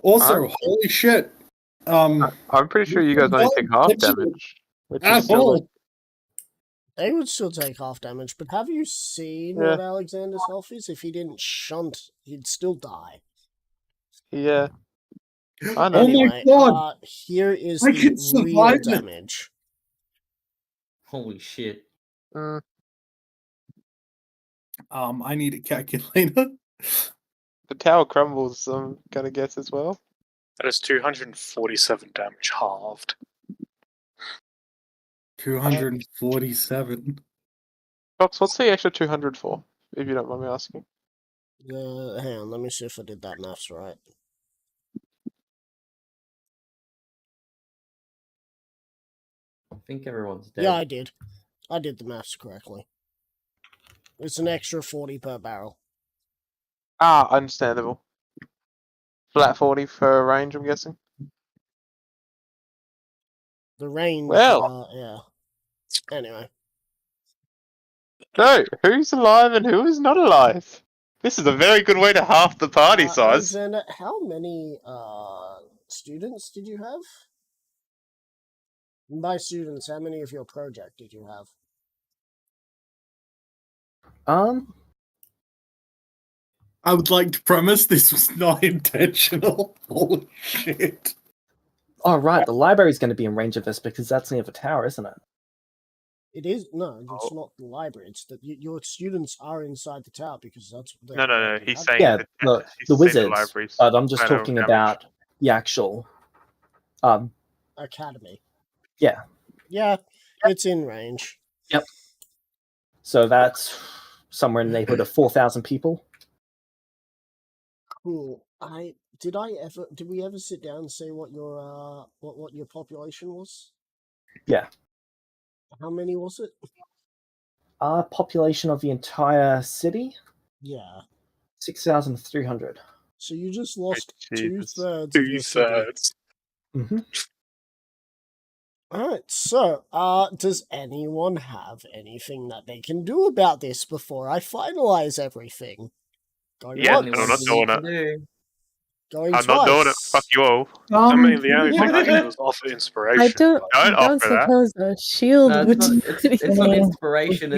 Also, holy shit. I'm pretty sure you guys only take half damage. Which is At still all. like, They would still take half damage, but have you seen Yeah. what Alexander's health is? If he didn't shunt, he'd still die. yeah. I know. Oh my Anyway, god! here is I the can real survive this. damage. Holy shit. I need a calculator. The tower crumbles, I'm gonna guess as well. That is 247 damage halved. 247. Fox, what's the extra 200 for? If you don't mind me asking. Hang on, let me see if I did that maths right. I think everyone's dead. Yeah, I did. I did the maths correctly. It's an extra 40 per barrel. Ah, understandable. Flat 40 for range, I'm guessing. The range, Well. yeah. Anyway. No, who's alive and who is not alive? This is a very good way to half the party size. Alexander, how many students did you have? And by students, how many of your project did you have? I would like to premise this was not intentional. Holy shit. Oh, right, the library's going to be in range of this because that's near the tower, isn't it? It is no, it's not the library. It's that your students are inside the tower because that's what No. He's saying Yeah, that the he's saying wizards, libraries. but I'm just I know talking damage. about the actual... academy. Yeah. Yeah, it's in range. Yep. So that's somewhere in the neighborhood of 4,000 people. Cool. Did we ever sit down and say what your what your population was? Yeah. How many was it? Population of the entire city? Yeah. 6,300. So you just lost Jesus. 2/3 of your city. 2/3. Mm-hmm. Alright, so, does anyone have anything that they can do about this before I finalize everything? Going Yeah, once, I'm not doing it. going I'm twice. not doing it. Fuck you all. I mean, the only thing I can do is offer inspiration. I don't Don't offer that. suppose a shield No, would it's do not, it's not anything. inspiration.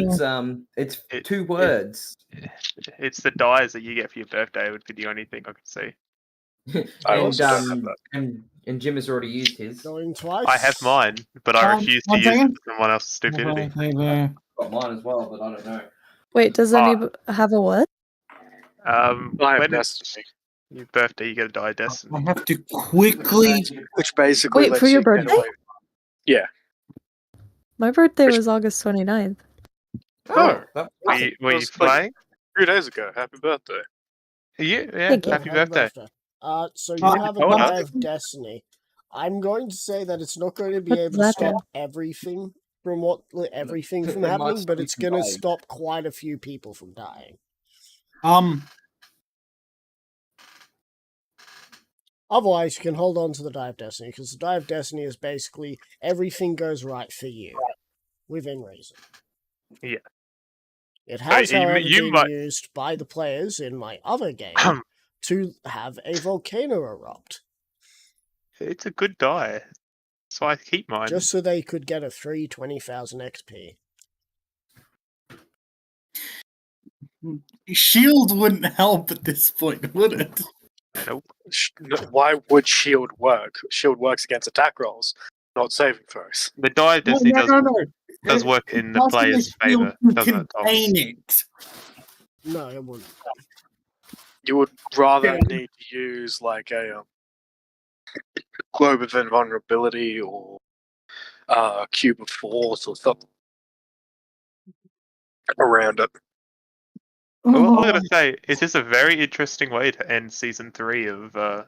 It's It- 2 words. It's the dyes that you get for your birthday would be the only thing I could see. I and, also don't have that. and Jim has already used his. Going twice. I have mine, but I refuse to one use it second. for someone else's stupidity. Got mine as well, but I don't know. Wait, does any have a what? I have When Destiny, it's your birthday, you get a die destiny. I have to quickly. which basically Wait, lets for your you get birthday? away- Yeah. My birthday Which- was August 29th. Oh, that- Were you That was like flying? 3 days ago. Happy birthday. Yeah, Thank you. happy birthday. So you have a oh, Die of Destiny. I'm going to say that it's not going to be What able does to that stop mean? everything from everything from It might happening, but stop it's you going to dying. stop quite a few people from dying. Otherwise, you can hold on to the Die of Destiny, because the Die of Destiny is basically everything goes right for you, within reason. Yeah. It has, you- however, you been might- used by the players in my other game to have a volcano erupt. It's a good die. So I keep mine. just so they could get a free 20,000 XP. Shield wouldn't help at this point, would it? Nope. Why would shield work? Shield works against attack rolls, not saving throws. The die of Destiny does work in the Possibly player's shield favor, can doesn't it, Tom? contain it. No, it wouldn't. You would rather Yeah. need to use like a globe of invulnerability or cube of force or something around it. Well, I'm gonna say, is this a very interesting way to end season 3 of the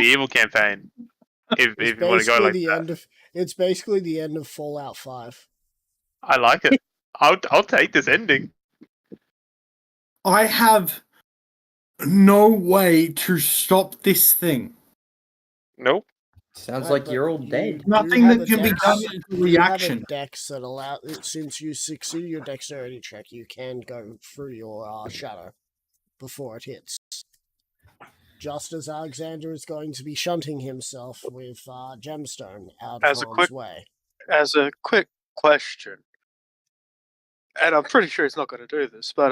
Evil campaign? If It's you want to go basically like the that, end of. It's basically the end of Fallout 5. I like it. I'll take this ending. I have no way to stop this thing. Nope. Sounds Right, like but you're all you dead. do Nothing have that a can be dex- done in You have a reaction. dex that allow. Since you succeed your dexterity check, you can go through your shadow before it hits. Just as Alexander is going to be shunting himself with Gemstone out of As a harm's quick- way. As a quick question, and I'm pretty sure he's not going to do this, but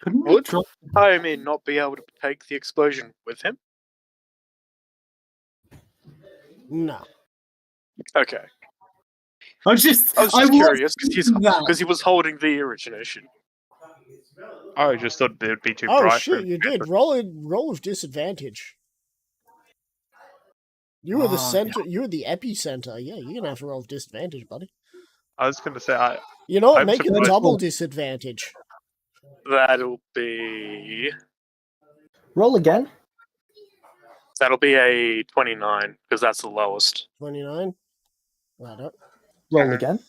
Couldn't we would drop- Pyomir not be able to take the explosion with him? No. Okay, I was just curious that. because he was holding the origination. I just thought it'd be too Oh bright. for shit! him You to did roll with disadvantage. You were the Ah, center. You were the epicenter. Yeah, you're gonna have to roll with disadvantage, buddy. I was gonna say, You know what? I'm Make it surprised- double disadvantage. That'll be Roll a 29 because that's the lowest. 29. Right up. roll again.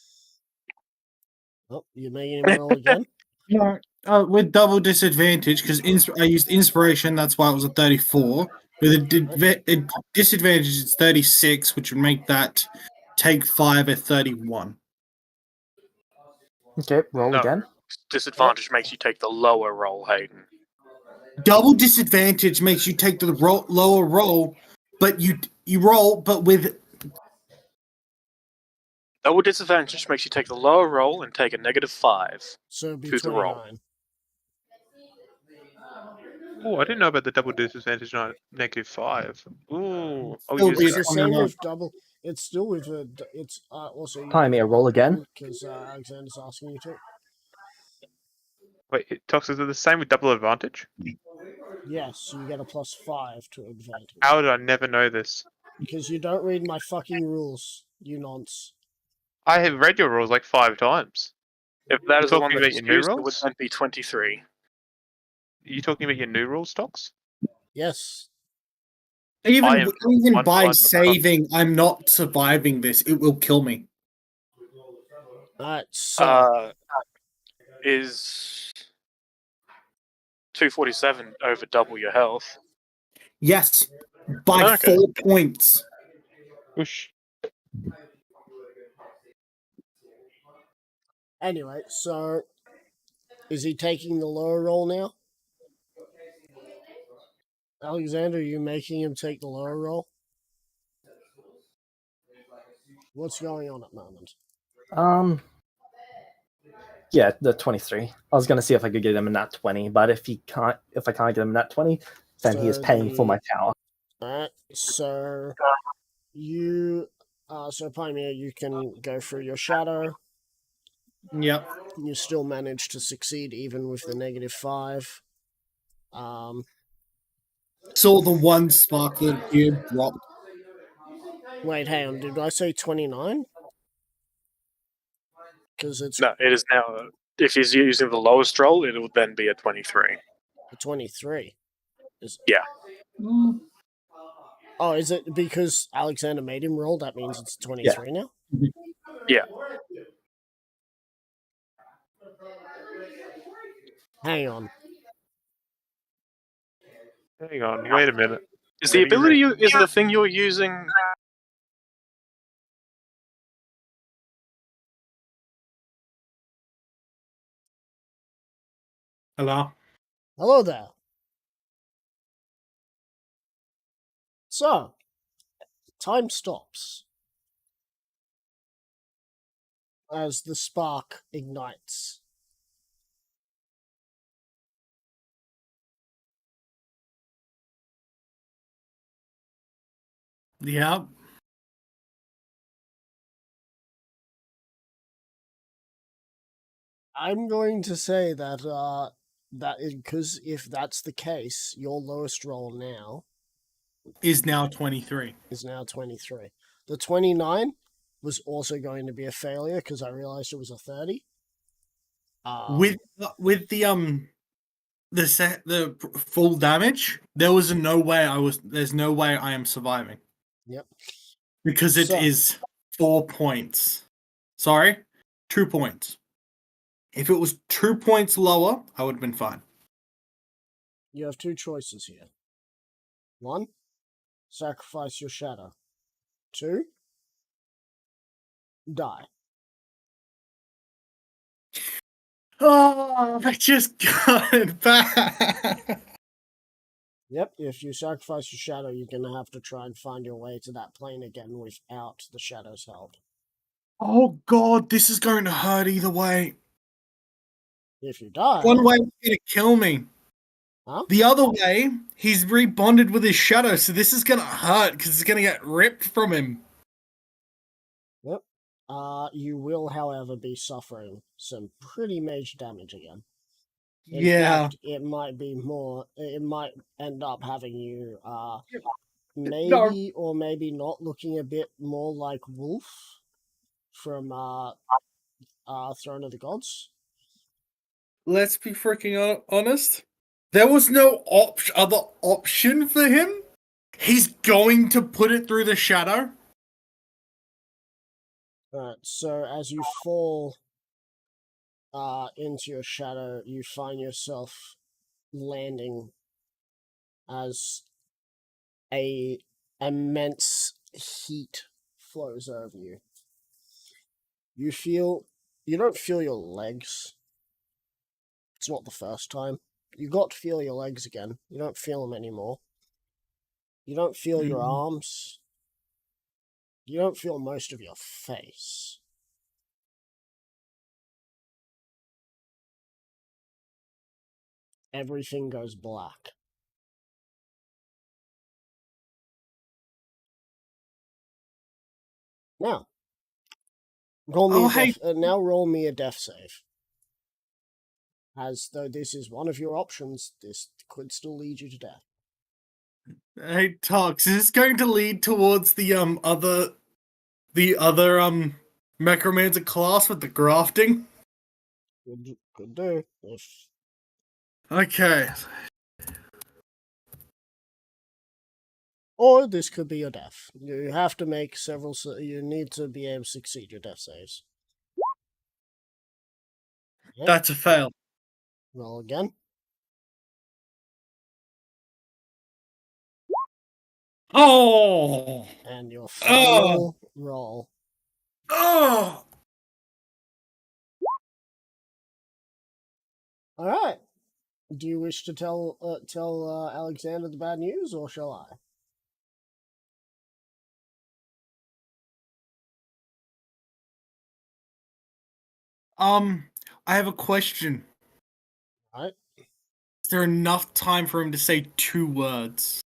Oh, you're making him roll again. No, with double disadvantage because I used inspiration. That's why it was a 34. With a disadvantage, it's 36, which would make that take 5 at 31. Okay, roll No. again. Disadvantage makes you take the lower roll, Hayden. Double disadvantage makes you take the lower roll, but you roll, but with Double disadvantage makes you take the lower roll and take a -5. So it'd be Choose the roll. 29. oh, I didn't know about the double disadvantage on -5. Ooh, I'll Still use be It's that. the same 29. with double. It's still with a. It's also. Pyomir, roll again. Because Alexander's asking you to. Wait, Tox, is it the same with double advantage? Yes, you get a +5 to advantage. How did I never know this? Because you don't read my fucking rules, you nonce. I have read your rules like 5 times. If that You're is the one talking that's about your new used, it would rolls? then be 23. Are you talking about your new rules, Tox? Yes. even I am one by line of saving, I'm not surviving this. It will kill me. Alright, so. Is 247 over double your health? Yes, by Okay. 4 points. Whoosh. Anyway, so. Is he taking the lower roll now? Alexander, are you making him take the lower roll? What's going on at the moment? Yeah, the 23. I was gonna see if I could get him in that 20, but if I can't get him in that 20, then he is So paying for the- my tower. Alright, so you so Pyomir, you can go through your shadow. Yep. You still manage to succeed even with the -5. Saw the one sparkling cube drop. Wait, hang on, did I say 29? Because it's No, it is now. If he's using the lowest roll, it will then be a 23. a 23. Yeah. Oh, is it because Alexander made him roll? That means it's 23 now? Yeah. Hang on. Hang on, wait a minute. Is the ability is the thing you're using? Hello. Hello there. So, time stops. as the spark ignites. Yeah. I'm going to say that that is because if that's the case, your lowest roll now Is now 23. is now 23. The 29 was also going to be a failure because I realized it was a 30. With the full damage, there's no way I am surviving. Yep. Because it So- is 4 points. Sorry, 2 points. If it was 2 points lower, I would have been fine. You have two choices here. 1, sacrifice your shadow. 2, die. Oh, I just got it back. Yep, if you sacrifice your shadow, you're going to have to try and find your way to that plane again without the shadow's help. Oh god, this is going to hurt either way. If you die, One way he's gonna kill me. Huh? The other way, he's rebonded with his shadow, so this is gonna hurt because it's gonna get ripped from him. you will, however, be suffering some pretty major damage again. In Yeah. fact, it might be more. It might end up having you, maybe No. or maybe not looking a bit more like Wolf from Throne of the Gods. Let's be freaking honest. There was no other option for him. He's going to put it through the shadow. Alright, so as you fall into your shadow, you find yourself landing as a immense heat flows over you. You don't feel your legs. It's not the first time. You got to feel your legs again. You don't feel them anymore. You don't feel your arms. You don't feel most of your face. Everything goes black. Now, roll me a death save. As though this is one of your options, this could still lead you to death. Hey, Tox, is this going to lead towards the other Necromancer class with the grafting? Could do. If Okay. Or this could be your death. You have to make several. You need to be able to succeed your death saves. Okay, That's a fail. roll again. Oh! And your final roll. Oh! All right. Do you wish to tell Alexander the bad news, or shall I? I have a question. Right. Is there enough time for him to say 2 words?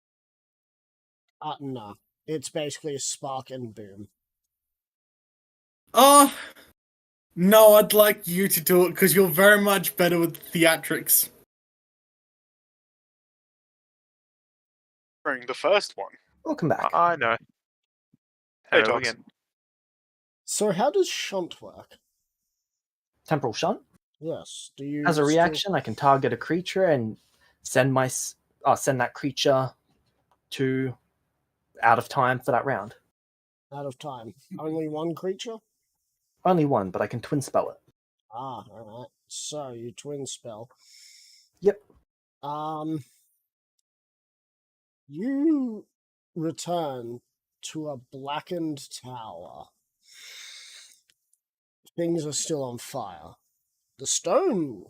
No. It's basically a spark and boom. No, I'd like you to do it because you're very much better with theatrics. Bring the first one. Welcome back. I know. Hey, Hello Tox. again. So how does shunt work? Temporal shunt. Yes. Do you As a still- reaction, I can target a creature and send that creature to out of time for that round. out of time? Only one creature? Only one, but I can twin spell it. Alright. So you twin spell. Yep. You return to a blackened tower. Things are still on fire. The stone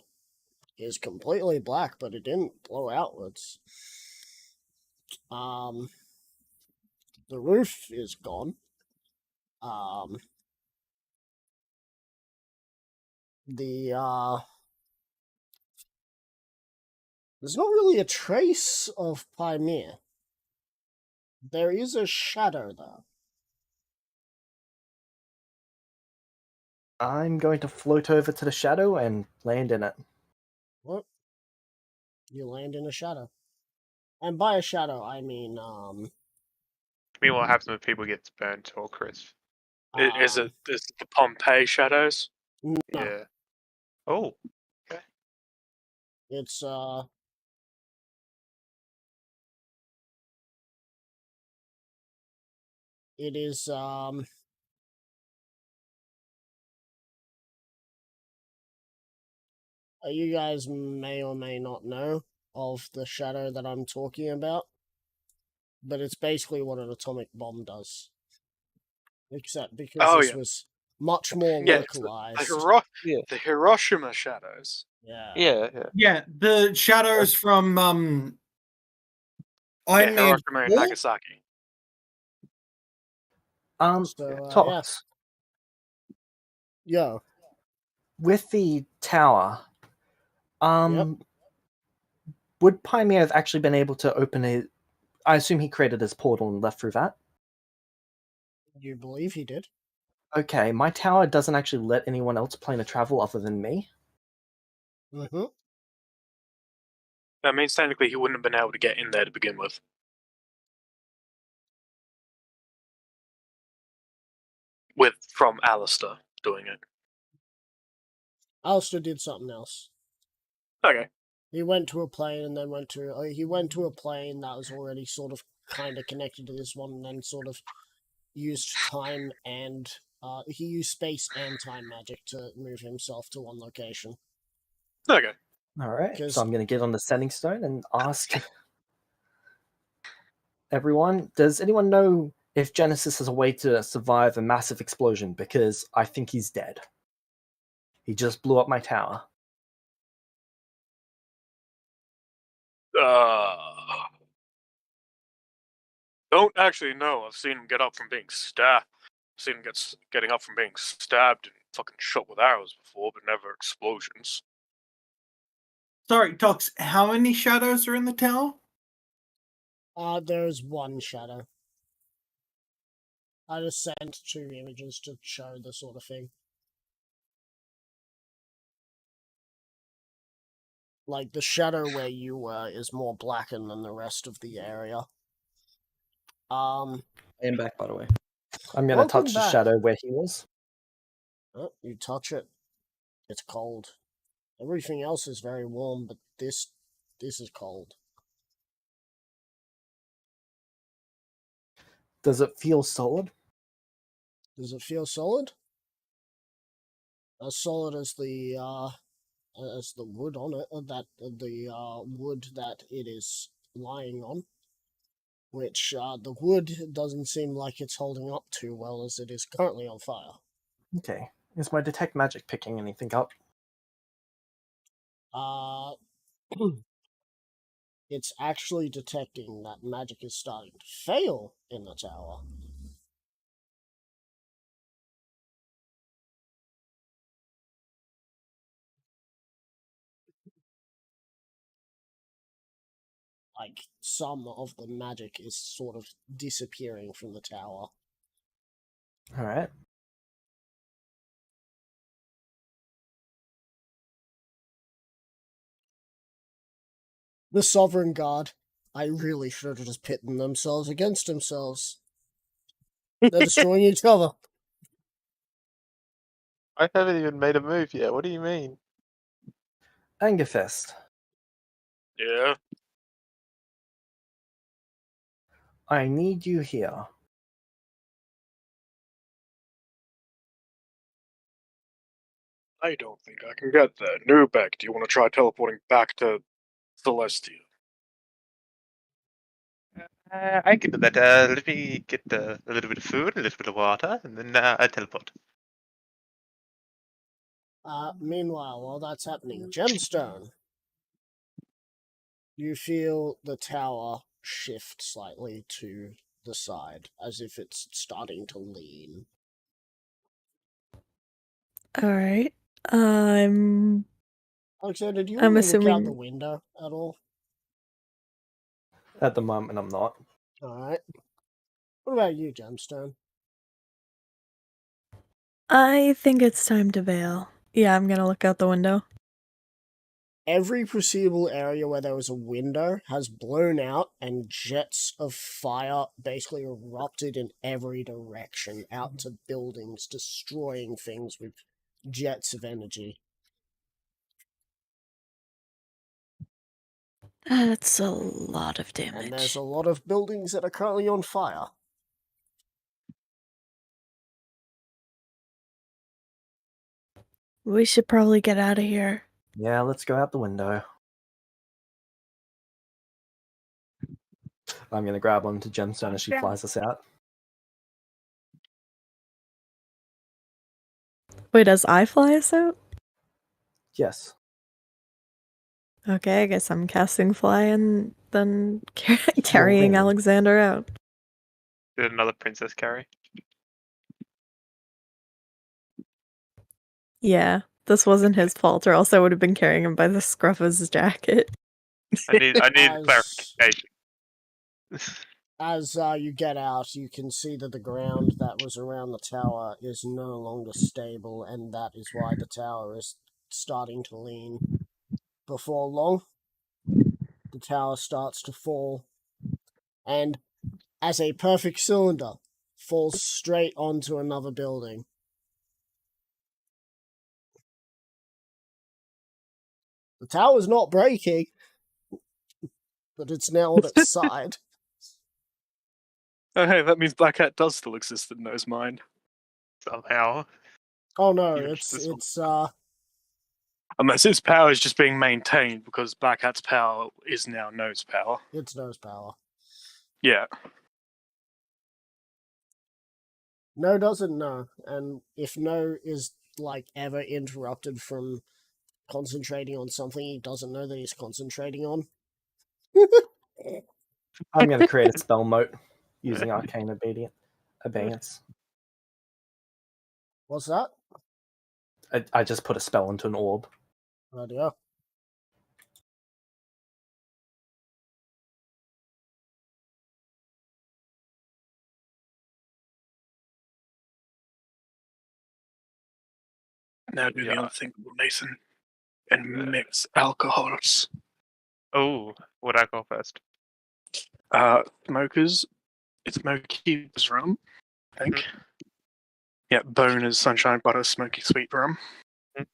is completely black, but it didn't blow outwards. The roof is gone. the there's not really a trace of Pymere. There is a shadow though. I'm going to float over to the shadow and land in it. What? You land in a shadow. And by a shadow I mean I mean, what happens when people get burnt or crisp? Is it the Pompeii shadows? no, Yeah. Oh, it's it is you guys may or may not know of the shadow that I'm talking about, but it's basically what an atomic bomb does. Except because Oh, this yeah. was much more Yeah, it's localized. the Hiroshima shadows. Yeah. yeah. Yeah, the shadows from Yeah, Iron Man Hiroshima and 4? Nagasaki. So Tox, Yo. with the tower, Yep. would Pymere have actually been able to open it? I assume he created his portal and left through that. You believe he did? Okay, my tower doesn't actually let anyone else plane a travel other than me. Mm-hmm. That means technically he wouldn't have been able to get in there to begin with. From Alistair doing it. Alistair did something else. Okay. He went to a plane and then he went to a plane that was already sort of kind of connected to this one, and then sort of used time and he used space and time magic to move himself to one location. Okay. All right, 'Cause- so I'm going to get on the sending stone and ask everyone, does anyone know if Genesis has a way to survive a massive explosion? Because I think he's dead. He just blew up my tower. Don't actually know. I've seen him get up from being stabbed. I've seen him getting up from being stabbed and fucking shot with arrows before, but never explosions. Sorry, Tox, how many shadows are in the tower? There's one shadow. I just sent 2 images to show the sort of thing. Like, the shadow where you were is more blackened than the rest of the area. I am back, by the way. I'm going to Welcome touch the back. shadow where he was. Oh, you touch it. It's cold. Everything else is very warm, but this is cold. Does it feel solid? Does it feel solid? As solid as the wood on it, the wood that it is lying on. Which the wood doesn't seem like it's holding up too well, as it is currently on fire. Okay. Is my detect magic picking anything up? It's actually detecting that magic is starting to fail in the tower. Like, some of the magic is sort of disappearing from the tower. All right. The Sovereign Guard. I really should have just pitted themselves against themselves. They're destroying each other. I haven't even made a move yet. What do you mean? Angerfest, Yeah. I need you here. I don't think I can get there. Nubek, do you want to try teleporting back to Celestia? I can do that. Let me get a little bit of food, a little bit of water, and then I teleport. Meanwhile, while that's happening, Gemstone. You feel the tower shift slightly to the side, as if it's starting to lean. All right. I'm Alexander, do you I'm want to look out the assuming window at all? At the moment, I'm not. Alright. What about you, Gemstone? I think it's time to bail. Yeah, I'm gonna look out the window. Every perceivable area where there was a window has blown out, and jets of fire basically erupted in every direction out to buildings, destroying things with jets of energy. That's a lot of And there's damage. a lot of buildings that are currently on fire. We should probably get out of here. Yeah, let's go out the window. I'm gonna grab onto Gemstone as she flies us out. Wait, does I fly us out? Yes. Okay, I guess I'm casting fly and then carrying really? Alexander out. Did another princess carry? Yeah, this wasn't his fault, or else I would have been carrying him by the scruff of his jacket. I need As- clarification. As you get out, you can see that the ground that was around the tower is no longer stable, and that is why the tower is starting to lean. Before long, the tower starts to fall, and as a perfect cylinder, falls straight onto another building. The tower's not breaking, but it's now on its side. Oh, hey, that means Black Hat does still exist in No's mind. Somehow. Oh no, Even it's this one. it's Unless his power is just being maintained because Black Hat's power is now No's power. it's No's power. Yeah. No doesn't know, and if No is like ever interrupted from concentrating on something he doesn't know that he's concentrating on. I'm gonna create a spell mote using Arcane Abeyance. What's that? I just put a spell into an orb. Idea. Now do the Yeah. unthinkable, Mason, and mix alcohols. Oh, would I go first? Smokers. It's Mokee's rum, I think. Yeah, Boner's Sunshine Butter Smoky Sweet rum. Mm.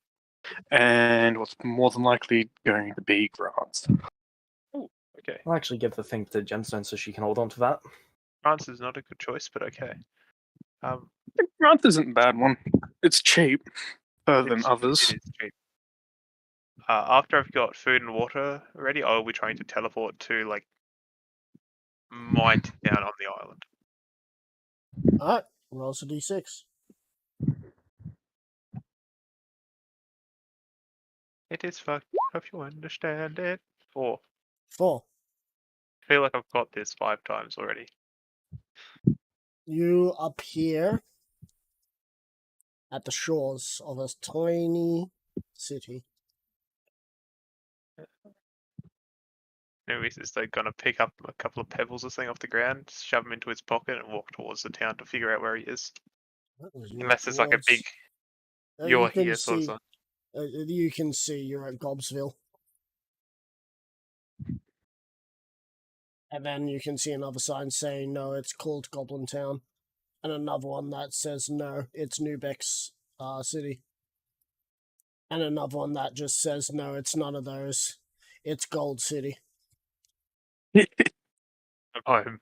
And what's more than likely going to be Grants. Okay. I'll actually give the thing to Gemstone so she can hold on to that. France is not a good choice, but okay. Grant isn't a bad one. It's cheap, further than others. It is cheap. After I've got food and water ready, I'll be trying to teleport to like my town on the island. Alright, roll a d6. It is fucked if you understand it. 4. 4. I feel like I've got this 5 times already. You appear at the shores of a tiny city. Anyways, is like gonna pick up a couple of pebbles or something off the ground, shove them into his pocket, and walk towards the town to figure out where he is. Unless it's like a big "you're here" sort of. You can see you're at Gobsville. And then you can see another sign saying, no, it's called Goblin Town. And another one that says, no, it's Newbeck's city. And another one that just says, no, it's none of those. It's Gold City. I'm home.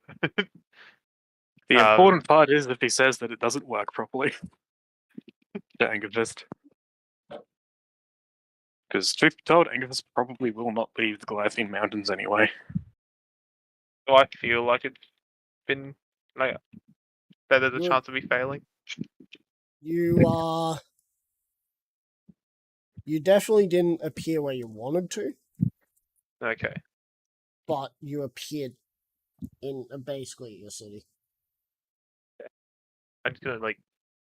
The important part is if he says that it doesn't work properly. Angevist. Because truth be told, Angevist probably will not leave the Goliathian Mountains anyway. Do I feel like it's been like better the You're- chance of me failing? You definitely didn't appear where you wanted to, Okay. but you appeared in basically your city. I'm just gonna like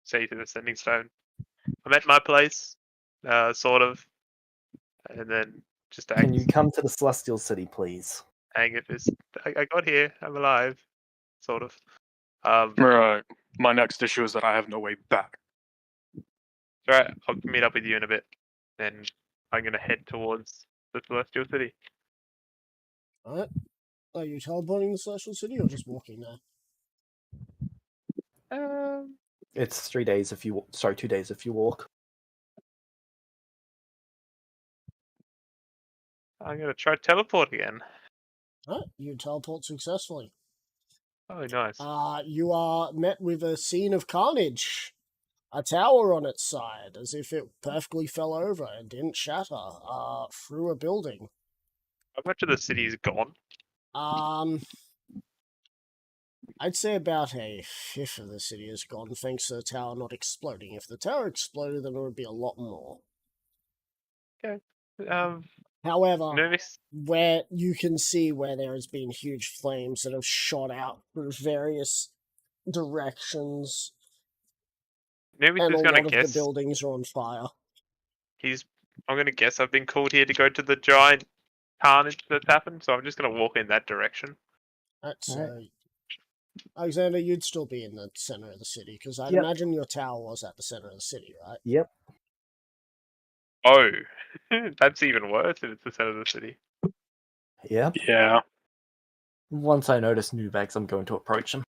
say to the sending stone, I'm at my place. sort of, and then just Can you act. come to the Celestial City, please? Hang it. I got here. I'm alive, sort of. Right. My next issue is that I have no way back. Right. I'll meet up with you in a bit. Then I'm gonna head towards the Celestial City. Alright. Are you teleporting the Celestial City or just walking there? It's 3 days if you. Sorry, 2 days if you walk. I'm gonna try teleport again. Alright, you teleport successfully. Oh, nice. You are met with a scene of carnage. A tower on its side, as if it perfectly fell over and didn't shatter, through a building. How much of the city is gone? I'd say about a fifth of the city is gone, thanks to the tower not exploding. If the tower exploded, then it would be a lot more. However, Nervous. where you can see where there has been huge flames that have shot out through various directions, Nervous and is a gonna lot of guess. the buildings are on fire. I'm gonna guess I've been called here to go to the giant carnage that's happened, so I'm just gonna walk in that direction. That's Alright. Alexander, you'd still be in the center of the city, because I'd Yep. imagine your tower was at the center of the city, right? Yep. Oh, that's even worse if it's the center of the city. Yep. Yeah. Once I notice Nubex, I'm going to approach him.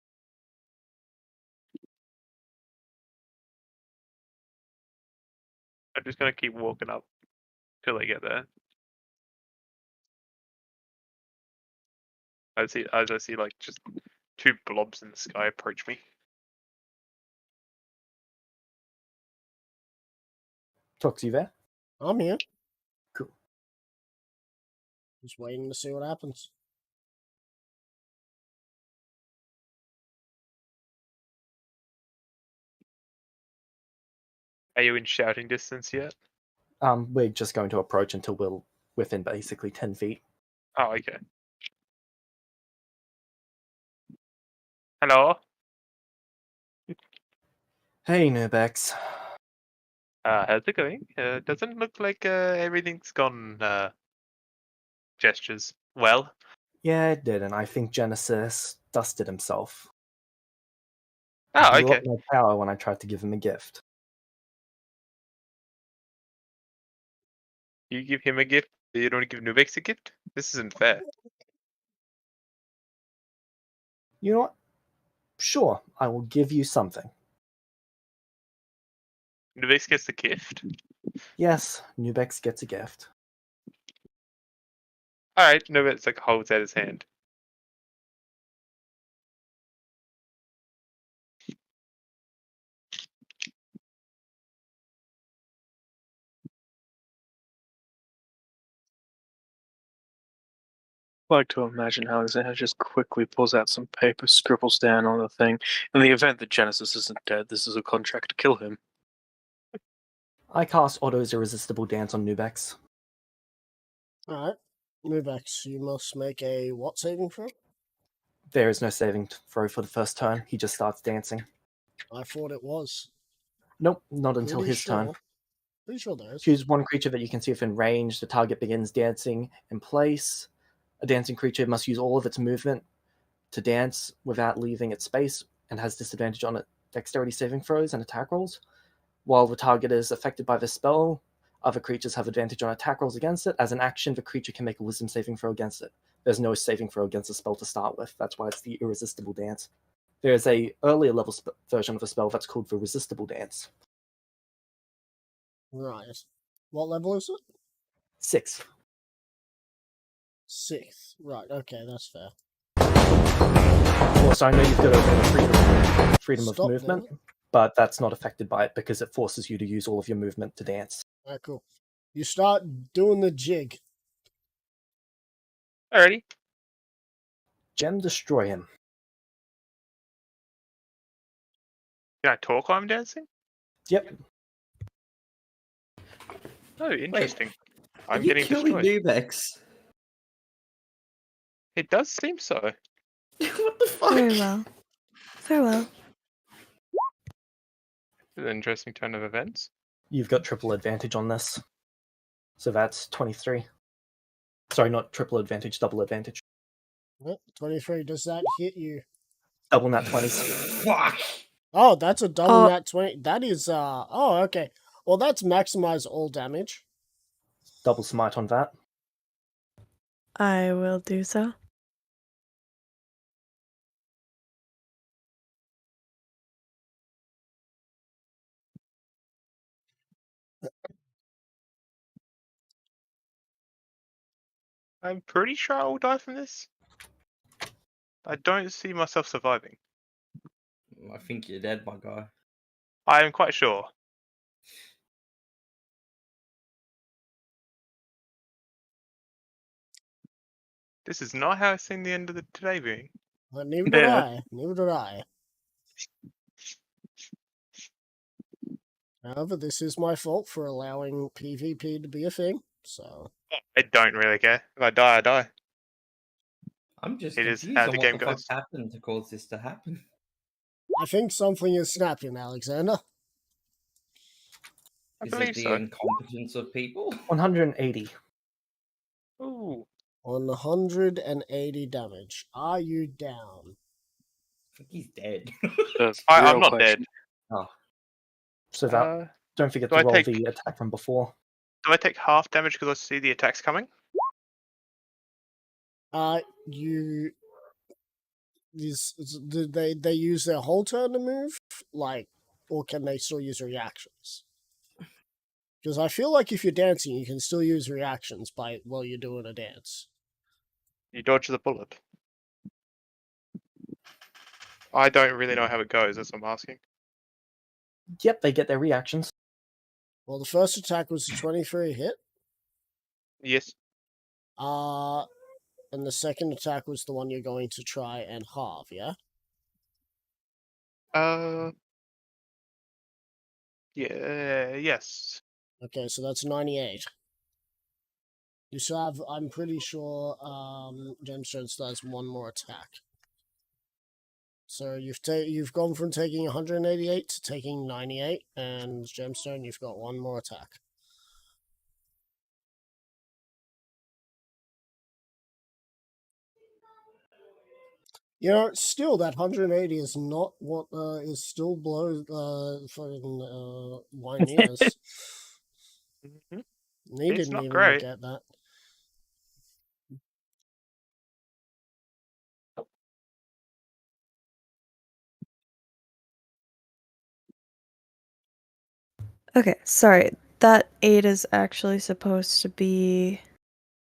I'm just gonna keep walking up till I get there. As I see like just two blobs in the sky approach me. Tox, you there? I'm here. Cool. Just waiting to see what happens. Are you in shouting distance yet? We're just going to approach until we're within basically 10 feet. Oh, okay. Hello? Hey, Nubex. How's it going? Doesn't look like everything's gone gestures well. Yeah, it did, and I think Genesis dusted himself. Oh, He blew okay. up my power when I tried to give him a gift. You give him a gift, you don't give Nubex a gift? This isn't fair. You know what? Sure, I will give you something. Nubex gets the gift? Yes, Nubex gets a gift. Alright, Nubex like holds out his hand. I like to imagine Alexander just quickly pulls out some paper, scribbles down on the thing. In the event that Genesis isn't dead, this is a contract to kill him. I cast Otto's Irresistible Dance on Nubex. Alright. Nubex, you must make a what saving throw? There is no saving throw for the first turn. He just starts dancing. I thought it was. Nope, not until Pretty his turn. sure. Pretty sure there is. Choose one creature that you can see within range. The target begins dancing in place. A dancing creature must use all of its movement to dance without leaving its space and has disadvantage on dexterity saving throws and attack rolls. While the target is affected by the spell, other creatures have advantage on attack rolls against it. As an action, the creature can make a wisdom saving throw against it. There's no saving throw against the spell to start with. That's why it's the Irresistible Dance. There's a earlier level version of the spell that's called the Resistible Dance. Right. What level is it? 6th. 6th. Right, okay, that's fair. Of course, I know you've got over freedom of Stop movement, there. but that's not affected by it because it forces you to use all of your movement to dance. Alright, cool. You start doing the jig. Alrighty. Gem destroy him. Can I talk while I'm dancing? Yep. Oh, interesting. I'm you getting killing destroyed. Nubex. It does seem so. What the fuck? Very well. Farewell. It's an interesting turn of events. You've got triple advantage on this. So that's 23. Sorry, not triple advantage, double advantage. 23. Does that hit you? Double nat 20s. Fuck. Oh, that's a double Oh. nat 20. That is, oh, okay. Well, that's maximize all damage. Double smite on that. I will do so. I'm pretty sure I will die from this. I don't see myself surviving. I think you're dead, my guy. I am quite sure. This is not how I've seen the end of the today being. Neither did Yeah. I. Neither did I. However, this is my fault for allowing PvP to be a thing, so... I don't really care. If I die, I die. I'm just It is confused how on the what game the fuck goes. happened to cause this to happen. I think something is snapping, Alexander. I Is it believe the so. incompetence of people? 180. Ooh. 180 damage. Are you down? I think he's dead. I'm Real not question. Oh, So that Uh, don't forget do to I roll take- the attack from before. do I take half damage because I see the attacks coming? You... Do they use their whole turn to move? Like, or can they still use reactions? Because I feel like if you're dancing, you can still use reactions while you're doing a dance. You dodge the bullet. I don't really know how it goes, that's what I'm asking. Yep, they get their reactions. Well, the first attack was a 23 hit. Yes. And the second attack was the one you're going to try and halve, yeah? Yeah, yes. Okay, so that's 98. You still have, I'm pretty sure, Gemstone still has one more attack. So you've gone from taking 188 to taking 98, and Gemstone, you've got one more attack. You know, still that 180 is not what is still below fucking Wynear's. Mhm. He It's didn't not even great. get that. Okay, sorry. That 8 is actually supposed to be.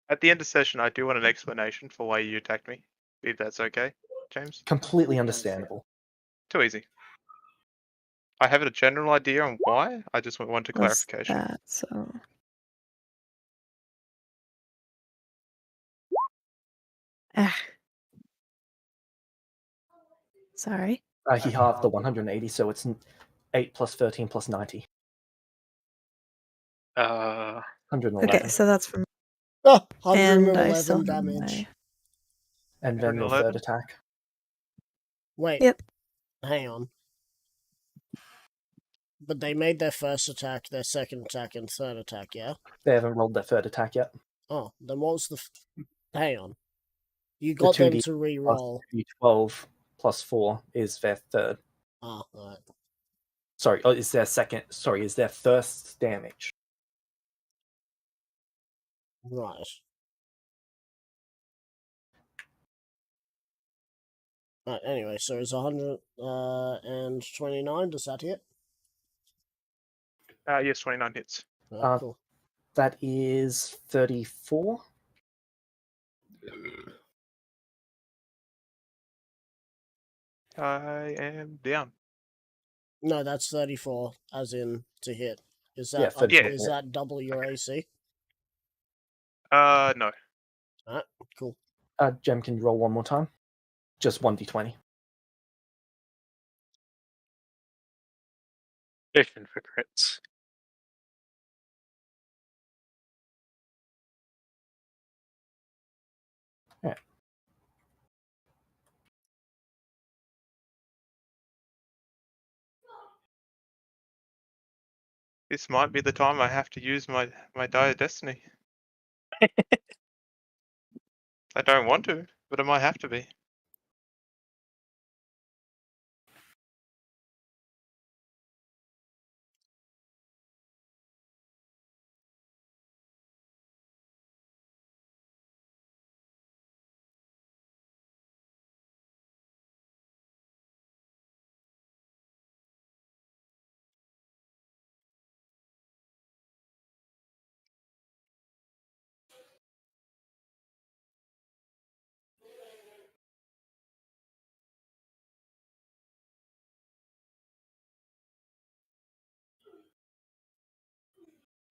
At the end of session, I do want an explanation for why you attacked me. If that's okay, James? Completely understandable. Too easy. I have a general idea on why. I just want a Was clarification. that, so. Ah. Sorry. He halved the 180, so it's 8 plus 13 plus 90. 111. Okay, so that's from. Oh, And I still 111 have damage. my. And then your 111? third attack. Wait. Yep. Hang on. But they made their first attack, their second attack, and third attack, yeah? They haven't rolled their third attack yet. Oh, then what was the... Hang on. You The got them 2D to re-roll. D12 plus 4 is their third. Ah, right. Sorry, is their second. Sorry, is their first damage. Right. Right, anyway, so it's 129, does that hit? Yes, 29 hits. Right, Uh, cool. That is 34. I am down. No, that's 34, as in to hit. Is that Yeah, 34. is that double your AC? No. Alright, cool. Gem, can you roll one more time? Just 1d20. Vision for crits. Yeah. This might be the time I have to use my Dire Destiny. I don't want to, but I might have to be.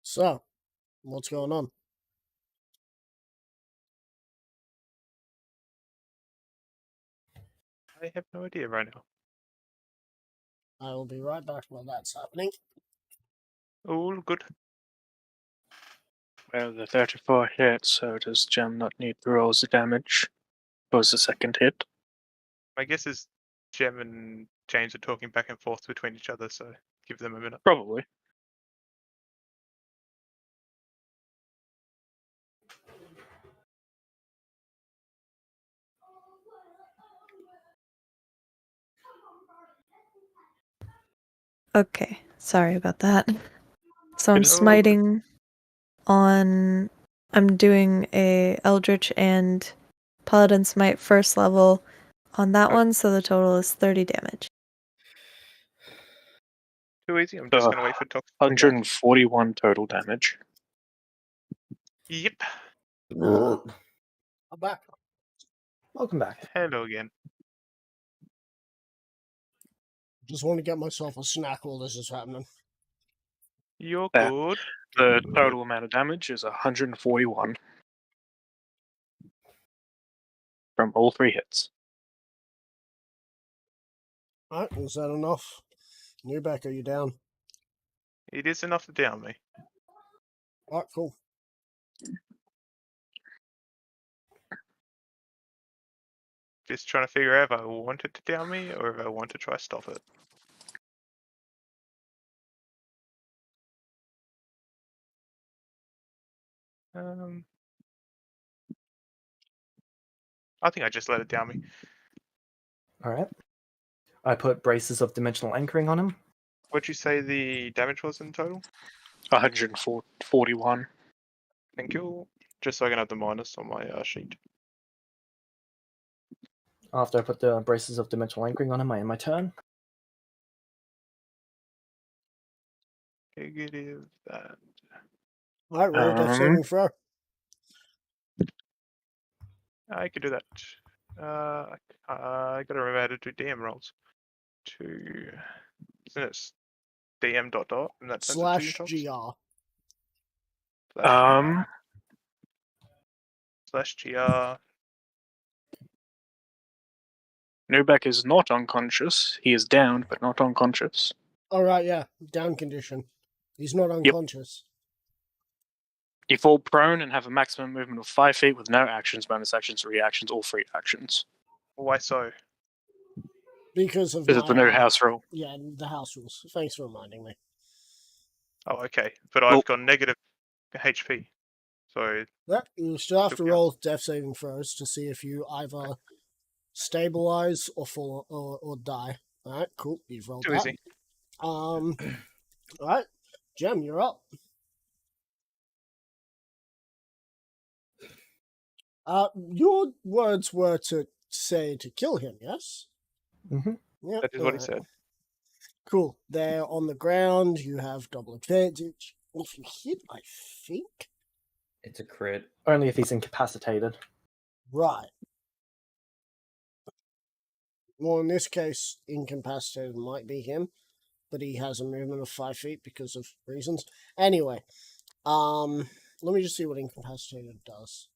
So, what's going on? I have no idea right now. I will be right back while that's happening. All good. Well, the 34 hits, so does Gem not need the rolls of damage? Was the second hit? My guess is Gem and James are talking back and forth between each other, so give them a minute. Probably. Okay, sorry about that. So I'm Hello. smiting on. I'm doing a Eldritch and Paladin Smite first level on that one, so the total is 30 damage. Too easy. I'm just gonna wait for Tox. 141 total damage. Yep. I'm back. Welcome back. Hello again. Just want to get myself a snack while this is happening. You're Yeah. good. The Good. total amount of damage is 141 from all 3 hits. Alright, is that enough? Newbeck, are you down? It is enough to down me. Alright, cool. Just trying to figure out if I want it to down me or if I want to try stop it. I think I just let it down me. All right. I put braces of dimensional anchoring on him. What'd you say the damage was in total? 141. Thank you. Just so I can have the minus on my sheet. After I put the braces of dimensional anchoring on him, I end my turn. Negative that. Alright, roll death saving throw. I could do that. I gotta remember how to do DM rolls. Isn't it DM dot dot? And that turns it to Slash your tops? GR. Slash GR. Newbeck is not unconscious. He is downed, but not unconscious. Alright, yeah. Down condition. He's not unconscious. You fall prone and have a maximum movement of 5 feet with no actions, bonus actions, reactions, or free actions. Why so? Because of Is it the new house rule? Yeah, the house rules. Thanks for reminding me. Oh, okay. But I've got negative HP. So Yeah, you still have to Still roll death saving throws to see if you either stabilize or fall or die. Alright, cool. You've rolled too that. easy. Alright. Jem, you're up. Your words were to say to kill him, yes? Mm-hmm. Yeah. That is what he said. Cool. They're on the ground. You have double advantage. If you hit, I think. It's a crit. Only if he's incapacitated. Right. Well, in this case, incapacitated might be him, but he has a movement of 5 feet because of reasons. Anyway, let me just see what incapacitated does.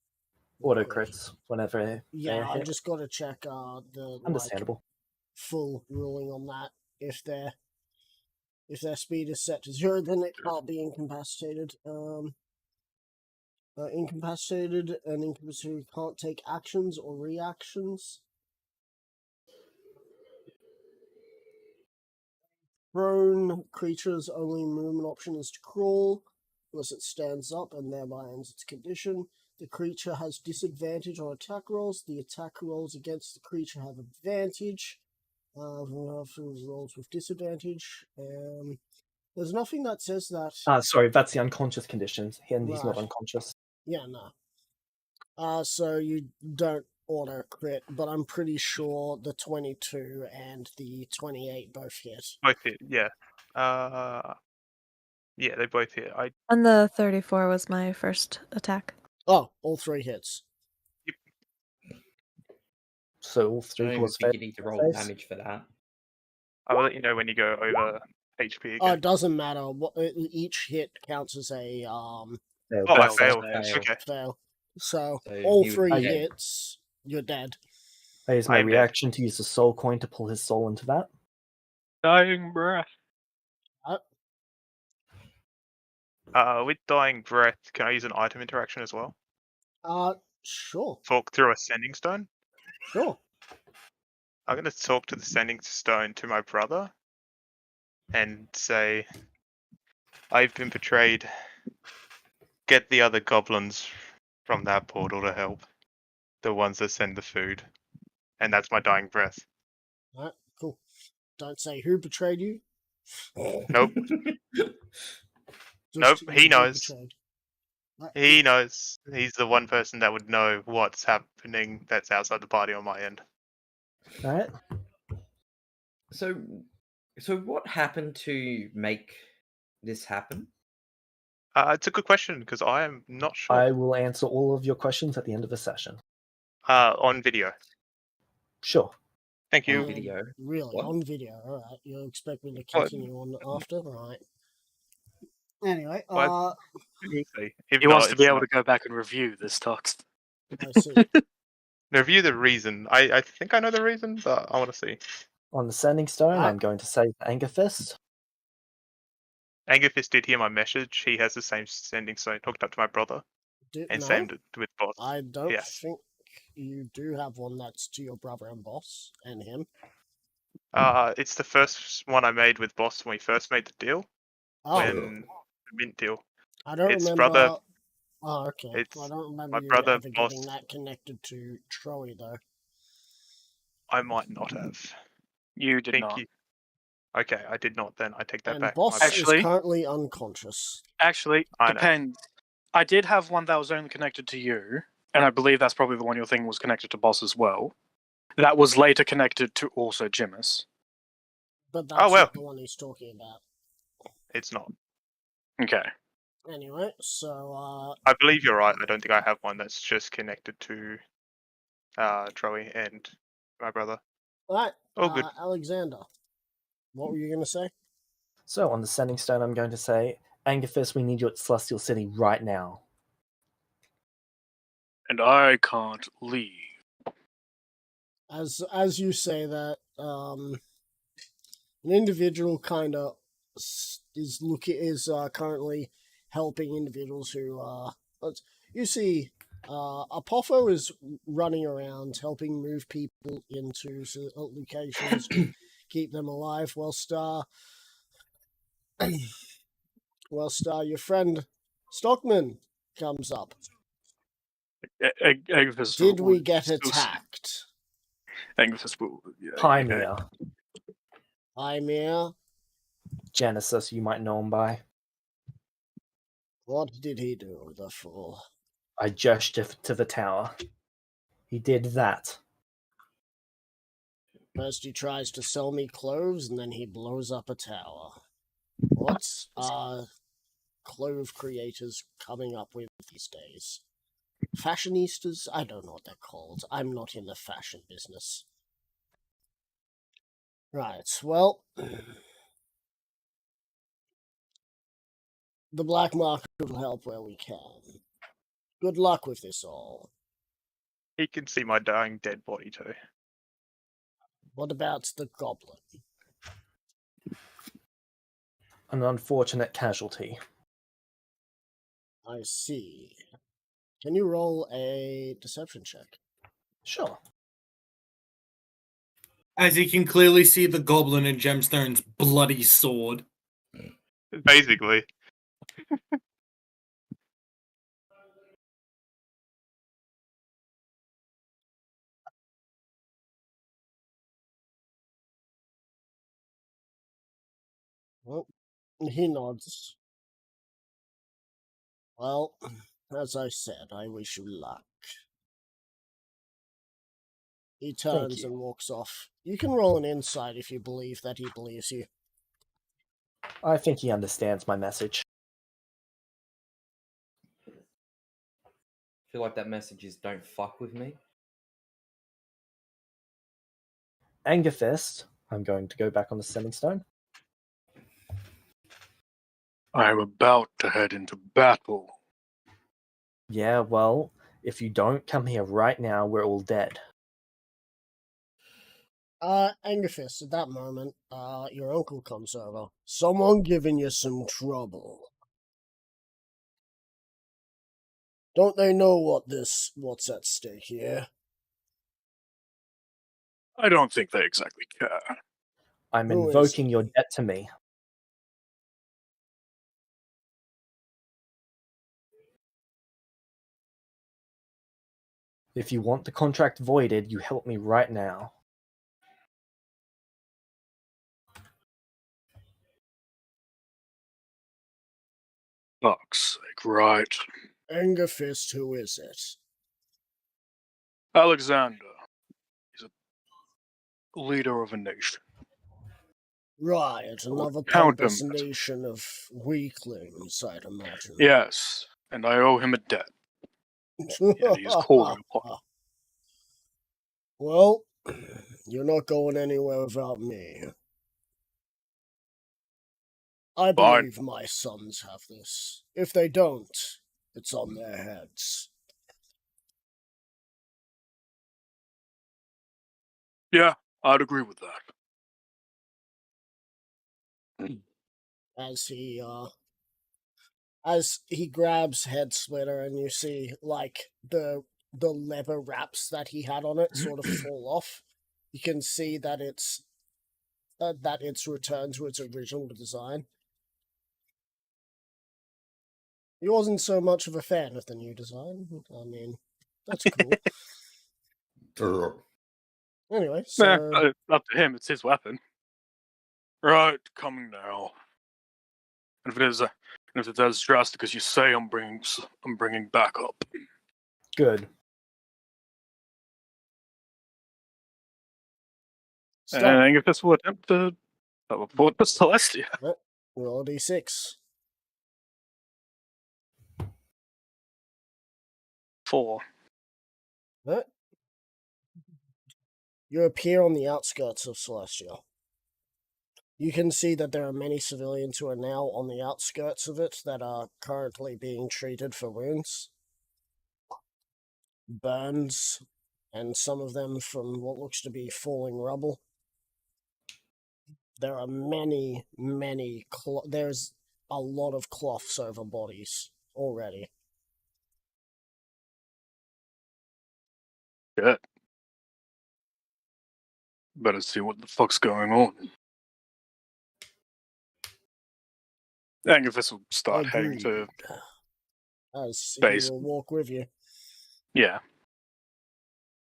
Auto crits whenever Yeah, they're I hit. just got to check the Understandable. full ruling on that. If their speed is set to 0, then it can't be incapacitated. Incapacitated and incapacitated can't take actions or reactions. Prone creature's only movement option is to crawl, unless it stands up and thereby ends its condition. The creature has disadvantage on attack rolls. The attack rolls against the creature have advantage. Rolls with disadvantage. There's nothing that says that. Sorry, that's the unconscious conditions, and he's not Right. unconscious. Yeah, no. So you don't auto crit, but I'm pretty sure the 22 and the 28 both hit. Both hit, yeah. Yeah, they both hit. And the 34 was my first attack. Oh, all 3 hits. So all I 3 don't even cause think you need to roll face. damage for that. I will let you know when you go over HP Oh, again. it doesn't matter. Each hit counts as a Oh, I Fail, failed. fail. Okay. fail. So So all you would 3 be dead. hits, you're dead. I use my I'm dead. reaction to use the soul coin to pull his soul into that. Dying breath. With dying breath, can I use an item interaction as well? Sure, Talk through a sending stone. sure. I'm going to talk to the sending stone to my brother and say, I've been betrayed. Get the other goblins from that portal to help. The ones that send the food. And that's my dying breath. Alright, cool. Don't say who betrayed you. Nope. Nope, Just he who knows. betrayed. Right, He knows. He's the one person that would know what's happening that's outside the party on my end. Alright. So what happened to make this happen? It's a good question because I am not sure. I will answer all of your questions at the end of the session. On video. Sure. Thank On you. video. Really, What? on video. Alright, you expect me to What? continue on after? Right. Anyway, What? We'll see. If He not, wants to be it's able not. to go back and review this text. I see. Review the reason. I think I know the reason, but I want to see. On the sending stone, Alright. I'm going to say Anger Fist. Angerfist did hear my message. He has the same sending stone hooked up to my brother, and No, same with Boss. I don't Yes. think you do have one that's to your brother and boss and him. It's the first one I made with Boss when we first made the deal. Oh, When the mint deal. I don't it's remember. brother- Oh, okay. it's I don't remember my you brother, ever getting boss. that connected to Troy, though. I might not have. You did Thank not. you. Okay, I did not then. I take that And back. boss My bad. Actually- is currently unconscious. Actually, I know. depends. I did have one that was only connected to you, and I believe that's probably the one your thing was connected to Boss as well. That was later connected to also Jimus. But that's well. not the one he's talking about. It's not. Okay. Anyway, so, I believe you're right. I don't think I have one that's just connected to Troy and my brother. alright, Oh, good. Alexander, what were you going to say? So on the sending stone, I'm going to say, Anger Fist, we need you at Celestial City right now. And I can't leave. As you say that, an individual kind of is currently helping individuals who you see Apopho is running around helping move people into locations to keep them alive, whilst your friend Stockman comes up. Did we get attacked? Agnes will. Yeah, Pioneer. Ymir, Genesis, you might know him by. what did he do, the fool? I gestured to the tower. He did that. First he tries to sell me cloves, and then he blows up a tower. What are clove creators coming up with these days? Fashionistas? I don't know what they're called. I'm not in the fashion business. Right, well... The black market will help where we can. Good luck with this all. He can see my dying dead body too. What about the goblin? An unfortunate casualty. I see. Can you roll a deception check? Sure. As you can clearly see the goblin in Gemstone's bloody sword. Basically. Well, he nods. Well, as I said, I wish you luck. He turns you. and walks off. You can roll an insight if you believe that he believes you. I think he understands my message. I feel like that message is don't fuck with me. Angerfist, I'm going to go back on the Sending Stone. I am about to head into battle. Yeah, well, if you don't come here right now, we're all dead. Angerfist, at that moment, your uncle comes over. Someone giving you some trouble. Don't they know what's at stake here? I don't think they exactly care. I'm Who is invoking your debt to me. If you want the contract voided, you help me right now. Fuck's sake, right. Angerfist, who is it? Alexander. He's a leader of a nation. Right, another Count pompous him. nation of weaklings, I'd imagine. Yes, and I owe him a debt. And he's calling upon. Well, you're not going anywhere without me. I Fine. believe my sons have this. If they don't, it's on their heads. Yeah, I'd agree with that. As he grabs Head Splitter, and you see like the leather wraps that he had on it sort of fall off. You can see that it's returned to its original design. He wasn't so much of a fan of the new design. I mean, that's cool. Anyway, so Up to him, it's his weapon. Right, coming now. And if it's as drastic as you say, I'm bringing backup. Good. And I think this will attempt to report the Celestia. roll a d6. 4. Right. You appear on the outskirts of Celestia. You can see that there are many civilians who are now on the outskirts of it that are currently being treated for wounds, burns, and some of them from what looks to be falling rubble. There are many there's a lot of cloths over bodies already. Shit. Better see what the fuck's going on. Angerfist will start heading to... As he base. will walk with you. Yeah.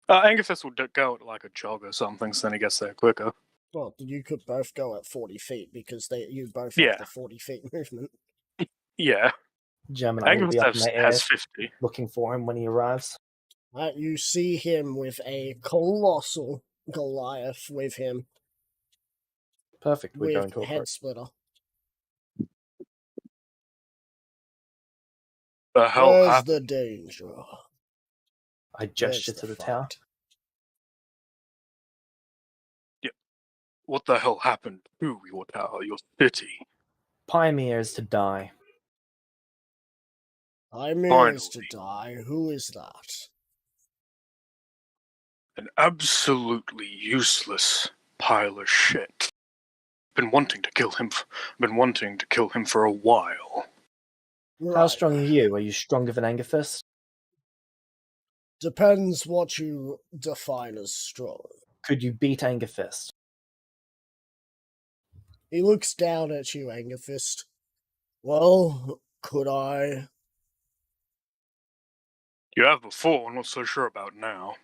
Angerfist will go at like a jog or something, so then he gets there quicker. Well, you could both go at 40 feet because you both Yeah. have the 40 feet movement. Yeah. Gemini will be up in Angerfist the air has 50. looking for him when he arrives. You see him with a colossal Goliath with him. Perfect. We're going With to Head approach. Splitter. The hell Where's happened? the danger? I gesture Where's to the fight? tower. What the hell happened to your tower, your city? Pymir is to die. Ymir is to Finally. die. Who is that? An absolutely useless pile of shit. Been wanting to kill him for a while. How strong are you? Are you stronger than Angerfist? Depends what you define as strong. Could you beat Angerfist? He looks down at you, Angerfist. Well, could I? You have before, I'm not so sure about now.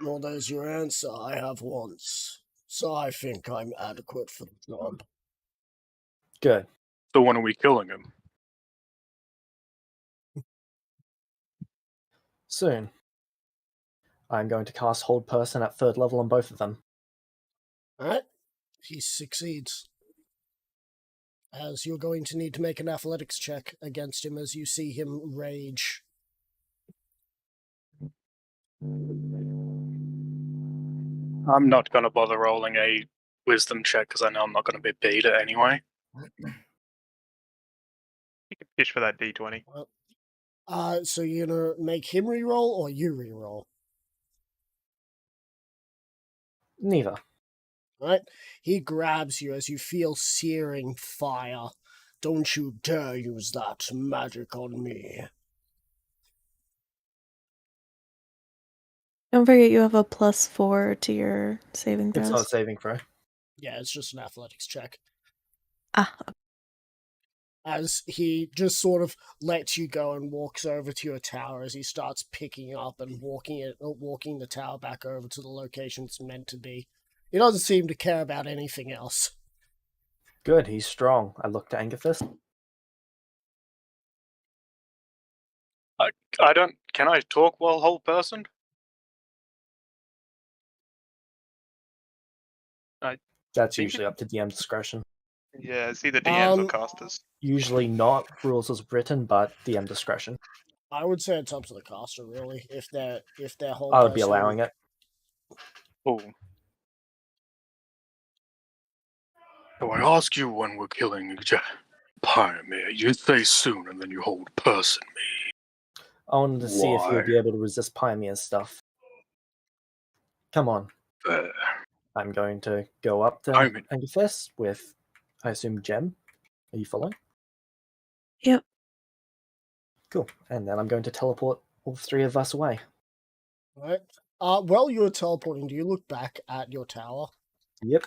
Well, there's your answer. I have once. So I think I'm adequate for the job. Good. So when are we killing him? Soon. I'm going to cast Hold Person at 3rd level on both of them. Alright, he succeeds. As you're going to need to make an athletics check against him as you see him rage. I'm not going to bother rolling a wisdom check because I know I'm not going to be beat it anyway. You can fish for that D20. So you're gonna make him re-roll or you re-roll? Neither. Right? He grabs you as you feel searing fire. Don't you dare use that magic on me. Don't forget you have a +4 to your saving It's not a throws. saving throw. Yeah, it's just an athletics check. Ah, As he just sort of lets you go and walks over to your tower as he starts picking up and walking the tower back over to the location it's meant to be. He doesn't seem to care about anything else. Good, he's strong. I looked at Angerfist. I don't. Can I talk while Hold Person? That's think usually up to DM discretion. Yeah, it's either DMs or Um, casters. Usually not rules as written, but DM discretion. I would say it's up to the caster, really, if their whole I would be person- allowing it. Oh. So I ask you when we're killing Pyromere. You say soon, and then you Hold Person me. I wanted to see if you would Why? be able to resist Pioneer's stuff. Come on. There. I'm going to go up to I mean- Angerfist with, I assume, Gem. Are you following? Yep. Cool. And then I'm going to teleport all 3 of us away. Right? While you're teleporting, do you look back at your tower? Yep.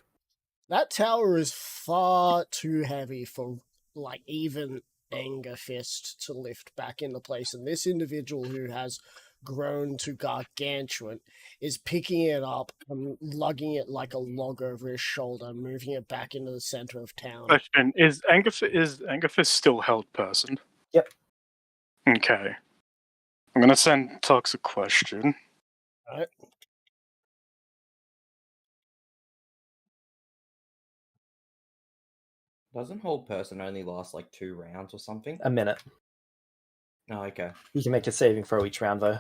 That tower is far too heavy for, like, even Angerfist to lift back into place. And this individual who has grown to gargantuan is picking it up and lugging it like a log over his shoulder, moving it back into the center of town. Question: Is Angerfist still Held Person? Yep. Okay. I'm gonna send Tux a question. Right? Doesn't Hold Person only last like 2 rounds or something? A minute. Oh, okay. You can make a saving throw each round, though.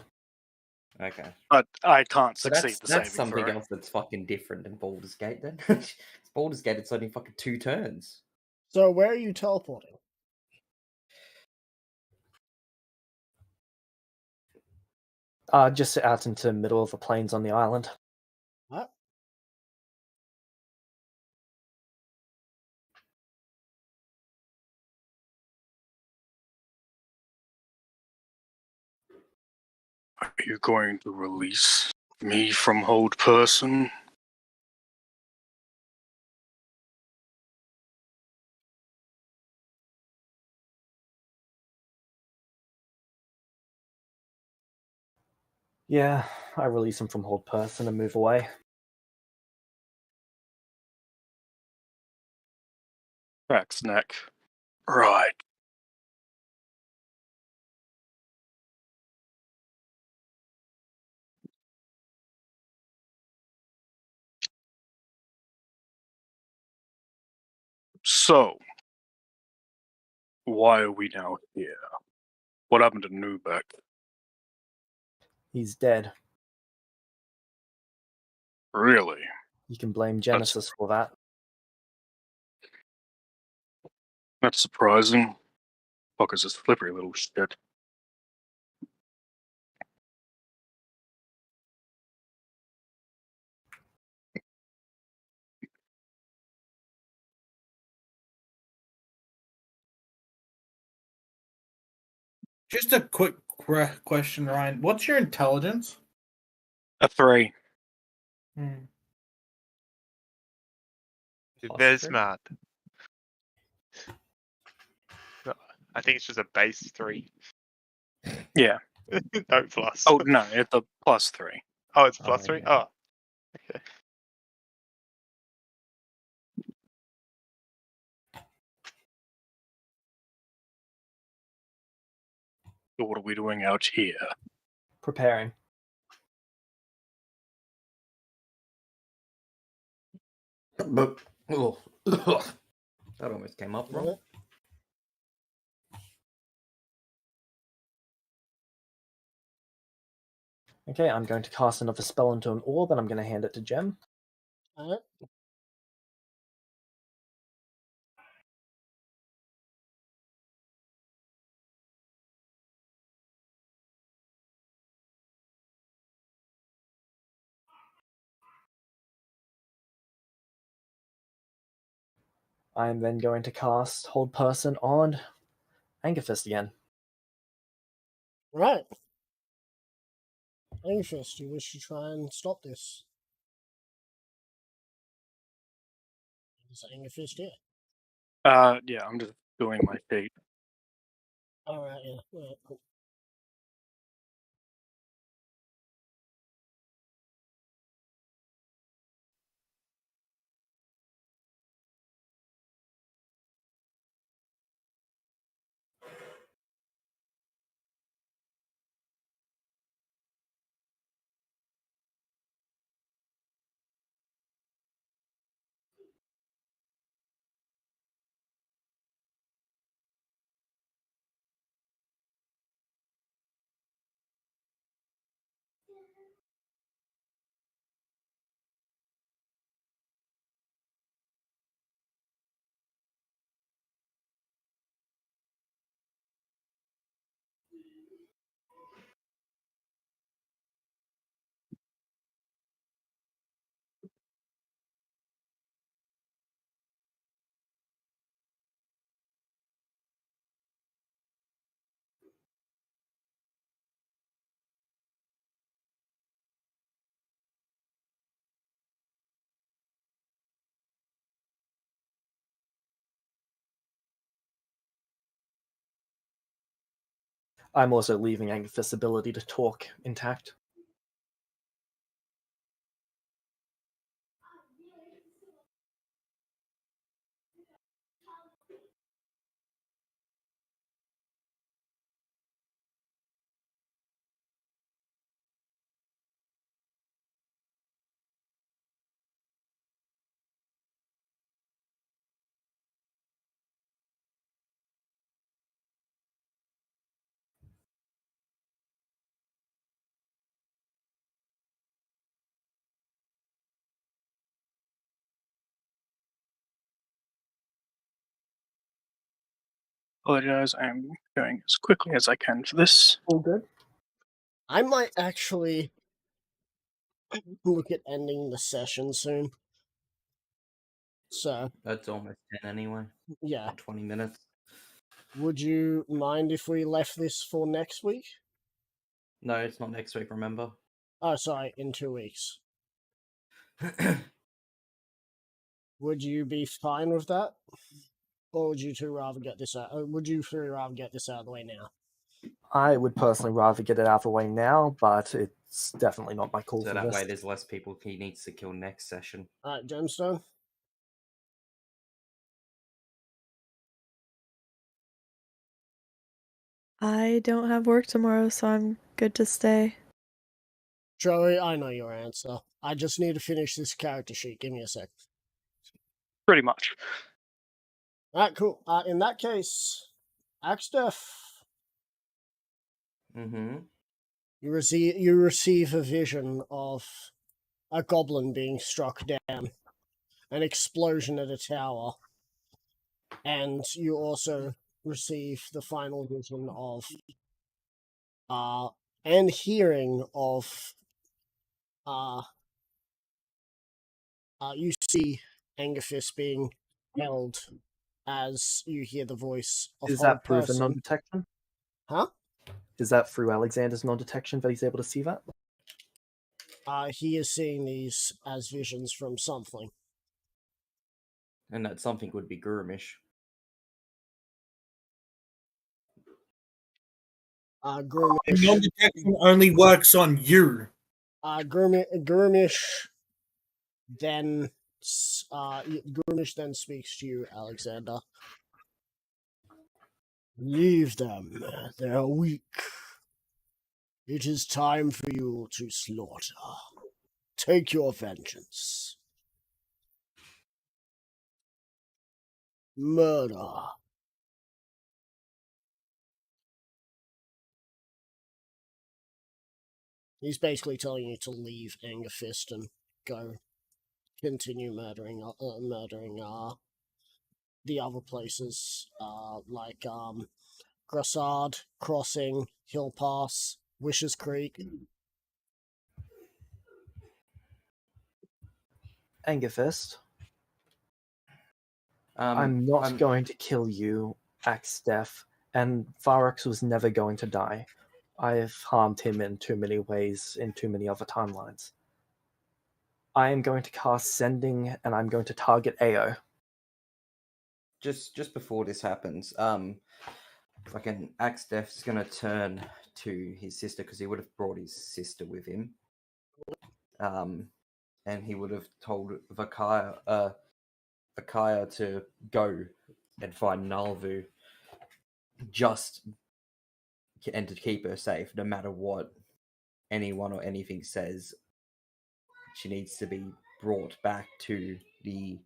Okay. But I can't So succeed the that's saving something throw. else that's fucking different than Baldur's Gate then. Baldur's Gate, it's only fucking 2 turns. So where are you teleporting? Just out into the middle of the plains on the island. What? Are you going to release me from Hold Person? Yeah, I release him from Hold Person and move away. Cracks neck. Right. So, why are we now here? What happened to Newbeck? He's dead. Really? You can blame Genesis for that. That's surprising. Fucker's a slippery little shit. Just a quick question, Ryan. What's your intelligence? A 3. Hmm. Plus There's 3? Matt. I think it's just a base 3. Yeah. No plus. Oh no, it's a +3. Oh, it's Oh, plus 3? yeah. Oh. Okay. So what are we doing out here? Preparing. But, oh, that almost came up wrong. Okay, I'm going to cast another spell into an orb, and I'm going to hand it to Gem. Alright. I'm then going to cast Hold Person on Angerfist again. Right. Anxious, do you wish to try and stop this? Is Angerfist here? Yeah, I'm just doing my sheet. Alright, yeah. Alright, cool. I'm also leaving Angerfist's ability to talk intact. Apologize, I'm going as quickly as I can for this. All good. I might actually look at ending the session soon. So, That's almost 10 anyway. yeah. 20 minutes. Would you mind if we left this for next week? No, it's not next week, remember? Oh, sorry, in 2 weeks. Would you be fine with that? Or would you two rather get this out? Would you three rather get this out of the way now? I would personally rather get it out of the way now, but it's definitely not my call So for that this. way there's less people he needs to kill next session. Alright, Gemstone? I don't have work tomorrow, so I'm good to stay. Joey, I know your answer. I just need to finish this character sheet. Give me a sec. Pretty much. Alright, cool. In that case, Axdef, Mm-hmm. you receive a vision of a goblin being struck down, an explosion at a tower, and you also receive the final vision of and hearing of you see Angerfist being held as you hear the voice of Is Hold that proof of Person. non-detection? Huh? Is that through Alexander's non-detection that he's able to see that? He is seeing these as visions from something. And that something would be Gurumish. Gurumish, Non-detection only works on you. Gurumish then Gurumish then speaks to you, Alexander. Leave them. They are weak. It is time for you to slaughter. Take your vengeance. Murder. He's basically telling you to leave Angerfist and go continue murdering the other places, like Grassard, Crossing, Hill Pass, Wishes Creek. Angerfist, I'm not going to kill you, Axtef, and Varox was never going to die. I have harmed him in too many ways, in too many other timelines. I am going to cast Sending, and I'm going to target Ao. Just before this happens, fucking Axtef's gonna turn to his sister because he would have brought his sister with him. And he would have told Vakaya to go and find Nalvu and to keep her safe, no matter what anyone or anything says. She needs to be brought back to the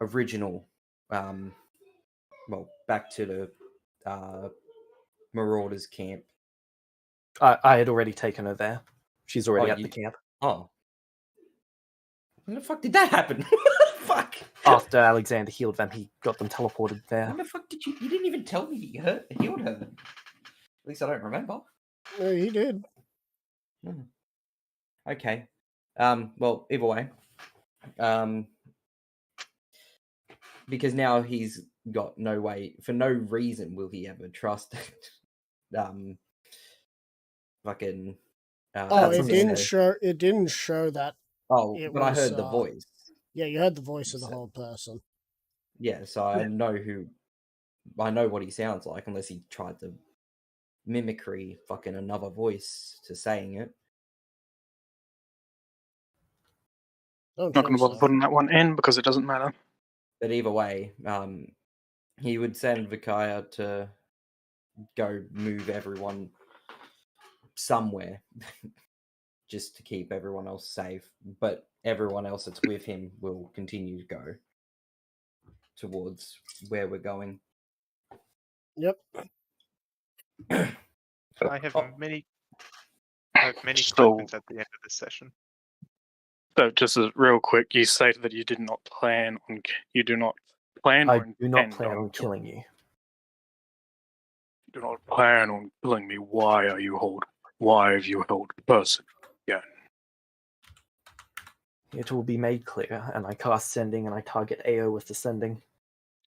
original, back to the Marauders camp. I had already taken her there. She's already at the camp. Oh. When the fuck did that happen? Fuck. After Alexander healed them, he got them teleported there. When the fuck did you? You didn't even tell me that you healed her. At least I don't remember. No, he did. Okay. Well, either way. Because now he's got no way, for no reason will he ever trust fucking it didn't show that. Oh, but I heard the voice. Yeah, you heard the voice of the whole person. Yeah, so I know what he sounds like, unless he tried to mimicry fucking another voice to saying it. Not going to bother putting that one in because it doesn't matter. But either way, he would send Vakaya to go move everyone somewhere just to keep everyone else safe. But everyone else that's with him will continue to go towards where we're going. Yep. I have many questions at the end of this session. So, just real quick, you stated that you do not plan on killing you. You do not plan on killing me. Why have you held the person? Yeah. It will be made clear, and I cast Sending, and I target Ao with the Sending.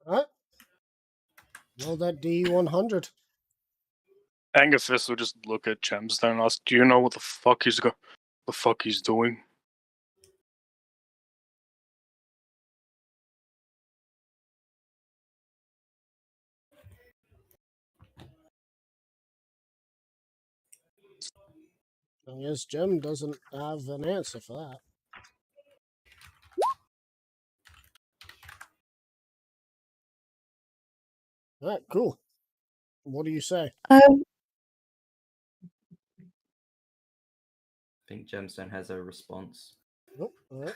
Alright. Roll that D100. Angerfist will just look at Gemstone and ask, "Do you know what the fuck he's doing?" I guess Gem doesn't have an answer for that. Alright, cool. What do you say? I think Gemstone has a response. Oh, alright.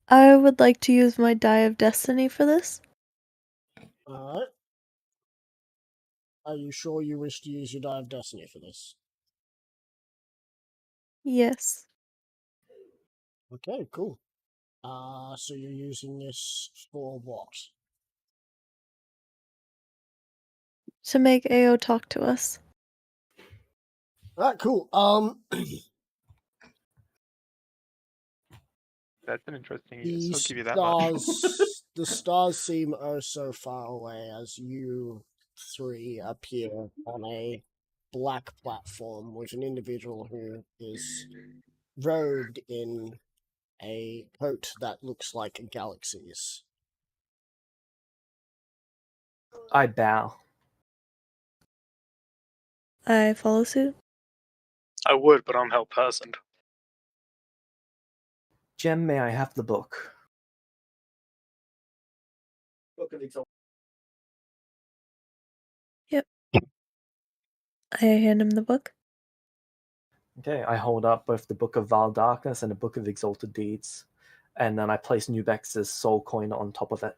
I would like to use my Die of Destiny for this. Alright. Are you sure you wish to use your Die of Destiny for this? Yes. Okay, cool. So you're using this for what? To make Ao talk to us. Alright, cool. That's an interesting use. I'll give you that much. The stars seem oh so far away as you three appear on a black platform with an individual who is robed in a coat that looks like galaxies. I bow. I follow suit. I would, but I'm held person. Jem, may I have the book? Yep. I hand him the book. Okay, I hold up both the Book of Vile Darkness and the Book of Exalted Deeds, and then I place Nubex's soul coin on top of it.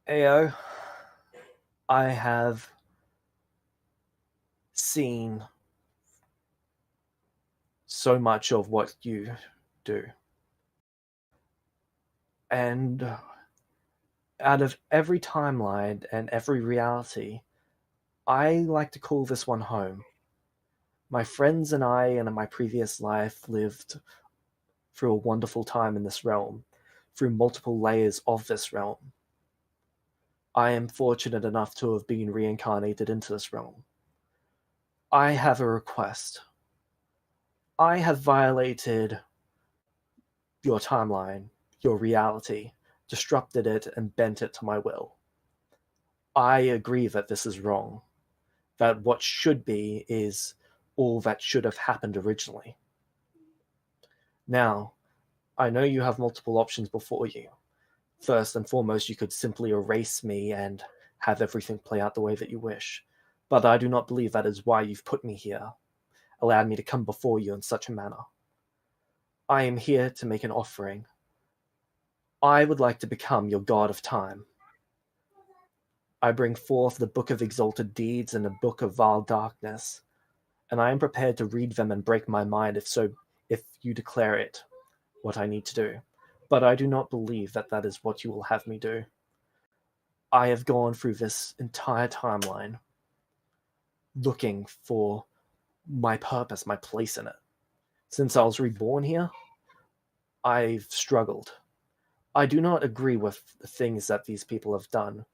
Ayo, I have seen so much of what you do. And out of every timeline and every reality, I like to call this one home. My friends and I, in my previous life, lived through a wonderful time in this realm, through multiple layers of this realm. I am fortunate enough to have been reincarnated into this realm. I have a request. I have violated your timeline, your reality, disrupted it, and bent it to my will. I agree that this is wrong, that what should be is all that should have happened originally. Now, I know you have multiple options before you. First and foremost, you could simply erase me and have everything play out the way that you wish. But I do not believe that is why you've put me here, allowed me to come before you in such a manner. I am here to make an offering. I would like to become your god of time. I bring forth the Book of Exalted Deeds and the Book of Vile Darkness, and I am prepared to read them and break my mind if you declare it what I need to do. But I do not believe that that is what you will have me do. I have gone through this entire timeline looking for my purpose, my place in it. Since I was reborn here, I've struggled. I do not agree with the things that these people have done,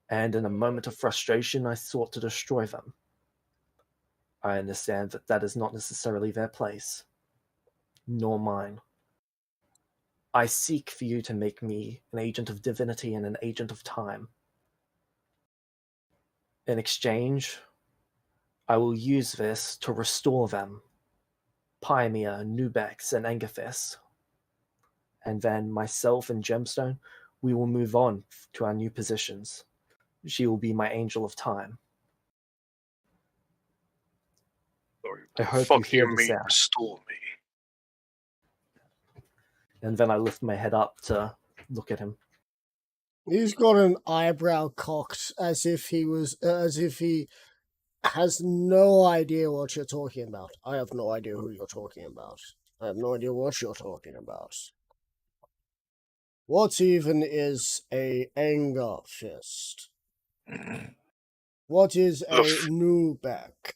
and in a moment of frustration, I sought to destroy them. I understand that that is not necessarily their place, nor mine. I seek for you to make me an agent of divinity and an agent of time. In exchange, I will use this to restore them, Pymia, Nubex, and Engathis. And then myself and Gemstone, we will move on to our new positions. She will be my angel of time. I hope Fuck you hear you this mean out. restore me? And then I lift my head up to look at him. He's got an eyebrow cocked as if he has no idea what you're talking about. I have no idea who you're talking about. I have no idea what you're talking about. What even is a anger fist? What is a Nubek?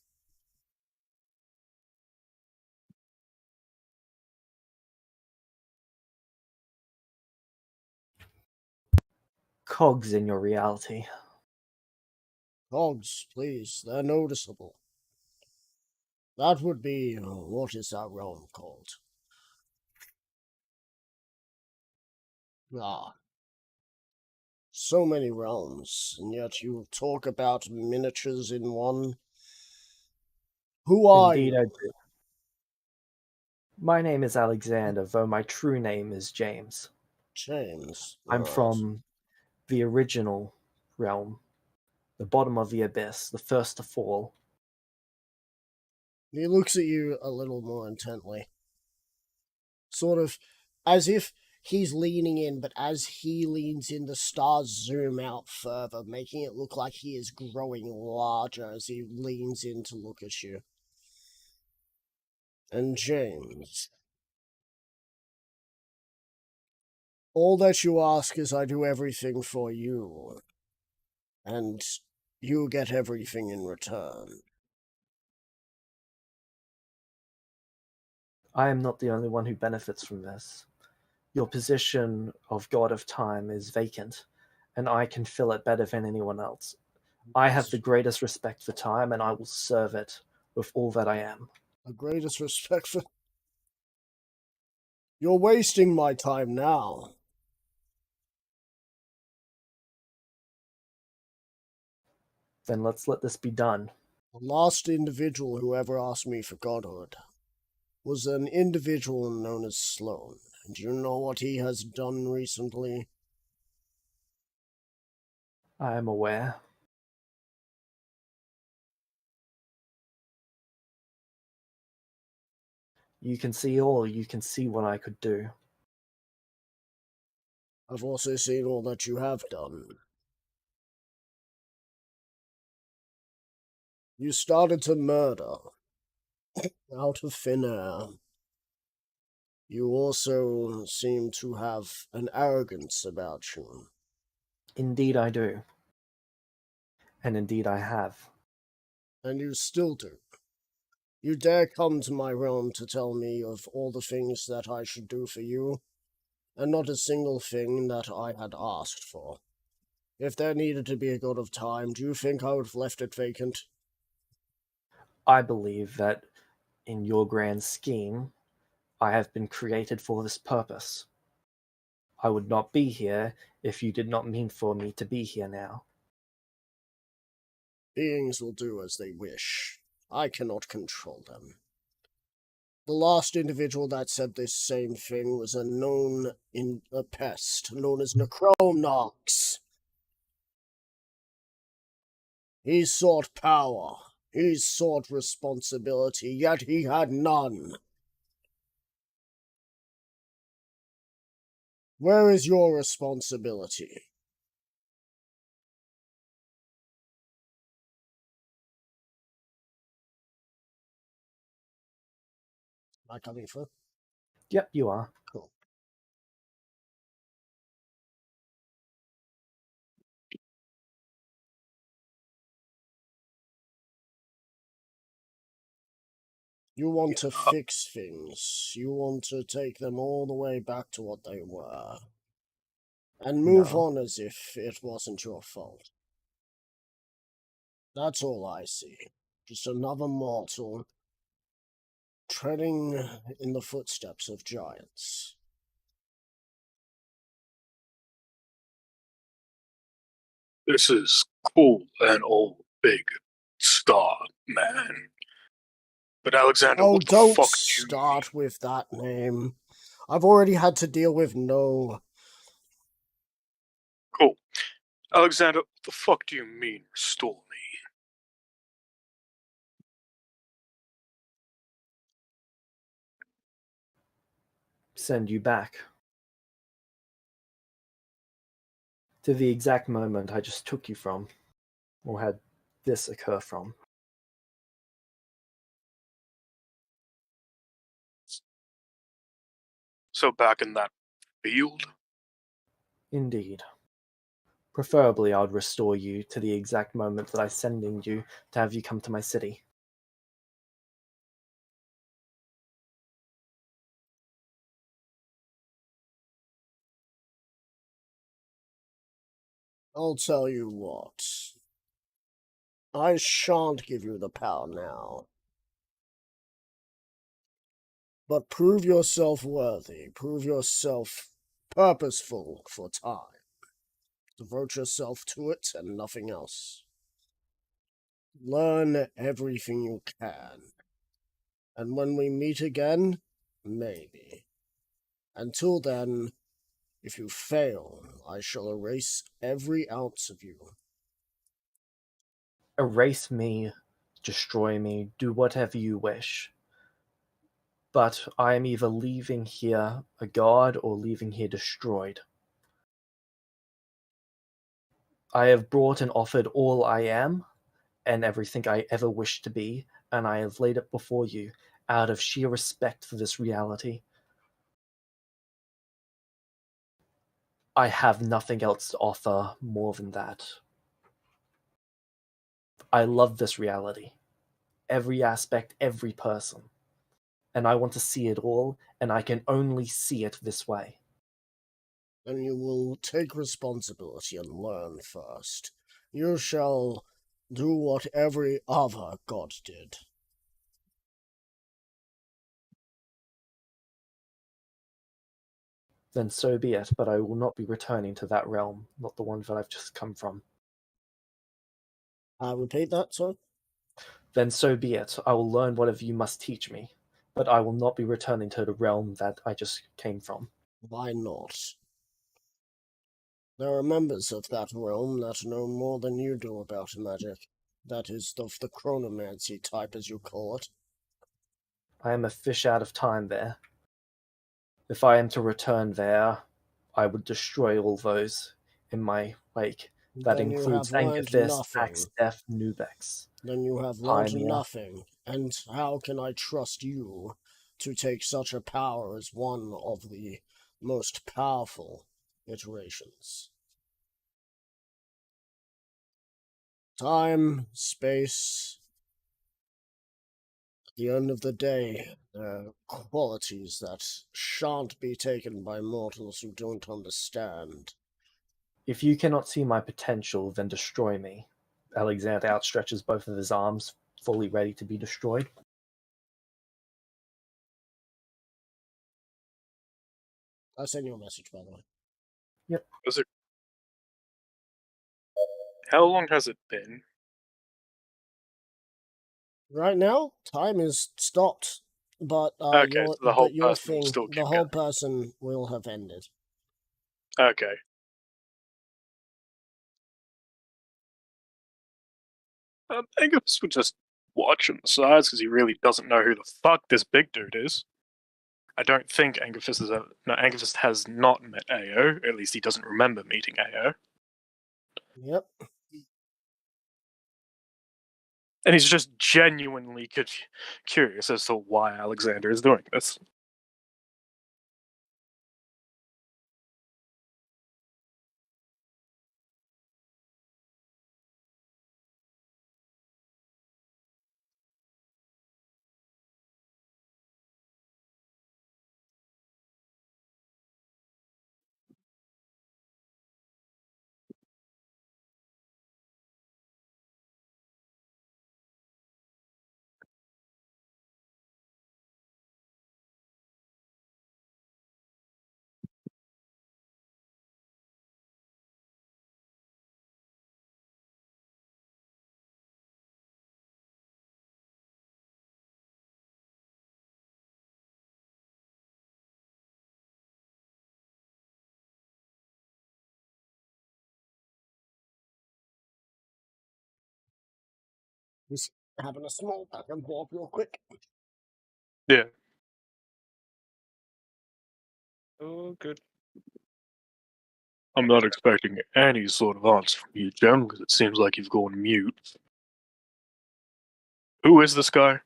Cogs in your reality. Cogs, please, they're noticeable. That would be, what is that realm called? Ah. So many realms, and yet you talk about miniatures in one. Who are Indeed, you? I do. My name is Alexander, though my true name is James. James. I'm Alright. from the original realm, the bottom of the abyss, the first to fall. He looks at you a little more intently. Sort of as if he's leaning in, but as he leans in, the stars zoom out further, making it look like he is growing larger as he leans in to look at you. And James, all that you ask is I do everything for you, and you get everything in return. I am not the only one who benefits from this. Your position of God of Time is vacant, and I can fill it better than anyone else. I have the greatest respect for time, and I will serve it with all that I am. The greatest respect for... You're wasting my time now. Then let's let this be done. The last individual who ever asked me for godhood was an individual known as Sloane. And do you know what he has done recently? I am aware. You can see all, you can see what I could do. I've also seen all that you have done. You started to murder out of thin air. You also seem to have an arrogance about you. Indeed I do. And indeed I have. And you still do. You dare come to my realm to tell me of all the things that I should do for you, and not a single thing that I had asked for. If there needed to be a god of time, do you think I would have left it vacant? I believe that in your grand scheme, I have been created for this purpose. I would not be here if you did not mean for me to be here now. Beings will do as they wish. I cannot control them. The last individual that said this same thing was a pest known as Necronox. He sought power. He sought responsibility, yet he had none. Where is your responsibility? Am I coming through? Yep, you are. Cool. You want to fix things. You want to take them all the way back to what they were. And move No. on as if it wasn't your fault. That's all I see. Just another mortal treading in the footsteps of giants. This is cool and all, big star man. But Alexander, Oh, what the don't fuck do you start with that name. I've already had to deal with no. Cool. Alexander, what the fuck do you mean restore me? Send you back. To the exact moment I just took you from, or had this occur from. So back in that field? Indeed. Preferably I would restore you to the exact moment that I sending you to have you come to my city. I'll tell you what. I shan't give you the power now. But prove yourself worthy. Prove yourself purposeful for time. Devote yourself to it and nothing else. Learn everything you can. And when we meet again, maybe. Until then, if you fail, I shall erase every ounce of you. Erase me, destroy me, do whatever you wish. But I am either leaving here a god or leaving here destroyed. I have brought and offered all I am, and everything I ever wished to be, and I have laid it before you, out of sheer respect for this reality. I have nothing else to offer more than that. I love this reality. Every aspect, every person. And I want to see it all, and I can only see it this way. Then you will take responsibility and learn first. You shall Do what every other god did. Then so be it, but I will not be returning to that realm, not the one that I've just come from. I repeat that, sir? Then so be it. I will learn whatever you must teach me, but I will not be returning to the realm that I just came from. Why not? There are members of that realm that know more than you do about magic. That is, of the chronomancy type, as you call it. I am a fish out of time there. If I am to return there, I would destroy all those in my wake. That Then you includes have learned Angerfist, nothing. Axdef, Nubex. Then you have learned Pioneer. nothing. And how can I trust you to take such a power as one of the most powerful iterations? Time, space. At the end of the day, there are qualities that shan't be taken by mortals who don't understand. If you cannot see my potential, then destroy me. Alexander outstretches both of his arms, fully ready to be destroyed. I sent you a message, by the way. How long has it been? Right now, time is stopped, but Okay, your, so the whole but your person will thing, still the keep whole going. person will have ended. Okay. Angus would just watch on the sides because he really doesn't know who the fuck this big dude is. I don't think Angus has not met AO. At least he doesn't remember meeting AO. Yep. And he's just genuinely curious as to why Alexander is doing this. Just having a small back and forth real quick. Yeah. Oh, good. I'm not expecting any sort of answer from you, Jem, because it seems like you've gone mute. Who is this guy?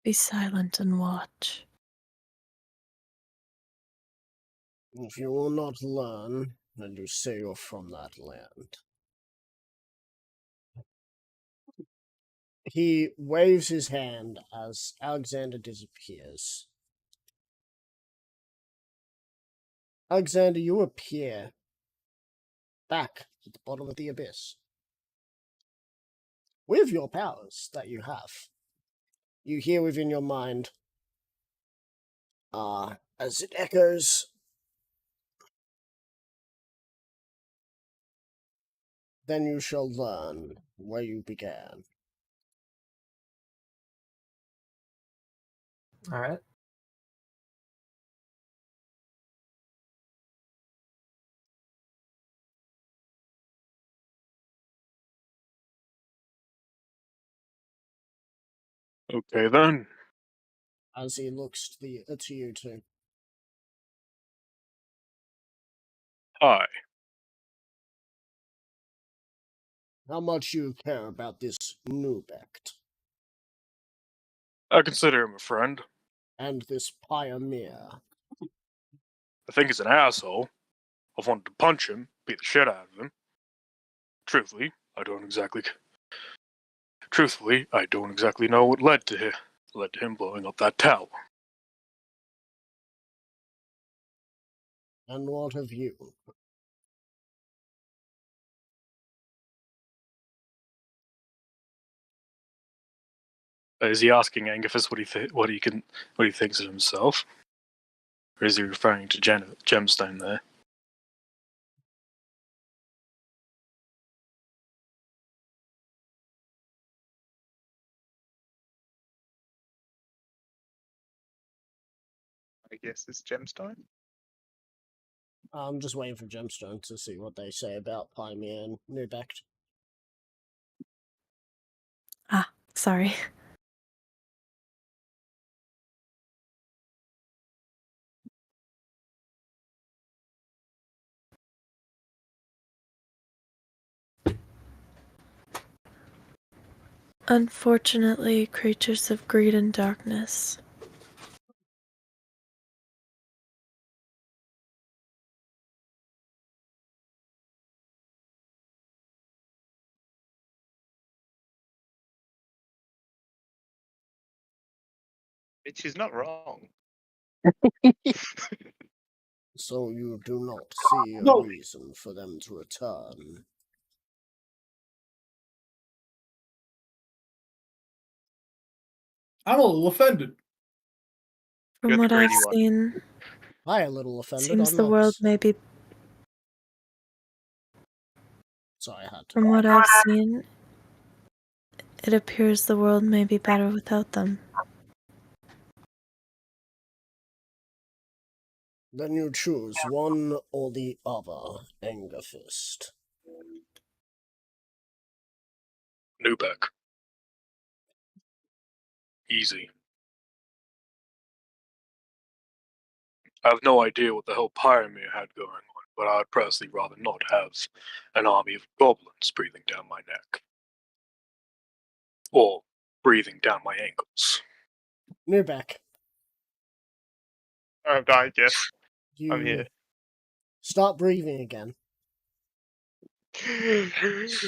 Be silent and watch. If you will not learn, then you say you're from that land. He waves his hand as Alexander disappears. Alexander, you appear back at the bottom of the abyss. With your powers that you have, you hear within your mind, as it echoes, then you shall learn where you began. All right. Okay then. As he looks to you two. Hi. How much you care about this Nubect I consider him a friend. and this Pioneer? I think he's an asshole. I've wanted to punch him, beat the shit out of him. Truthfully, I don't exactly know what led to him blowing up that tower. And what of you? Is he asking Angaphis what he thinks of himself, or is he referring to Gemstone there? I guess it's Gemstone. I'm just waiting for Gemstone to see what they say about Pymir and Nubect. Sorry. Unfortunately, creatures of greed and darkness. She's not wrong. So you do not see a No. reason for them to return. I'm a little offended. From You're the what I've greedy one. seen, I a little offended. seems I'm the not. world may be. Sorry, I had to. From what I've seen, it appears the world may be better without them. Then you choose one or the other, Angerfist. Newbeck. Easy. I have no idea what the hell Pyramid had going on, but I would personally rather not have an army of goblins breathing down my neck. Or breathing down my ankles. Nubek, Oh, I guess. you I'm here. start breathing again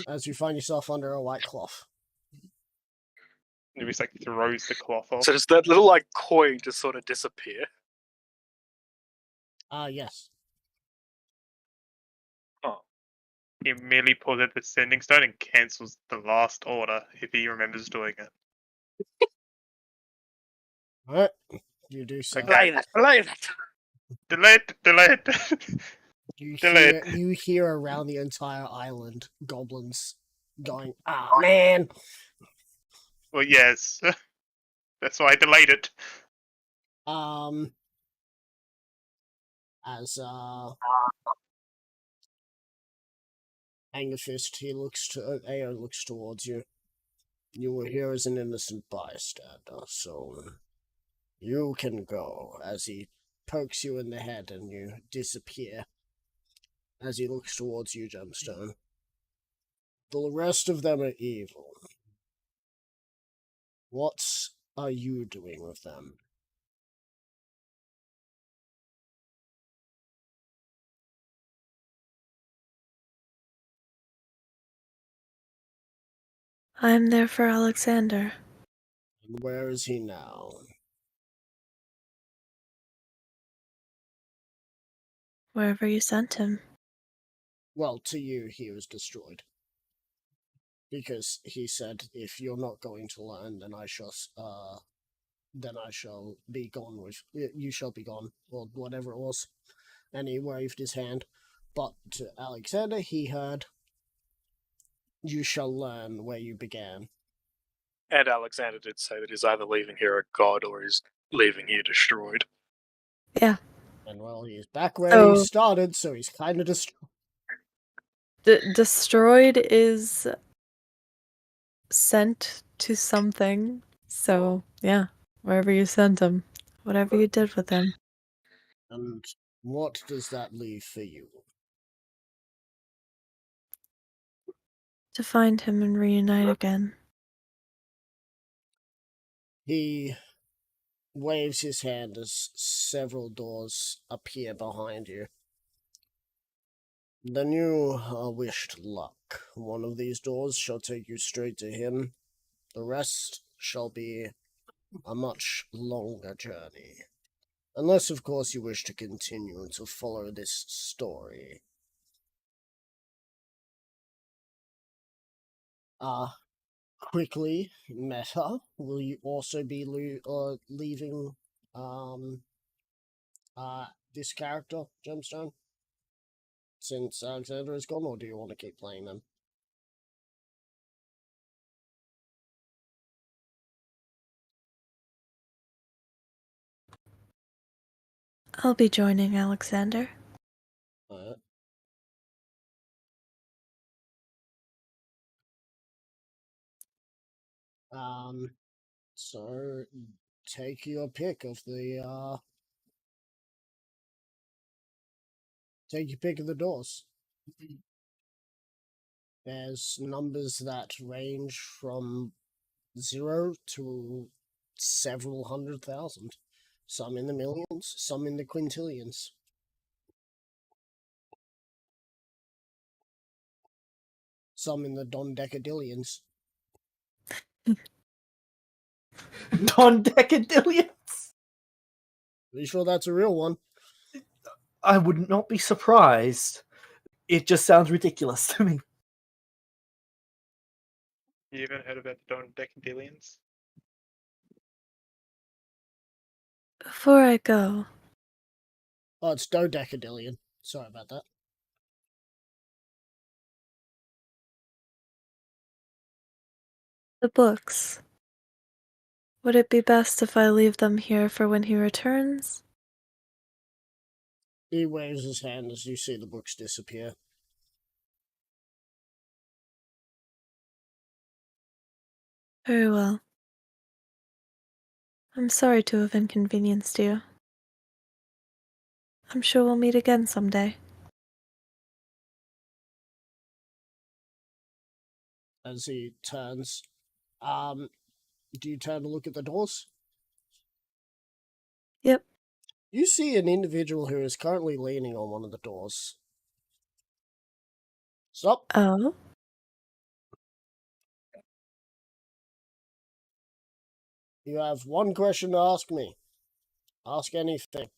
as you find yourself under a white cloth. Nubis like throws the cloth off. So does that little coin just sort of disappear? Yes. He merely pulls out the sending stone and cancels the last order if he remembers doing it. Alright, you do so. Okay. Delay that! Delayed. You hear around the entire island goblins going, man! Well, yes. That's why I delayed it. As Angerfist, Ao looks towards you. You were here as an innocent bystander, so you can go. As he pokes you in the head and you disappear. As he looks towards you, Gemstone. The rest of them are evil. What are you doing with them? I'm there for Alexander. And where is he now? Wherever you sent him. Well, to you, he was destroyed. Because he said, if you're not going to learn, then I shall be gone with... You shall be gone, or whatever it was. And he waved his hand. But to Alexander, he heard, you shall learn where you began. And Alexander did say that he's either leaving here a god or he's leaving here destroyed. Yeah. And well, he's back where he started, so he's kind of destroyed. Destroyed is sent to something. So, yeah. Wherever you sent him. Whatever you did with him. And what does that leave for you? To find him and reunite again. He waves his hand as several doors appear behind you. Then you are wished luck. One of these doors shall take you straight to him. The rest shall be a much longer journey. Unless, of course, you wish to continue to follow this story. quickly, Meta, will you also be leaving this character, Gemstone? Since Alexander is gone, or do you want to keep playing them? I'll be joining Alexander. Alright. So take your pick of the doors. There's numbers that range from 0 to several 100,000. Some in the millions, some in the quintillions. Some in the dondecadillions. Non-decadillions? Are you sure that's a real one? I would not be surprised. It just sounds ridiculous to me. You even heard about the Decadillions? Before I go, Oh, it's dodecadillion. Sorry about that. the books. Would it be best if I leave them here for when he returns? He waves his hand as you see the books disappear. Very well. I'm sorry to have inconvenienced you. I'm sure we'll meet again someday. As he turns, do you turn to look at the doors? Yep. You see an individual who is currently leaning on one of the doors. Stop. Oh? You have one question to ask me. Ask anything.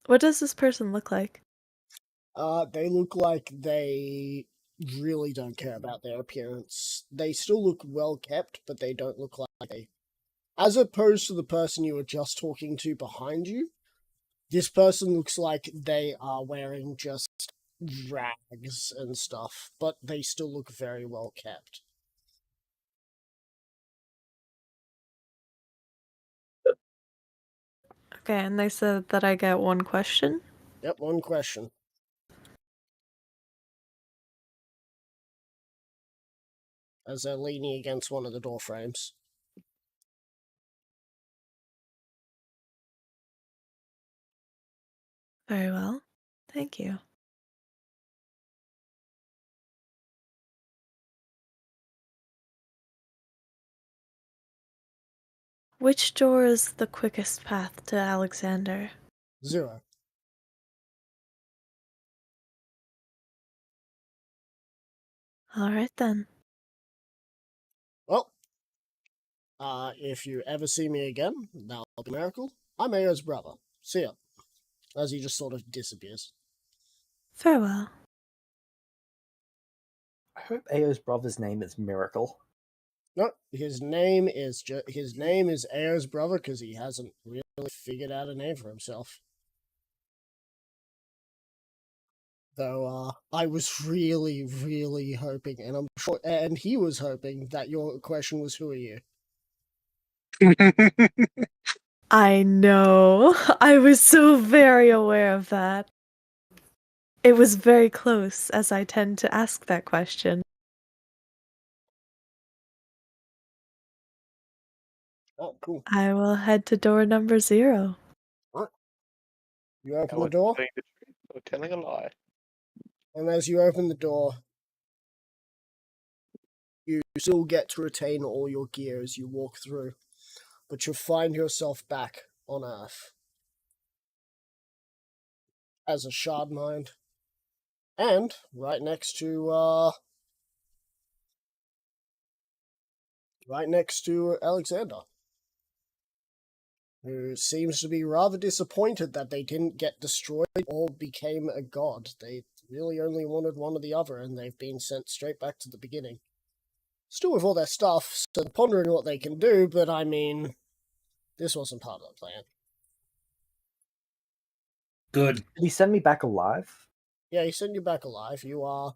What does this person look like? They look like they really don't care about their appearance. They still look well kept, but they don't look like they. As opposed to the person you were just talking to behind you, this person looks like they are wearing just rags and stuff, but they still look very well kept. Okay, and they said that I get one question? Yep, one question. As they're leaning against one of the door frames. Very well. Thank you. Which door is the quickest path to Alexander? 0. Alright then. Well, if you ever see me again, that'll be a miracle. I'm Ayo's brother. See ya. As he just sort of disappears. Farewell. I hope Ao's brother's name is Miracle. No, his name is Ayo's brother because he hasn't really figured out a name for himself. Though I was really, really hoping, and I'm sure, and he was hoping that your question was, "Who are you?" I know. I was so very aware of that. It was very close, as I tend to ask that question. Oh, cool. I will head to door number 0. You open Now the door, telling the truth or telling a lie? and as you open the door, you still get to retain all your gear as you walk through, but you find yourself back on Earth as a shard mind, and right next to Alexander. who seems to be rather disappointed that they didn't get destroyed or became a god. They really only wanted one or the other, and they've been sent straight back to the beginning. Still with all their stuff, so they're pondering what they can do, but I mean, this wasn't part of the plan. Good. Did he send me back alive? Yeah, he sent you back alive. You are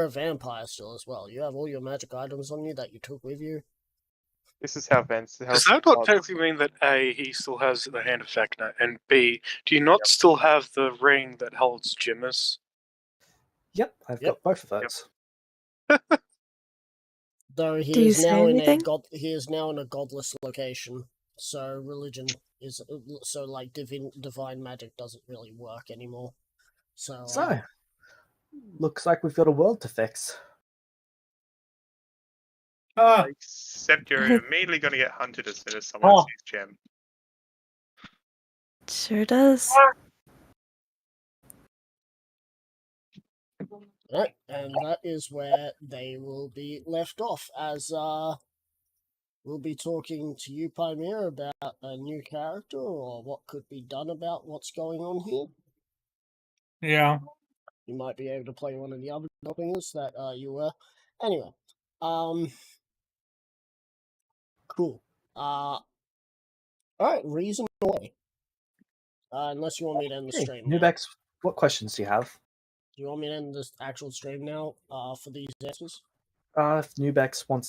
a vampire still as well. You have all your magic items on you that you took with you. This is how Vance Does that not technically mean that A, he still has the hand of Vecna, and B, do you not still have the ring that holds Jimus? Yep, I've got both of those. Though Do you say anything? he is now in a godless location, so religion is like divine magic doesn't really work anymore. So, looks like we've got a world to fix. Except you're immediately going to get hunted as soon as someone sees Gem. Sure does. Right, and that is where they will be left off, as we'll be talking to you, Pymir, about a new character or what could be done about what's going on here. Yeah. You might be able to play one of the other doppelgangers that you were. Anyway, cool. Alright, reason away. Unless you want me to end the Okay, stream now. Nubex, what questions do you have? Do you want me to end this actual stream now for these answers? If Nubex wants to